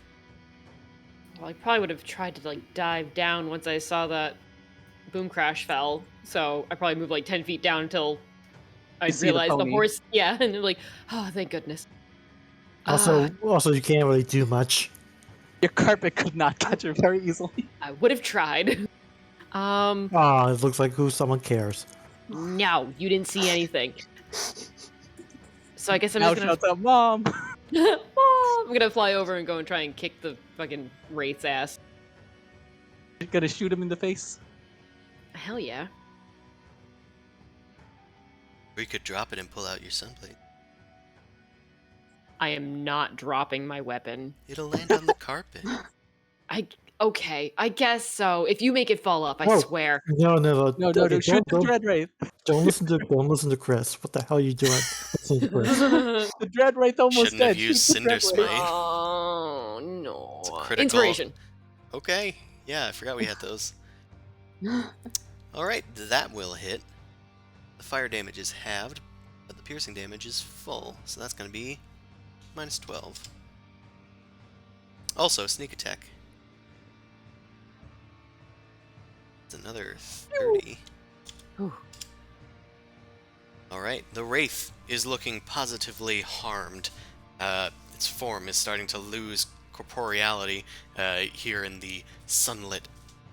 Well, I probably would have tried to like dive down once I saw that boom crash fell. So I probably moved like 10 feet down until I see the realized the pony. horse. Yeah, and then like, oh, thank goodness. Also, you can't really do much. Your carpet could not catch her very easily. I would have tried. It looks like someone cares. No, you didn't see anything. So I guess I'm Now just gonna. shouts out, Mom! Mom! I'm gonna fly over and go and try and kick the fucking wraith's ass. You're gonna shoot him in the face. Hell yeah. Or you could drop it and pull out your sunblade. I am not dropping my weapon. It'll land on the carpet. Okay, I guess so. If you make it fall off, I Whoa. swear. No, No, okay, shoot the don't, Dread Wraith. don't listen to Chris. What the hell are you doing? Listen to Chris. The Dread Wraith almost Shouldn't have dead. used Shoot the Dread Cinder Wraith. Smite. Oh no! It's a critical- Inspiration. Okay, yeah, I forgot we had those. Alright, that will hit. The fire damage is halved, but the piercing damage is full, so that's going to be minus 12. Also, sneak attack. It's another 30. Whew. Alright, the Wraith is looking positively harmed. Its form is starting to lose corporeality here in the sunlit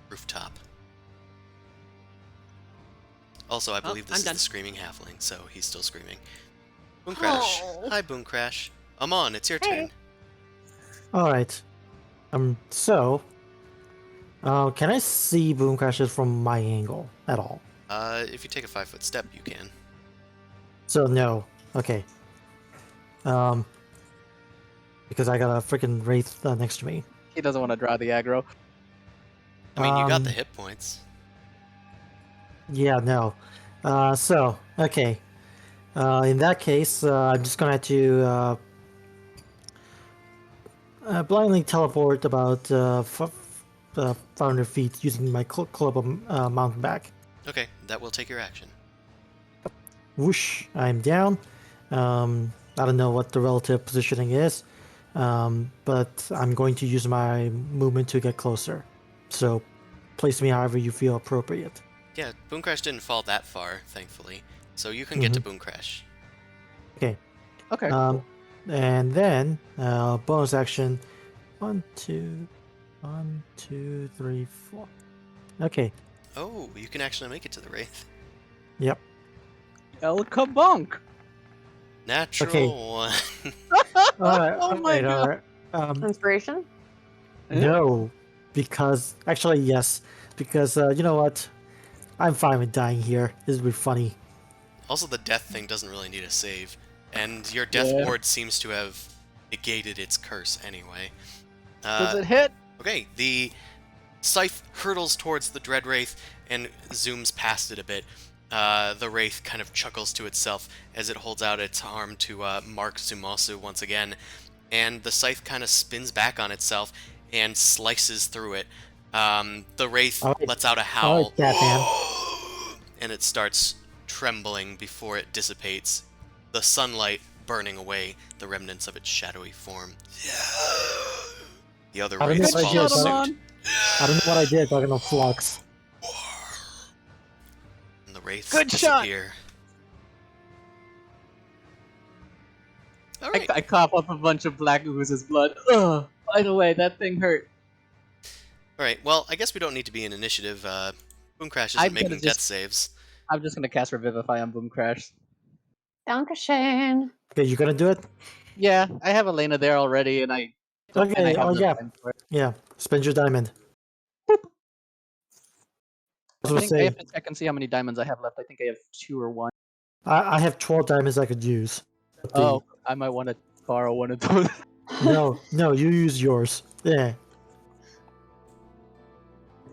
rooftop. Also, I believe this I'm is done. the screaming halfling, so he's still screaming. Boom Crash. Oh. Hi, Boom Crash. Amon, it's your turn. All right. So, can I see Boom Crashes from my angle at all? If you take a 5-foot step, you can. So no. Okay. Because I got a freaking wraith next to me. He doesn't want to draw the aggro. I mean, you got the Um, hit points. Yeah, no. Okay. In that case, I'm just gonna have to blindly teleport about 500 feet using my club mountain back. Okay, that will take your action. Whoosh! I'm down. I don't know what the relative positioning is, but I'm going to use my movement to get closer. So, place me however you feel appropriate. Yeah, Boom Crash didn't fall that far, thankfully. So you can get to Boom Crash. Okay. Okay. And then bonus action. 1, 2, 3, 4. Okay. Oh, you can actually make it to the Wraith. Yep. El Kabunk. Natural Okay. 1. Alright, Oh my God. alright. Inspiration? No, because actually yes, because you know what? I'm fine with dying here. This would be funny. Also, the death thing doesn't really need a save. And your death Yeah. ward seems to have negated its curse anyway. Does it hit? Okay, the scythe hurtles towards the Dread Wraith and zooms past it a bit. The Wraith kind of chuckles to itself as it holds out its arm to mark Zumasu once again, and the scythe kind of spins back on itself and slices through it. The Wraith lets out a howl, and it starts trembling before it dissipates, the sunlight burning away the remnants of its shadowy form. The other I don't know Wraiths what I follow did, but suit. I don't know what I did, but I'm gonna flux. And the Wraiths Good shot! disappear. I, Alright. I cough up a bunch of black oozes blood. Ugh. By the way, that thing hurt. Alright, well, I guess we don't need to be in initiative. Boom Crash I'm isn't gonna making just- death saves. I'm just gonna cast Revivify on Boom Crash. Dankeschön. Okay, you gonna do it? Yeah, I have Elena there already, and I. Okay, and I have oh enough yeah. time for it. Yeah, spend your diamond. I was I gonna think I say, have to check and see how many diamonds I have left. I think I have 2 or 1. I have 12 diamonds I could use. But Oh, I might want to borrow one of those. no, you use yours. Yeah.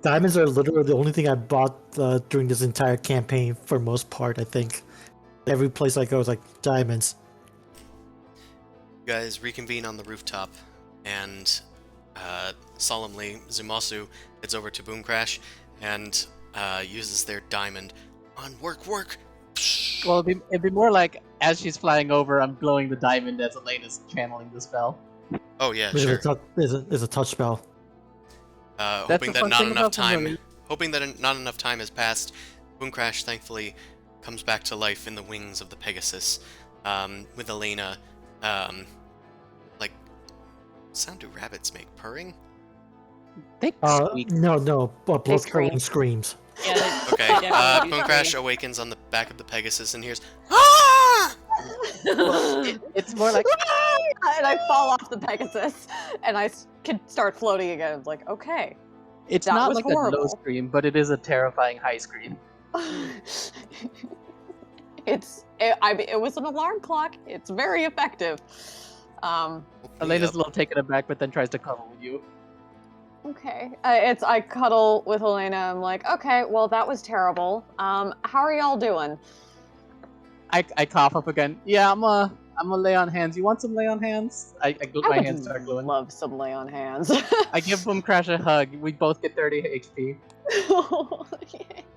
Diamonds are literally the only thing I bought during this entire campaign for most part, I think. Every place I go is like diamonds. You guys reconvene on the rooftop, and solemnly, Zumasu heads over to Boom Crash and uses their diamond on work. Well, it'd be more like as she's flying over, I'm blowing the diamond as Elena's channeling the spell. Oh yeah, It's sure. a touch spell. Hoping the that fun not thing enough about time, familiar. hoping that not enough time has passed, Boom Crash thankfully comes back to life in the wings of the Pegasus, with Elena, like, sound do rabbits make? Purring? They squeak. No, but both scream. Colleen screams. Yeah, they- Okay, they definitely do Boom Crash scream. awakens on the back of the Pegasus and hears, "Ah!" It's more like And I fall off the Pegasus, and I can start floating again. It's like, okay. it's That not was like a low horrible. scream, but it is a terrifying high scream. It was an alarm clock. It's very effective. Elena's Yep. a little taken aback, but then tries to cuddle with you. Okay. I cuddle with Elena. I'm like, okay, well, that was terrible. How are y'all doing? I cough up again. Yeah, I'm a lay on hands. You want some lay on hands? My I hands would start glowing. love some lay on hands. I give Boom Crash a hug. We both get 30 HP.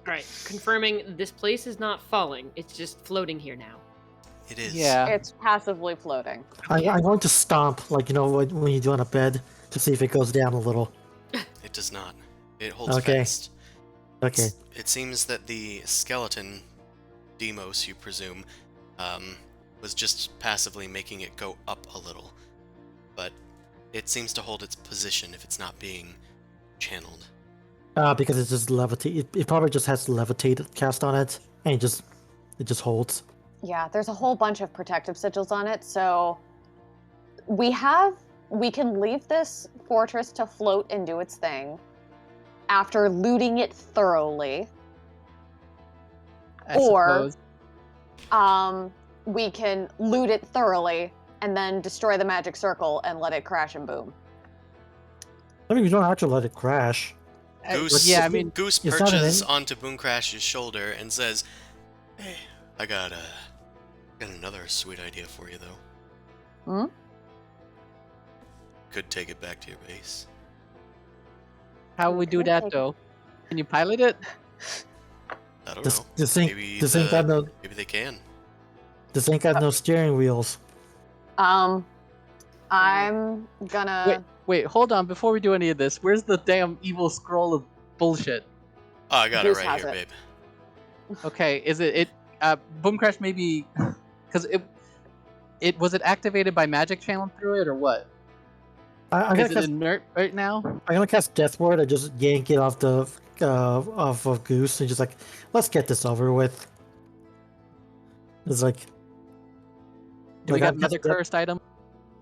Alright, confirming this place is not falling. It's just floating here now. It is. Yeah. It's passively floating. I'm going to stomp, like, you know, when you do on a bed, to see if it goes down a little. It does not. It holds Okay. fast. Okay. It seems that the skeleton, Demos, you presume, was just passively making it go up a little. But it seems to hold its position if it's not being channeled. Because it's just levitate. It probably just has levitate cast on it, and it just holds. Yeah, there's a whole bunch of protective sigils on it, so we can leave this fortress to float and do its thing after looting it thoroughly. I Or- suppose. We can loot it thoroughly and then destroy the magic circle and let it crash and boom. I mean, you don't have to let it crash. Goose, Yeah, I mean, Goose it's not an perches en- onto Boom Crash's shoulder and says, "Hey, I got another sweet idea for you, though. Hmm? Could take it back to your base." how would we do that though? Can you pilot it? I don't This know. this Maybe ain't got no Maybe they can. this ain't got no steering wheels. I'm gonna. Wait, hold on. Before we do any of this, where's the damn evil scroll of bullshit. Oh, I got Goose it right has here, it. babe. Okay, is it Boom Crash maybe because it was it activated by magic channel through it or what? I'm Is gonna it cast. inert right now? I'm gonna cast Death Ward. I just yank it off the off of Goose and just like, let's get this over with. It's like, Do we like got I'm another casting Death- cursed item?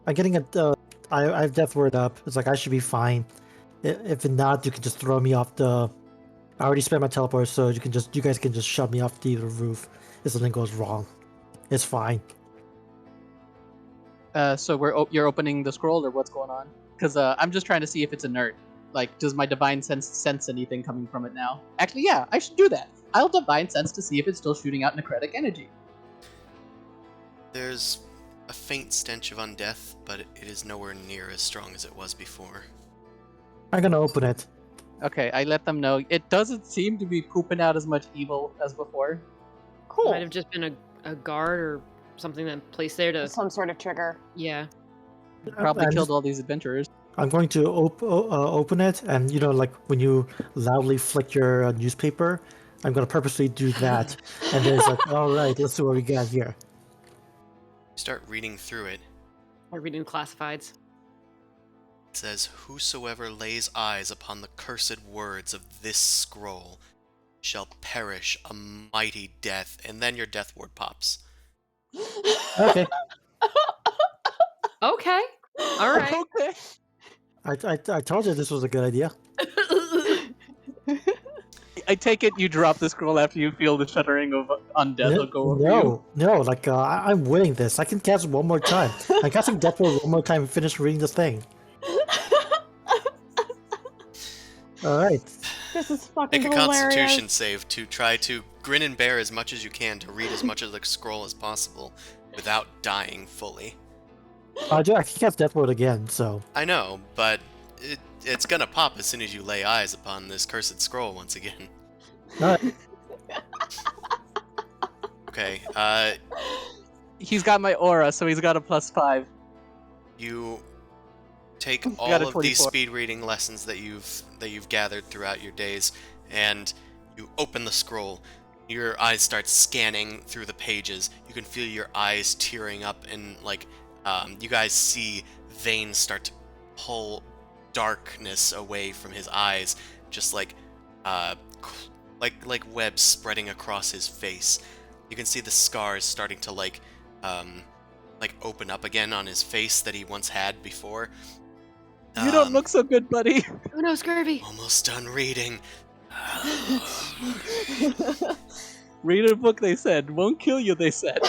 I'm getting a. I have Death Ward up. It's like I should be fine. If not, you can just throw me off the. I already spent my teleport, so you guys can just shove me off the roof if something goes wrong. It's fine. So you're opening the scroll or what's going on? Because I'm just trying to see if it's inert. Like, does my divine sense anything coming from it now? Actually, yeah, I should do that. I'll divine sense to see if it's still shooting out necrotic energy. There's a faint stench of undeath, but it is nowhere near as strong as it was before. I'm gonna open it. Okay, I let them know. It doesn't seem to be pooping out as much evil as before. Cool. Might have just been a guard or something that placed there to. Some sort of trigger. Yeah. Probably I'm killed just- all these adventurers. I'm going to open it, and like when you loudly flick your newspaper, I'm going to purposely do that. And then it's like, all right, let's see what we got here. You start reading through it. Or reading classifieds. It says, "Whosoever lays eyes upon the cursed words of this scroll shall perish a mighty death," and then your death ward pops. Okay, Okay. All right. Okay. I told you this was a good idea. I take it you drop the scroll after you feel the shuddering of undeath will go over you. No, like I'm winning this. I can cast it one more time. I'm casting Death Ward one more time and finish reading this thing. All right. This is fucking Make a hilarious. Constitution save to try to grin and bear as much as you can to read as much of the scroll as possible without dying fully. I can cast Death Ward again, so. I know, but it's gonna pop as soon as you lay eyes upon this cursed scroll once again. All right. Okay, He's got my aura, so he's got a +5. you take Got all a of these 24. speed reading lessons that you've gathered throughout your days, and you open the scroll. Your eyes start scanning through the pages. You can feel your eyes tearing up, and like you guys see veins start to pull darkness away from his eyes, just like webs spreading across his face. You can see the scars starting to like open up again on his face that he once had before. You don't look so good, buddy. Oh no, scurvy. Almost done reading. Read a book, they said. Won't kill you, they said.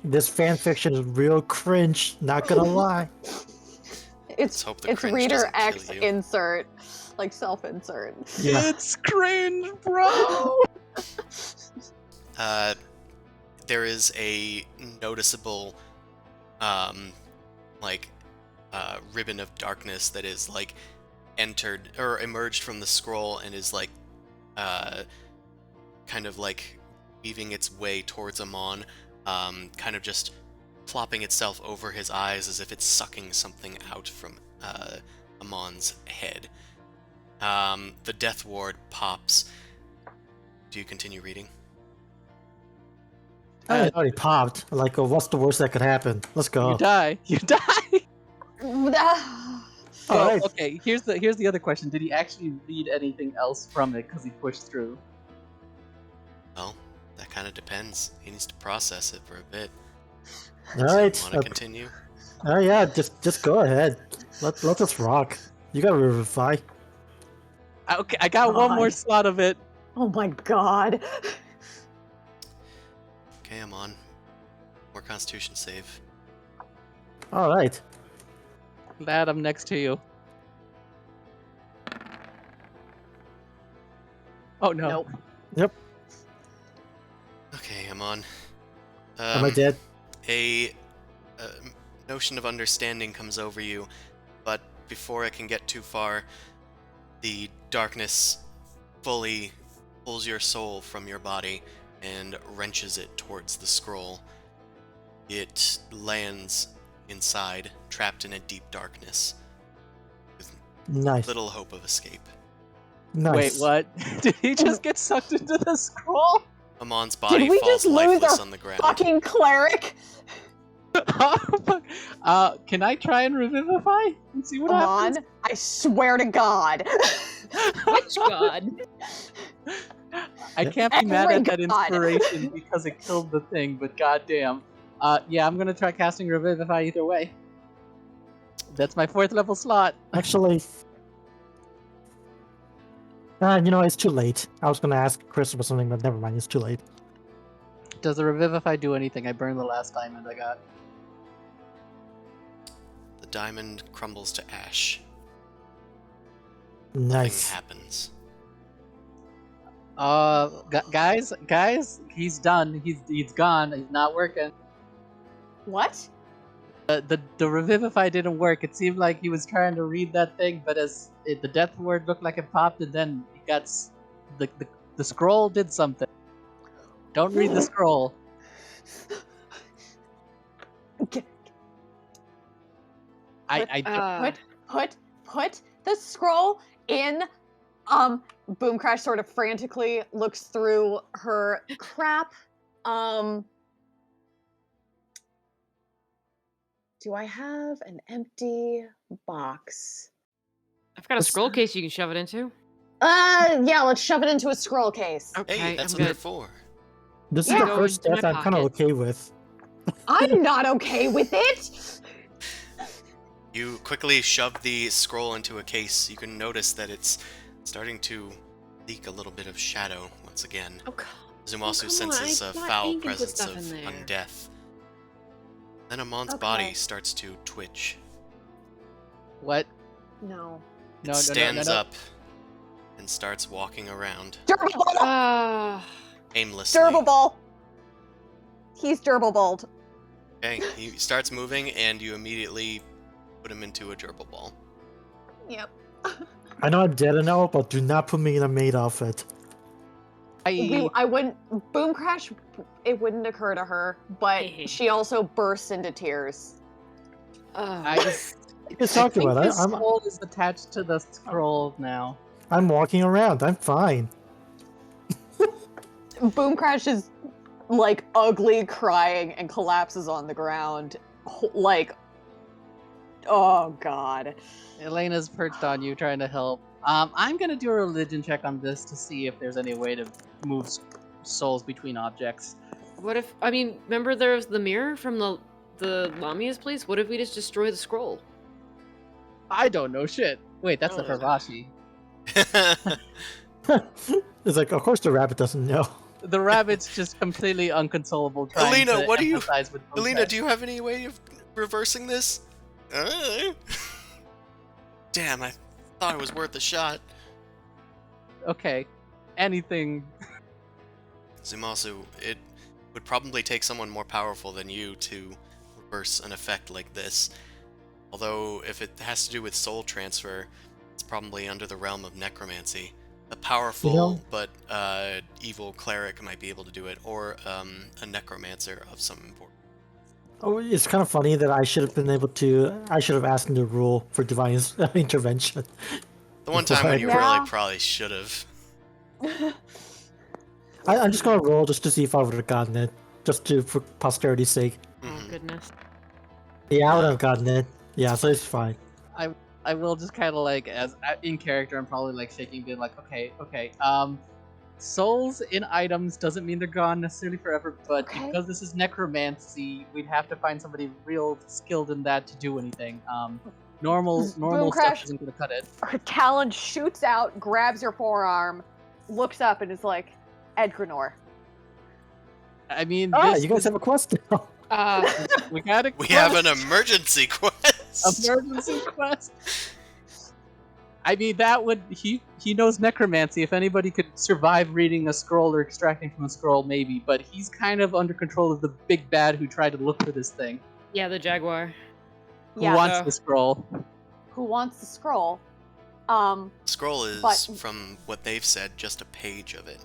This fan fiction is real cringe. Not gonna lie. Let's hope the cringe reader doesn't kill X you. insert, like self-insert. Yeah. It's cringe, bro. There is a noticeable ribbon of darkness that is like entered or emerged from the scroll and is like kind of like weaving its way towards Amon, kind of just plopping itself over his eyes as if it's sucking something out from Amon's head. The death ward pops. Do you continue reading? It already popped. Like, what's the worst that could happen? Let's go. You die. You die. All Well, right. okay, here's the other question. Did he actually read anything else from it because he pushed through? Well, that kind of depends. He needs to process it for a bit. All right. Want to continue? Oh yeah, just go ahead. Let us rock. You got Revivify. Okay, I got one more God. slot of it. Oh my god. Okay, I'm on. More Constitution save. All right. Glad I'm next to you. Oh no. Nope. Yep. Okay, I'm on. Am I dead? A notion of understanding comes over you, but before I can get too far, the darkness fully pulls your soul from your body and wrenches it towards the scroll. It lands inside, trapped in a deep darkness, with Nice. little hope of escape. Nice. Wait, what? Did he just get sucked into the scroll? Amon's body we falls just lose lifeless our on the ground. Fucking cleric! Can I try and revivify and see what happens? Amon, I swear to God. Which god? I can't be mad Every at that god. inspiration because it killed the thing, but goddamn. Yeah, I'm gonna try casting Revivify either way. That's my 4th level slot. Actually, it's too late. I was gonna ask Chris for something, but never mind. It's too late. Does the Revivify do anything? I burned the last diamond I got. The diamond crumbles to ash. Nice. Nothing happens. Guys, he's done. He's gone. He's not working. What? The Revivify didn't work. It seemed like he was trying to read that thing, but the death word looked like it popped, and then he got the scroll did something. Don't read the scroll. Put the scroll in. Boom Crash sort of frantically looks through her crap. Do I have an empty box? I've got a scroll case you can shove it into. Yeah, let's shove it into a scroll case. Okay, Hey, that's I'm what gonna they're for. This Yeah. is the Go first into death my I'm kind of pocket. okay with. I'm not okay with it. You quickly shove the scroll into a case. You can notice that it's starting to leak a little bit of shadow once again. Oh god. Zumasu come senses on, a I thought foul ink and put presence stuff of in there. undeath. Then Amon's Okay. body starts to twitch. What? No. It stands up and starts walking around Durable. aimlessly. Durable. He's durable. Okay, he starts moving, and you immediately put him into a gerbil ball. Yep. I know I'm dead now, but do not put me in a maid outfit. I wouldn't. Boom Crash. It wouldn't occur to her, but she also bursts into tears. It's I talking think about the it. scroll is attached to the scroll now. I'm walking around. I'm fine. Boom Crash is like ugly crying and collapses on the ground. Like, oh god. Elena's perched on you, trying to help. I'm gonna do a religion check on this to see if there's any way to move souls between objects. What if, I mean, remember there's the mirror from the Lamia's place? What if we just destroy the scroll? I don't know shit. Wait, that's the Oh. Hirashi. It's like, of course the rabbit doesn't know. The rabbit's just completely unconsolable. Trying Alina, to what do you- empathize with Boom Alina, Crash. do you have any way of reversing this? Damn, I thought it was worth a shot. Okay, anything. Zumasu, it would probably take someone more powerful than you to reverse an effect like this. Although, if it has to do with soul transfer, it's probably under the realm of necromancy. A powerful but evil cleric might be able to do it, or a necromancer of some importance. Oh, it's kind of funny that I should have been able to. I should have asked him the rule for divine intervention. The one time when you Yeah. probably should have. I'm just gonna roll just to see if I would have gotten it, for posterity's sake. Oh Mhm. goodness. Yeah, I would have gotten it. Yeah, so it's fine. I will just kind of like, as in character, I'm probably like shaking, being like, okay. Souls in items doesn't mean they're gone necessarily forever, but Okay. because this is necromancy, we'd have to find somebody real skilled in that to do anything. Normal stuff Crash. isn't gonna cut it. Her talon shoots out, grabs your forearm, looks up, and is like, Edgrenor. I mean, You guys have a quest now. we got a We have quest. an emergency quest! Emergency quest. I mean, that would he knows necromancy. If anybody could survive reading a scroll or extracting from a scroll, maybe. But he's kind of under control of the big bad who tried to look for this thing. Yeah, the Jaguar. Who Yeah. wants the scroll? Who wants the scroll? Scroll is, But- from what they've said, just a page of it.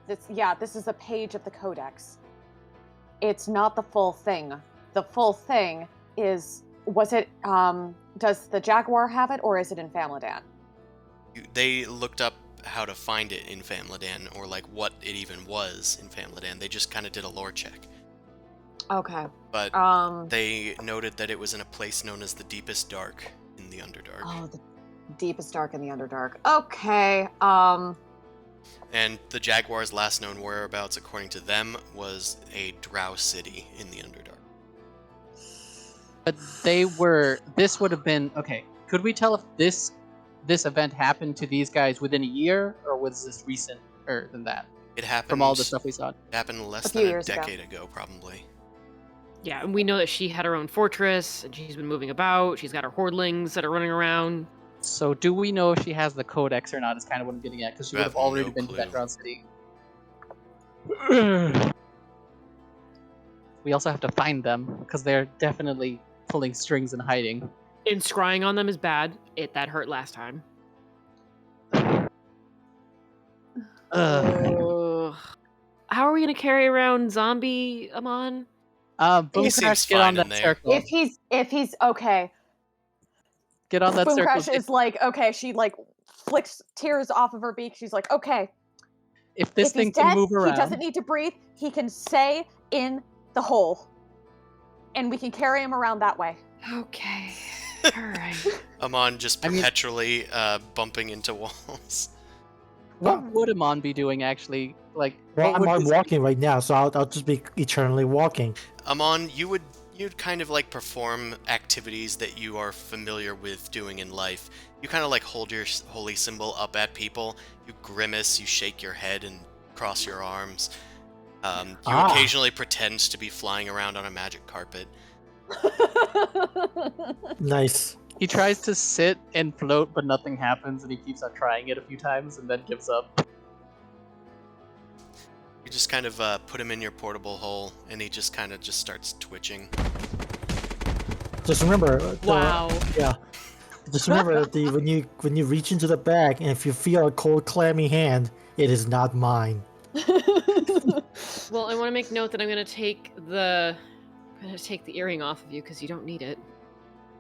This is a page of the Codex. It's not the full thing. The full thing is Was it? Does the Jaguar have it, or is it in Famladan? They looked up how to find it in Famladan, or like what it even was in Famladan. They just kind of did a lore check. Okay. But they noted that it was in a place known as the Deepest Dark in the Underdark. Oh, the Deepest Dark in the Underdark. Okay. And the Jaguar's last known whereabouts, according to them, was a drow city in the Underdark. But this would have been, okay, could we tell if this event happened to these guys within a year, or was this recent than that? It happened From all the stuff we saw. It happened less A few than a years ago. decade ago, probably. Yeah, and we know that she had her own fortress, and she's been moving about. She's got her hordlings that are running around. So do we know if she has the Codex or not, is kind of what I'm getting at, because she would have already no been to that clue. drown city. We also have to find them, because they're definitely pulling strings and hiding. And scrying on them is bad. That hurt last time. Ugh. How are we gonna carry around zombie Amon? Boom seems Crash, get fine on in that there. circle. If he's okay. Get on that Boom circle. Crash is like, okay. She like flicks tears off of her beak. She's like, okay. If this If thing he's can dead, move around, he doesn't need to breathe. He can stay in the hole, and we can carry him around that way. Okay. Alright. Amon just I mean- perpetually bumping into walls. what would Amon be doing actually? Like, Well, what would I'm his- walking right now, so I'll just be eternally walking. Amon, you'd kind of like perform activities that you are familiar with doing in life. You kind of like hold your holy symbol up at people. You grimace, you shake your head and cross your arms. You occasionally pretend to be flying around on a magic carpet. Nice. He tries to sit and float, but nothing happens, and he keeps on trying it a few times and then gives up. You just kind of put him in your portable hole, and he just kind of just starts twitching. Just remember. Wow. Yeah. Just remember that when you reach into the bag, and if you feel a cold, clammy hand, it is not mine. Well, I want to make note that I'm gonna take the earring off of you because you don't need it.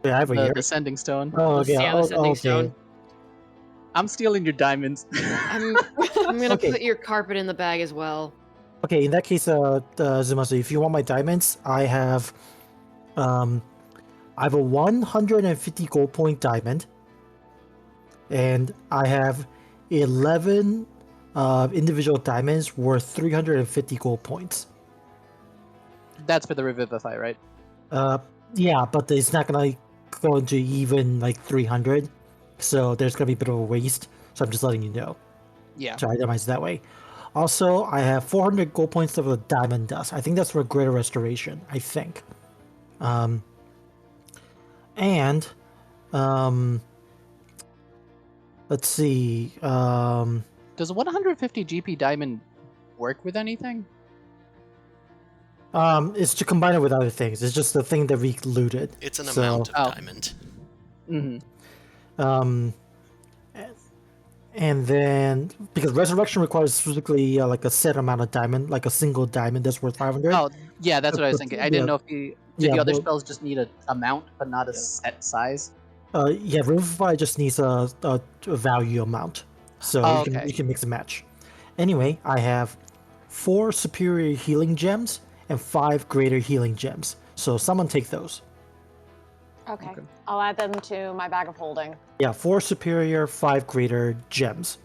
Yeah, I have a The ear. descending stone. Oh, okay. Yeah, the Oh, sending okay. stone. I'm stealing your diamonds. I'm gonna Okay. put your carpet in the bag as well. Okay, in that case, Zumasu, if you want my diamonds, I have a 150 gold point diamond, and I have 11 individual diamonds worth 350 gold points. That's for the Revivify, right? Yeah, but it's not gonna go into even like 300, so there's gonna be a bit of a waste. So I'm just letting you know. Yeah. To itemize that way. Also, I have 400 gold points of the diamond dust. I think that's for greater restoration. I think. And let's see. Does 150 GP diamond work with anything? It's to combine it with other things. It's just the thing that we looted. It's an So, amount of Oh. diamond. Mm-hmm. And then because resurrection requires specifically like a set amount of diamond, like a single diamond that's worth 500. Oh, yeah, that's what I was thinking. I didn't Yeah. know if did Yeah, the other well- spells just need an amount, but not a set size. Yeah, Revivify just needs a value amount, so Oh, you can okay. you can mix and match. Anyway, I have 4 superior healing gems and 5 greater healing gems. So someone take those. Okay. Okay. I'll add them to my bag of holding. Yeah, 4 superior, 5 greater gems.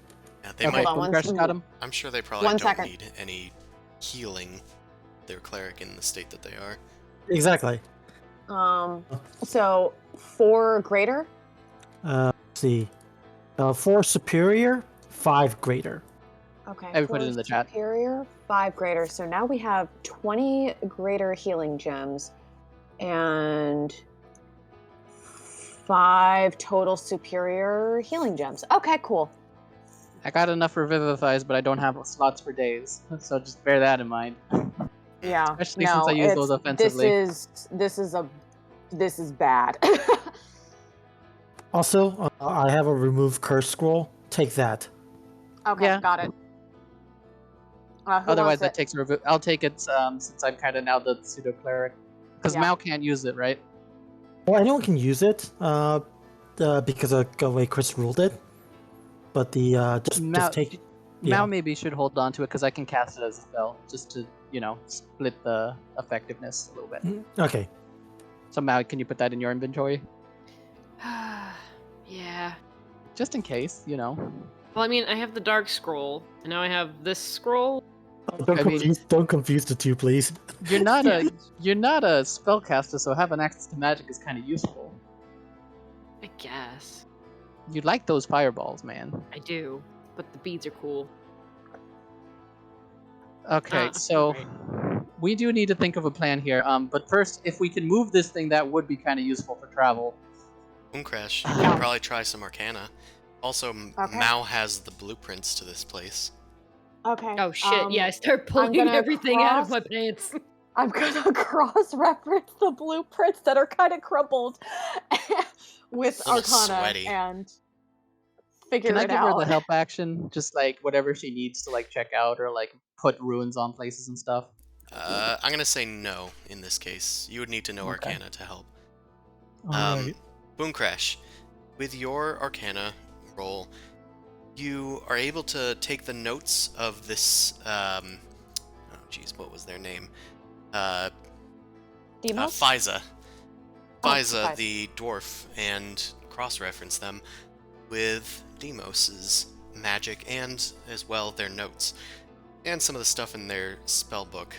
Yeah, they Okay, might. Hold on, Boom Crash got him. I'm sure they probably One don't second. need any healing. They're cleric in the state that they are. Exactly. So 4 greater. Let's see. 4 superior, 5 greater. Okay. I put it 4 in the chat. Superior, 5 greater. So now we have 20 greater healing gems, and 5 total superior healing gems. Okay, cool. I got enough Revivifies, but I don't have slots for days, so just bear that in mind. Yeah. Especially since I use those offensively. This is bad. Also, I have a remove curse scroll. Take that. Okay, Yeah. got it. Who Otherwise, wants that it? takes a I'll take it since I'm kind of now the pseudo cleric, because Yeah. Mao can't use it, right? Well, anyone can use it because of the way Chris ruled it. But the just take. Mao Yeah. maybe should hold on to it because I can cast it as a spell just to, split the effectiveness a little bit. Okay. So Mao, can you put that in your inventory? Yeah. Just in case, Well, I mean, I have the dark scroll, and now I have this scroll. Don't confuse the two, please. You're not a spellcaster, so having access to magic is kind of useful. I guess. You like those fireballs, man. I do, but the beads are cool. Okay, Ah, so right. we do need to think of a plan here. But first, if we can move this thing, that would be kind of useful for travel. Crash, you could probably try some Arcana. Also, Okay. Mao has the blueprints to this place. Okay. Oh shit! Yeah, I start pulling gonna everything out of cross- my pants. I'm gonna cross-reference the blueprints that are kind of crumpled with A little Arcana sweaty. and figure Can I it give out. her the help action? Just like whatever she needs to like check out or like put ruins on places and stuff. I'm gonna say no in this case. You would need to know Okay. Arcana to help. Alright. Boom Crash, with your Arcana roll, you are able to take the notes of this. Oh, jeez, what was their name? Demos? Fiza. Oh, Fiza, Fiza. the dwarf, and cross-reference them with Demos's magic and as well their notes and some of the stuff in their spell book.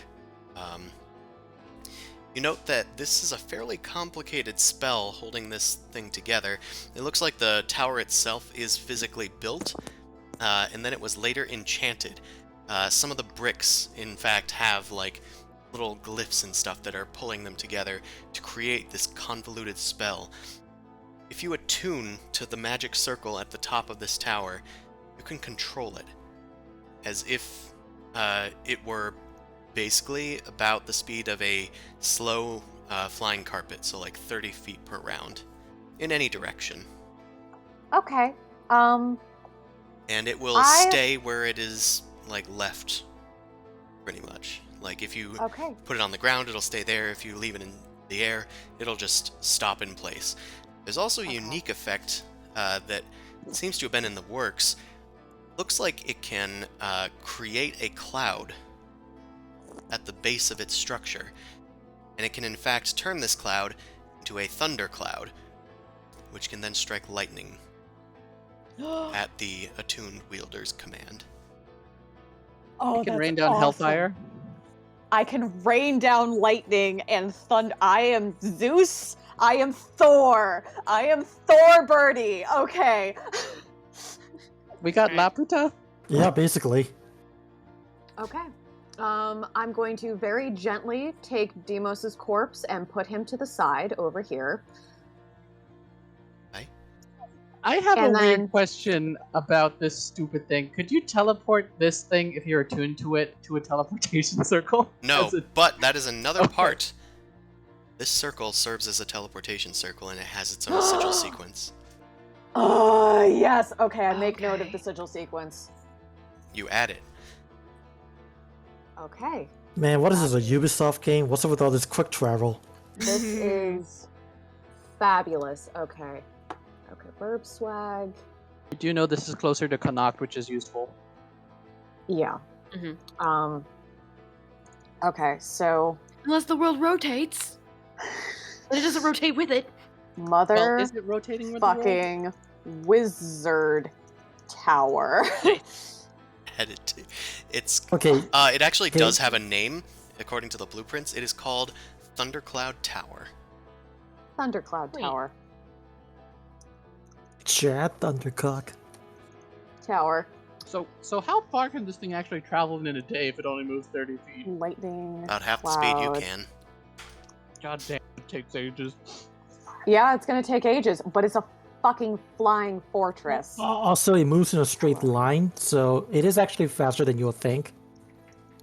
You note that this is a fairly complicated spell holding this thing together. It looks like the tower itself is physically built, and then it was later enchanted. Some of the bricks, in fact, have like little glyphs and stuff that are pulling them together to create this convoluted spell. If you attune to the magic circle at the top of this tower, you can control it, as if it were basically about the speed of a slow flying carpet, so like 30 feet per round, in any direction. Okay. And it will I- stay where it is, like, left, pretty much. Like, if you Okay. put it on the ground, it'll stay there. If you leave it in the air, it'll just stop in place. There's also a Okay. unique effect that seems to have been in the works. Looks like it can create a cloud at the base of its structure, and it can in fact turn this cloud into a thunder cloud, which can then strike lightning at the attuned wielder's command. Oh, You can that's rain down awesome. hellfire. I can rain down lightning and thunder. I am Zeus. I am Thor. I am Thor Birdie. Okay. We got Laputa. Yeah, basically. Okay. I'm going to very gently take Demos's corpse and put him to the side over here. I have And a then- weird question about this stupid thing. Could you teleport this thing if you're attuned to it to a teleportation circle? No, As it- but that is another Okay. part. This circle serves as a teleportation circle, and it has its own sigil sequence. Oh, yes. Okay, I make note of Okay. the sigil sequence. You add it. Okay. Man, what is this, a Ubisoft game? What's up with all this quick travel? This is fabulous. Okay. Okay, burb swag. You do know this is closer to Connacht, which is useful. Yeah. Mhm. Okay, so Unless the world rotates, but it doesn't rotate with it. mother Well, is it rotating with the world? fucking wizard tower. Headed to. It's. Okay, It actually Okay. does have a name, according to the blueprints. It is called Thundercloud Tower. Thundercloud Wait. tower. chat, Thundercock. Tower. So how far can this thing actually travel in a day if it only moves 30 feet? Lightning. About half the speed you cloud. can. God damn, it takes ages. Yeah, it's gonna take ages, but it's a fucking flying fortress. Also, it moves in a straight line, so it is actually faster than you would think.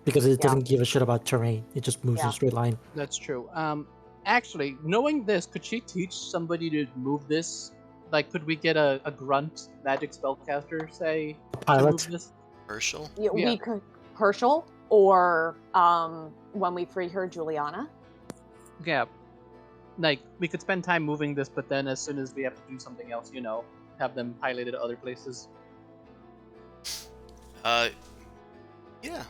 Because it Yeah. doesn't give a shit about terrain. It just moves in Yeah. a straight line. That's true. Actually, knowing this, could she teach somebody to move this? Like, could we get a grunt magic spellcaster, say, to Pilot. move this? Herschel? Yeah, Yeah. we could Herschel or when we free her, Juliana. Yeah. like we could spend time moving this, but then as soon as we have to do something else, have them piloted to other places. Yeah.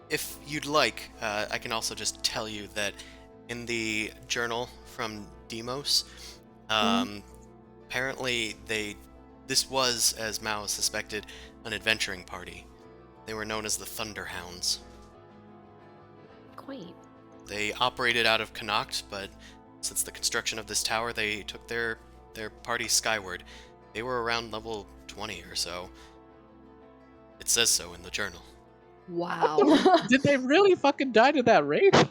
If you'd like, I can also just tell you that in the journal from Demos, apparently this was, as Mao suspected, an adventuring party. They were known as the Thunderhounds. Quaint. They operated out of Connacht, but since the construction of this tower, they took their party skyward. They were around level 20 or so. It says so in the journal. Wow. Did they really fucking die to that Wraith?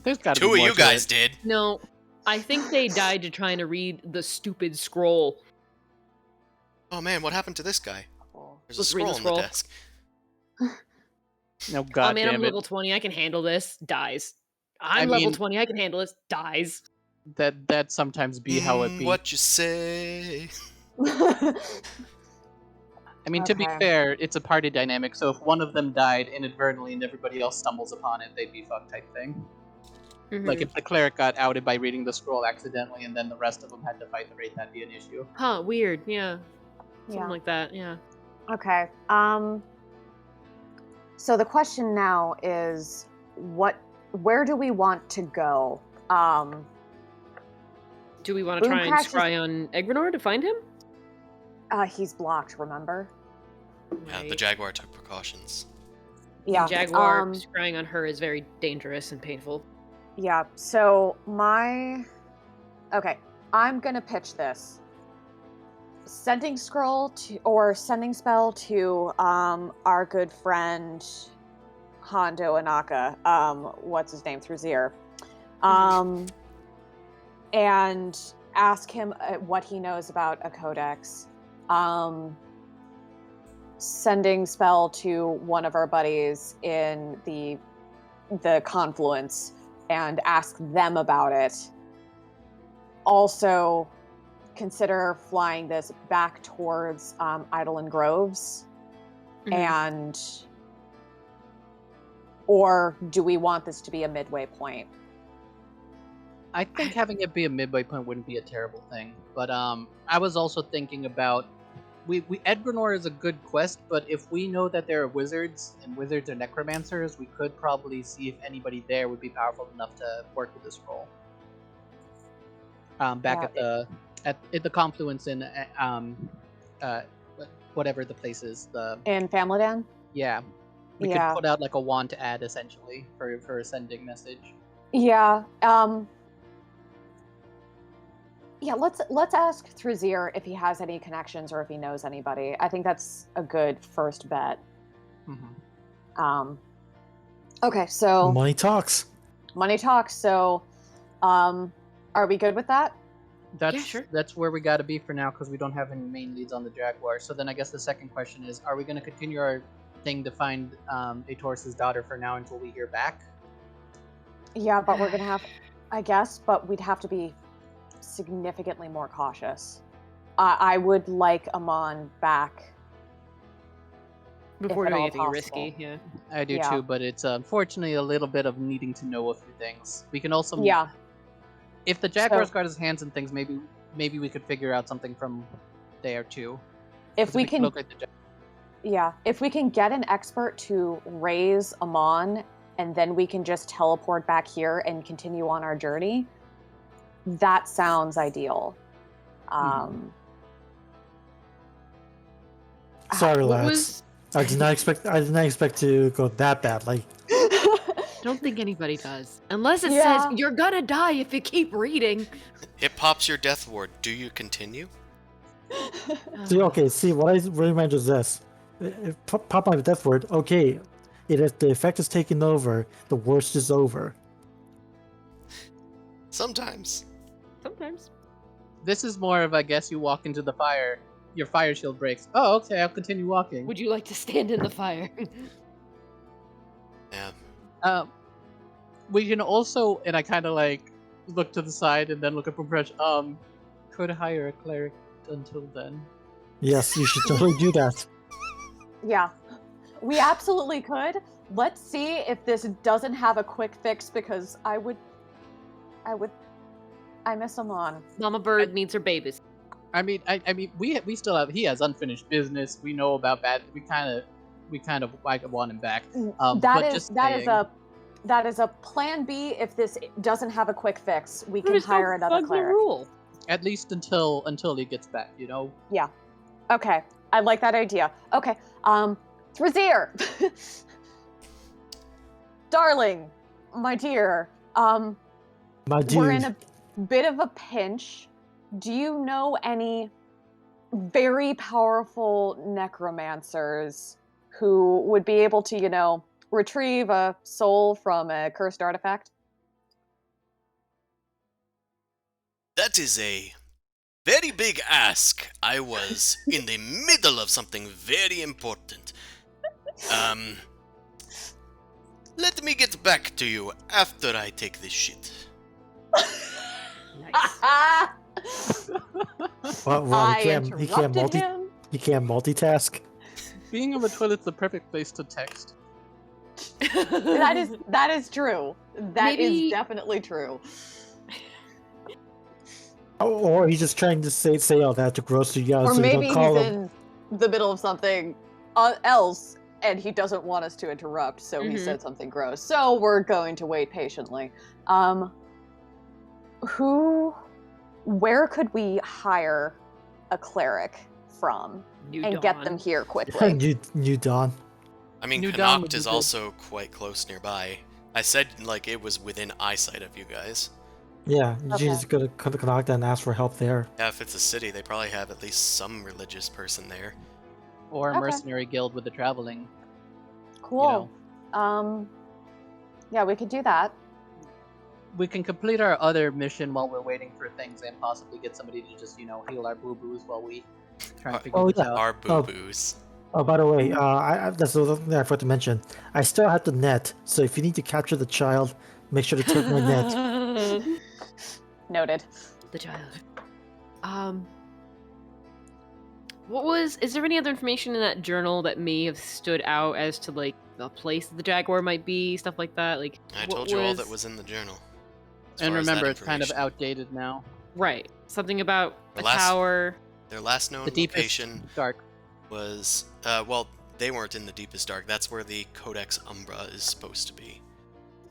There's gotta be Two of more you to guys it. did. No, I think they died to trying to read the stupid scroll. Oh man, what happened to this guy? There's a Let's read scroll the on the scroll. desk. No, god Oh man, damn I'm it. level 20. I can handle this. Dies. I'm I level mean- 20. I can handle this. Dies. That sometimes be how it be. What you say? I mean, to be Okay. fair, it's a party dynamic, so if one of them died inadvertently and everybody else stumbles upon it, they'd be fucked type thing. Like if the cleric got outed by reading the scroll accidentally and then the rest of them had to fight the Wraith, that'd be an issue. Huh, weird. Yeah. Something Yeah. like that. Yeah. Okay. So the question now is, where do we want to go? Do we want to try and Boomcrash is- scry on Egrenor to find him? He's blocked, remember? Yeah, the Right. Jaguar took precautions. Yeah. Jaguar scrying on her is very dangerous and painful. Yeah, so okay, I'm gonna pitch this. Sending spell to our good friend Hondo Anaka, what's his name, through Zir. And ask him what he knows about a codex. Sending spell to one of our buddies in the confluence and ask them about it. Also, consider flying this back towards Eidolon Groves, and or do we want this to be a midway point? I think having it be a midway point wouldn't be a terrible thing, but I was also thinking about Edgrenor is a good quest, but if we know that there are wizards and wizards are necromancers, we could probably see if anybody there would be powerful enough to work with this role. Back Yeah, at the confluence in whatever the place is, in Famladan? we Yeah. could put out like a wand to add essentially for a sending message. Yeah. Yeah, let's ask Thrazir if he has any connections or if he knows anybody. I think that's a good first bet. Mm-hmm. Okay, so Money talks. money talks. So, are we good with that? That's where we got to be for now because we don't have any main leads on the Jaguar. So then I guess the second question is: are we going to continue our thing to find Ator's daughter for now until we hear back? Yeah, but we're gonna have, I guess, but we'd have to be significantly more cautious. I would like Amon back. Before at doing all anything possible. risky, yeah. I do Yeah. too, but it's unfortunately a little bit of needing to know a few things. We can also, Yeah, if the Jaguar's So- got his hands in things, maybe we could figure out something from there too. if 'Cause we can, locate the if we can get an expert to raise Amon, and then we can just teleport back here and continue on our journey. That sounds ideal. Sorry, What lads. was? I did not expect to go that bad. Like, I don't think anybody does. Unless it Yeah. says you're gonna die if you keep reading. It pops your death ward. Do you continue? see what I recommend is this: pop my death word. Okay, the effect is taken over. The worst is over. Sometimes. Sometimes. This is more of, I guess, you walk into the fire, your fire shield breaks. Oh, okay, I'll continue walking. Would you like to stand in the fire? Yeah. We can also, and I kind of like look to the side and then look at Pumpresh. Could hire a cleric until then. Yes, you should totally do that. Yeah, we absolutely could. Let's see if this doesn't have a quick fix, because I would I miss him on. Mama Bird needs her babies. I mean, we still have. He has unfinished business. We know about that. We kind of like want him back. That is a plan B. If this doesn't have a quick fix, we can Just don't hire another bug the cleric. rule. At least until he gets back. Yeah. Okay. I like that idea. Okay. Thrazir. Darling, my dear. My dude. We're in a bit of a pinch. Do you know any very powerful necromancers who would be able to, retrieve a soul from a cursed artifact? That is a very big ask. I was in the middle of something very important. Let me get back to you after I take this shit. Nice. Well, I he interrupted him. can't multitask. Being on the toilet's the perfect place to text. That is true. That is Maybe- definitely true. Or he's just trying to say all that to gross you out, Or so you maybe don't call he's him. in the middle of something else and he doesn't want us to interrupt, so he Mhm. said something gross. So we're going to wait patiently. Where could we hire a cleric from New and get Dawn. them here quickly? New Dawn. I mean, New Dawn would Connacht be is good. also quite close nearby. I said, it was within eyesight of you guys. Yeah, you Okay. just go to Connacht and ask for help there. Yeah, if it's a city, they probably have at least some religious person there. Or a Okay. mercenary guild with the traveling. Cool. Yeah, we could do that. We can complete our other mission while we're waiting for things and possibly get somebody to just, heal our boo-boos while we try and figure Oh, this yeah. out. Our boo-boos. Oh, by the way, that's the other thing I forgot to mention. I still have the net, so if you need to capture the child, make sure to take my net. Noted. The child. Is there any other information in that journal that may have stood out as to, like, the place that the jaguar might be, stuff like that? Like, I what told you all that was in the journal. As And far as that remember, it's kind of information. outdated now. Right. Something about The a last- tower. Their last known The deepest location dark. was, they weren't in the deepest dark. That's where the Codex Umbra is supposed to be.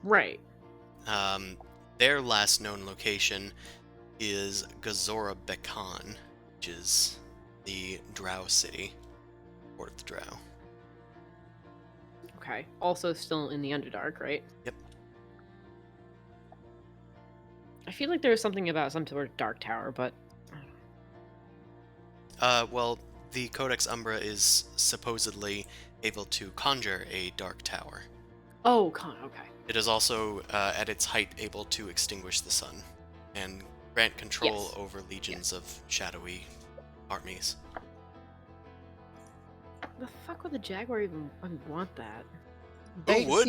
Right. Their last known location is Gazora Bekan, which is the Drow city, Port of the Drow. Okay. Also still in the Underdark, right? Yep. I feel like there was something about some sort of dark tower, but Well, the Codex Umbra is supposedly able to conjure a dark tower. okay. It is also, at its height, able to extinguish the sun and grant control Yes. over legions of shadowy armies. The fuck would the jaguar even want that? They wouldn't?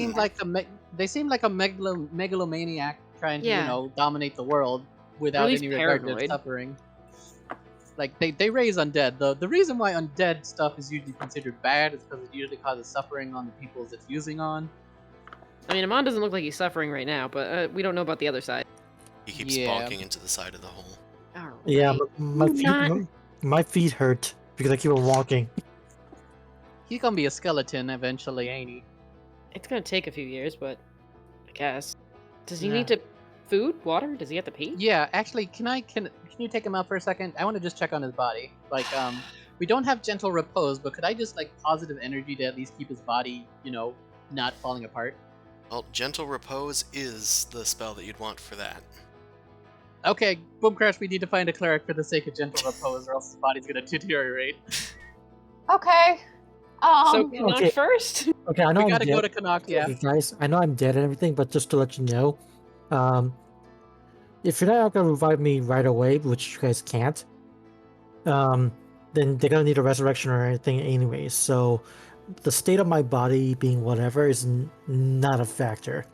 seem like a megalomaniac trying to, Yeah. dominate the world without least any regard to paranoid. suffering. Like they raise undead. The reason why undead stuff is usually considered bad is because it usually causes suffering on the peoples it's using on. I mean, Amon doesn't look like he's suffering right now, but we don't know about the other side. He keeps Yeah. bonking into the side of the hole. Alright. Yeah, my Do not- my feet hurt because I keep on walking. He's gonna be a skeleton eventually, ain't he? It's gonna take a few years, but I guess. Does he Yeah. need to food, water? Does he have to pee? Yeah, actually, can you take him out for a second? I want to just check on his body. Like, we don't have gentle repose, but could I just positive energy to at least keep his body, not falling apart? Well, Gentle Repose is the spell that you'd want for that. Okay, Boom Crash, we need to find a cleric for the sake of gentle repose, or else his body's gonna deteriorate. Okay. So Knock Okay. first. Okay, I know We I'm gotta dead. go to Connacht, yeah. Okay, guys, I know I'm dead and everything, but just to let you know, if you're not gonna revive me right away, which you guys can't, then they're gonna need a resurrection or anything anyways. So the state of my body being whatever is not a factor.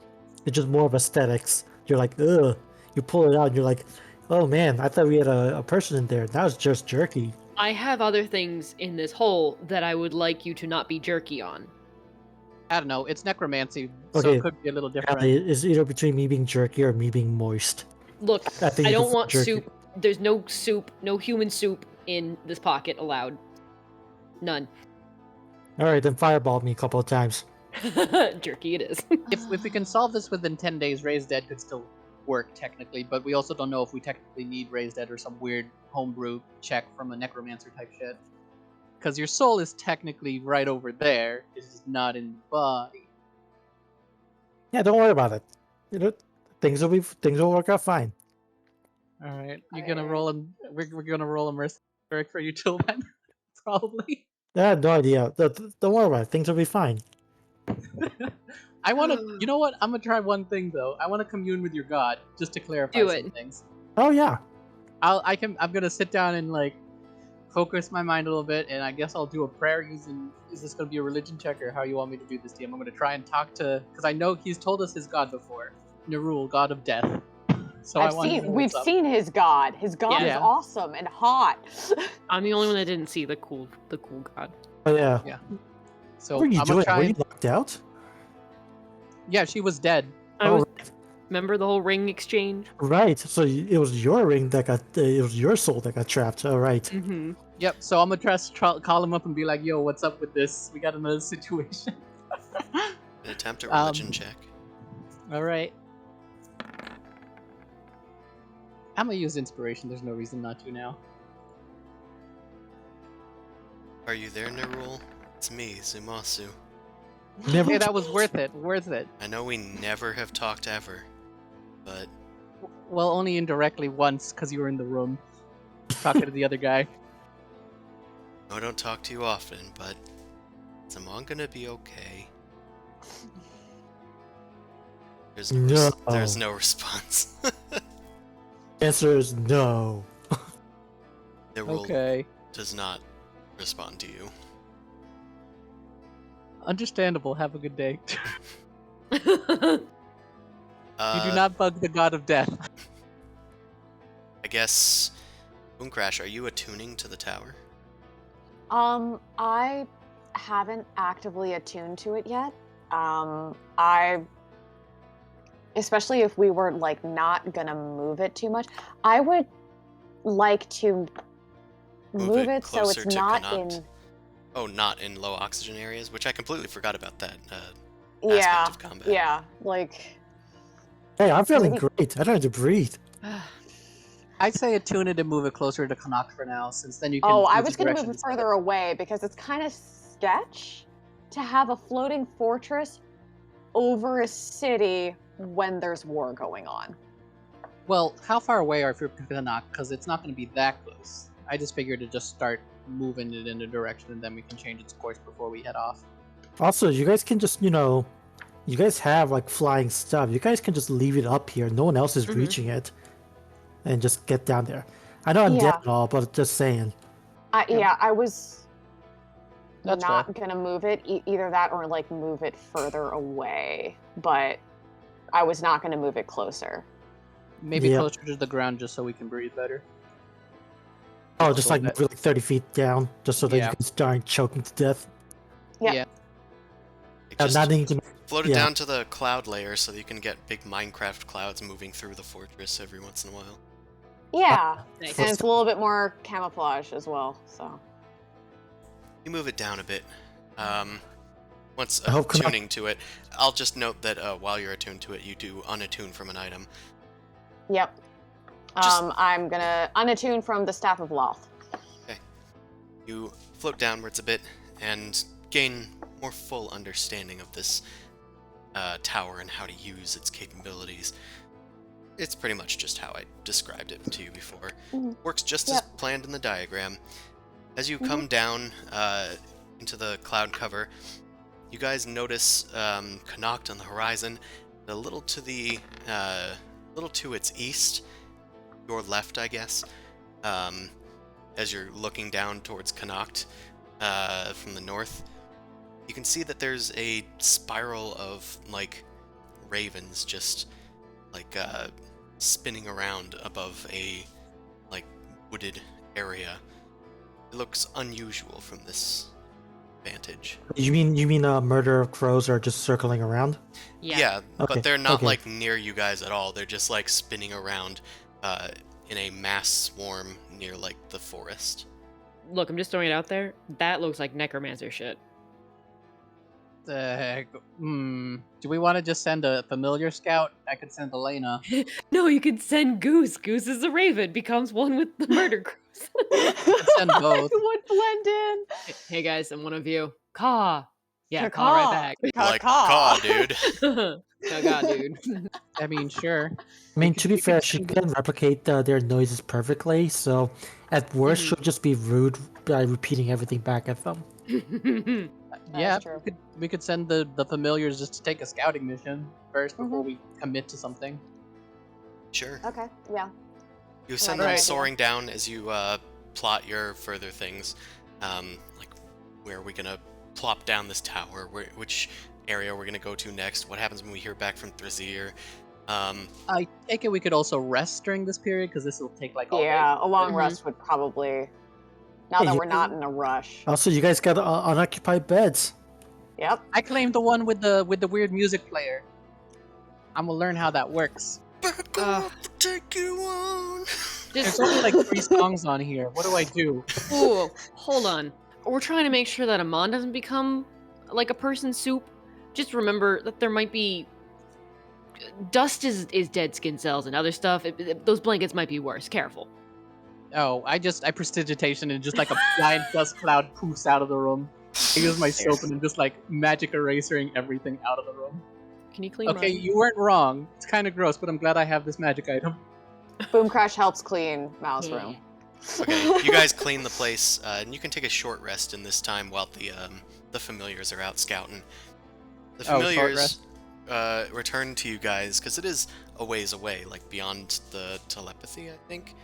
It's just more of aesthetics. You're like, ugh. You pull it out, and you're like, oh man, I thought we had a person in there. That was just jerky. I have other things in this hole that I would like you to not be jerky on. I don't know, it's necromancy, so Okay. it could be a little different. It's either between me being jerky or me being moist. Look, I think I you don't can want jerk soup. There's no soup, no human soup in this pocket allowed. None. All right, then fireball me a couple of times. Jerky it is. If we can solve this within 10 days, Raised Dead could still work technically, but we also don't know if we technically need Raised Dead or some weird homebrew check from a necromancer type shit. Because your soul is technically right over there, it's just not in the body. Yeah, don't worry about it. You know, things will work out fine. All right, you're gonna roll him. We're gonna roll a mercy for you till then, probably. I had no idea. Don't worry about it. Things will be fine. I want to. You know what? I'm gonna try one thing though. I want to commune with your god just to clarify Do some it. things. Oh yeah. I'm gonna sit down and like focus my mind a little bit, and I guess I'll do a prayer using. Is this gonna be a religion check or how you want me to do this, DM? I'm gonna try and talk to, because I know he's told us his god before, Nerul, god of death. So I want to know We've what's up. seen his god. His god is Yeah. awesome and hot. I'm the only one that didn't see the cool god. Oh yeah. So What are you I'm doing? gonna try. Were you And, locked out? yeah, she was dead. I Oh, was, remember the whole ring exchange? right. So it was your ring that got. It was your soul that got trapped. All right. Mm-hmm. Yep. So I'm gonna call him up and be like, "Yo, what's up with this? We got another situation." An attempt at religion Um, check. All right. I'm gonna use inspiration. There's no reason not to now. Are you there, Nerul? It's me, Zumasu. Never. Hey, that was worth it. Worth it. I know we never have talked ever, but Well, only indirectly once, because you were in the room talking to the other guy. I don't talk to you often, but is Amon gonna be okay? No. There's no response. Answer is no. Nerul Okay. does not respond to you. Understandable. Have a good day. You Uh, do not bug the god of death. I guess, Boomcrash, are you attuning to the tower? I haven't actively attuned to it yet. Especially if we were like not gonna move it too much, I would like to move it so closer it's to not Connacht. in. Oh, not in low oxygen areas, which I completely forgot about that Yeah, aspect of combat. yeah, like Hey, I'm feeling Maybe- great. I don't have to breathe. I say attune it and move it closer to Connacht for now, since then you can. oh, I choose was the gonna direction move it to send further away because it's kind of sketch to have a floating fortress over a city when there's war going on. Well, how far away are you from Connacht? Because it's not going to be that close. I just figured to just start moving it in a direction, and then we can change its course before we head off. Also, you guys can just, you guys have like flying stuff. You guys can just leave it up here. No one else is Mhm. reaching it, and just get down there. I know I'm Yeah. dead and all, but just saying. Yeah, I was That's not gonna move it, either that or like move it further away, but I was not gonna move it closer. Maybe Yeah. closer to the ground, just so we can breathe better. Oh, just So like that- move it like 30 feet down, just so that Yeah. you can start choking to death. Yeah. Yeah. Like, just Not needing to. float it yeah. down to the cloud layer so that you can get big Minecraft clouds moving through the fortress every once in a while. Yeah, Nice. and it's a little bit more camouflage as well. So You move it down a bit. Once I hope Connacht- tuning to it, I'll just note that while you're attuned to it, you do unattune from an item. yep. Just- I'm gonna unattune from the Staff of Loth. You float downwards a bit and gain more full understanding of this tower and how to use its capabilities. It's pretty much just how I described it to you before. Mhm. Works just as Yep. planned in the diagram. As you come down into the cloud cover, you guys notice Connacht on the horizon, a little to the little to its east, your left, I guess. As you're looking down towards Connacht from the north, you can see that there's a spiral of like ravens just like spinning around above a like wooded area. It looks unusual from this advantage. You mean murder of crows are just circling around? Yeah, Okay, but they're not okay. like near you guys at all. They're just like spinning around in a mass swarm near like the forest. Look, I'm just throwing it out there. That looks like necromancer shit. The heck? Do we want to just send a familiar scout? I could send Elena. No, you can send Goose. Goose is a raven, becomes one with the murder crows. Send both. I would blend in. Hey guys, I'm one of you. Caw. Yeah, Caw. caw right back. Like, Caw. caw, dude. Caw, dude. I mean, sure. I mean, could- to be we could fair, she send- can replicate their noises perfectly, so at worst, she'll just be rude by repeating everything back at them. Yeah, true. we could send the familiars just to take a scouting mission first before we commit to something. Sure. Okay, yeah. You send like them that idea. soaring down as you plot your further things. Like, where are we gonna plop down this tower? Which area we're gonna go to next? What happens when we hear back from Thrazir? I take it we could also rest during this period because this will take like all Yeah, day. a long Mhm. rest would probably. Now Hey, that you we're not guys- in a rush. Also, you guys got unoccupied beds. Yep. I claim the one with the weird music player. I'm gonna learn how that works. Take you on. There's Just, only like 3 songs on here. What do I do? ooh, hold on. We're trying to make sure that Amon doesn't become like a person soup. Just remember that there might be dust is dead skin cells and other stuff. Those blankets might be worse. Careful. Oh, I prestidigitation and just like a giant dust cloud poofs out of the room. I use my soap and I'm just like magic erasing everything out of the room. Can you clean Okay, mine? you weren't wrong. It's kind of gross, but I'm glad I have this magic item. Boom Crash helps clean Mal's room. Okay, you guys clean the place, and you can take a short rest in this time while the familiars are out scouting. The Oh, short familiars return to you guys because it is a ways away, like beyond the telepathy, I think.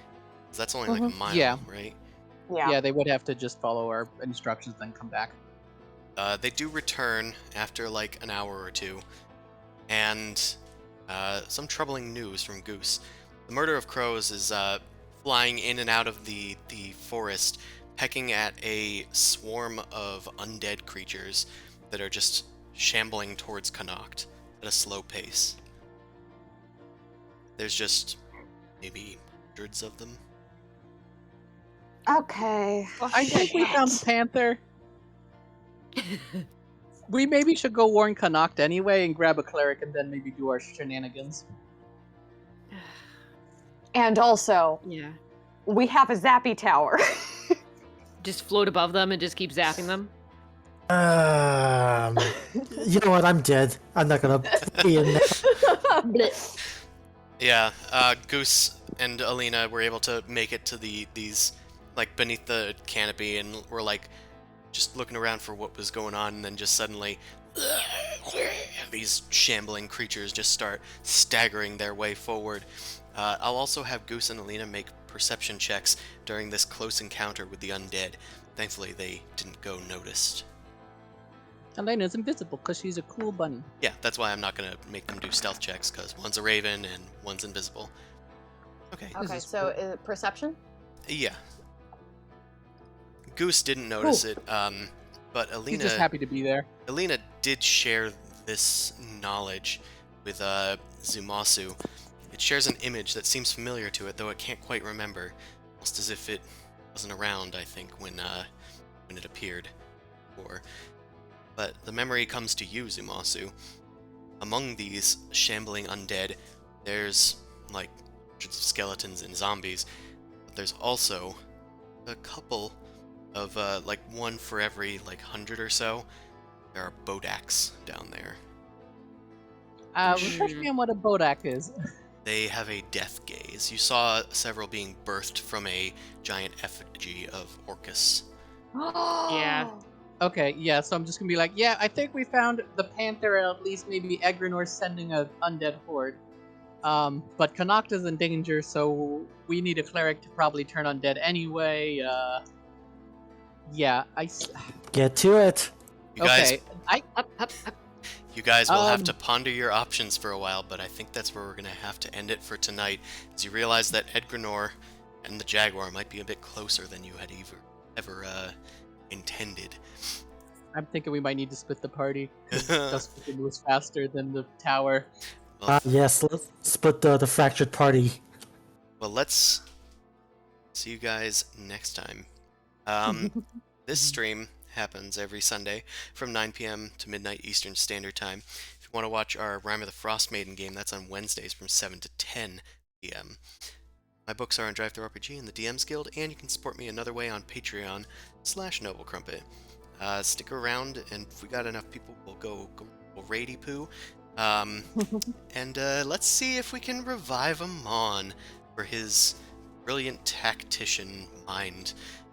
'Cause that's only like a mile, Yeah. right? Yeah. They would have to just follow our instructions, then come back. They do return after like an hour or two, and some troubling news from Goose. The murder of crows is flying in and out of the forest, pecking at a swarm of undead creatures that are just shambling towards Connacht at a slow pace. There's just maybe hundreds of them. Okay. I think we found the panther. We maybe should go warn Connacht anyway and grab a cleric and then maybe do our shenanigans. And also, Yeah. we have a zappy tower. Just float above them and just keep zapping them. You know what? I'm dead. I'm not gonna be in there. Yeah, Goose and Alina were able to make it to these like beneath the canopy, and we're like just looking around for what was going on, and then just suddenly these shambling creatures just start staggering their way forward. I'll also have Goose and Alina make perception checks during this close encounter with the undead. Thankfully, they didn't go noticed. Elena's invisible because she's a cool bunny. Yeah, that's why I'm not gonna make them do stealth checks, because one's a raven and one's invisible. Okay. Okay, is so perception? Yeah. Goose didn't notice it, but She's just happy to be there. Alina did share this knowledge with Zumasu. It shares an image that seems familiar to it, though it can't quite remember, almost as if it wasn't around, I think, when it appeared. But the memory comes to you, Zumasu. Among these shambling undead, there's like hundreds of skeletons and zombies, but there's also a couple of like one for every like 100 or so. There are Bodaks down there. Refresh me on what a Bodak is. They have a death gaze. You saw several being birthed from a giant effigy of Orcus. Yeah. Okay, yeah, so I'm just gonna be like, yeah, I think we found the panther, and at least maybe Egrenor's sending an undead horde. But Connacht is in danger, so we need a cleric to probably turn undead anyway. Yeah, Get to it. You guys, okay. Up, up, up. you guys will have Um, to ponder your options for a while, but I think that's where we're gonna have to end it for tonight, as you realize that Edgrenor and the Jaguar might be a bit closer than you had ever intended. I'm thinking we might need to split the party because Dustwick moves faster than the tower. Well, Yes, let's split the fractured party. well, let's see you guys next time. This stream happens every Sunday from 9 p.m. to midnight Eastern Standard Time. If you want to watch our Rime of the Frost Maiden game, that's on Wednesdays from 7 to 10 p.m. My books are on DriveThruRPG and the DM's Guild, and you can support me another way on Patreon/NobleCrumpet. Stick around, and if we got enough people, we'll raidy poo. And let's see if we can revive Amon for his brilliant tactician mind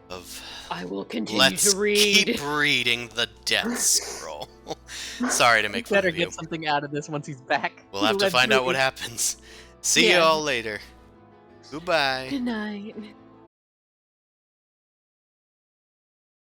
of I will continue let's to read. keep reading the Death Scroll. Sorry to make fun Better of you. get something out of this once he's back. We'll have He to read find out what through. happens. See you Yeah. all later. Goodbye. Good night.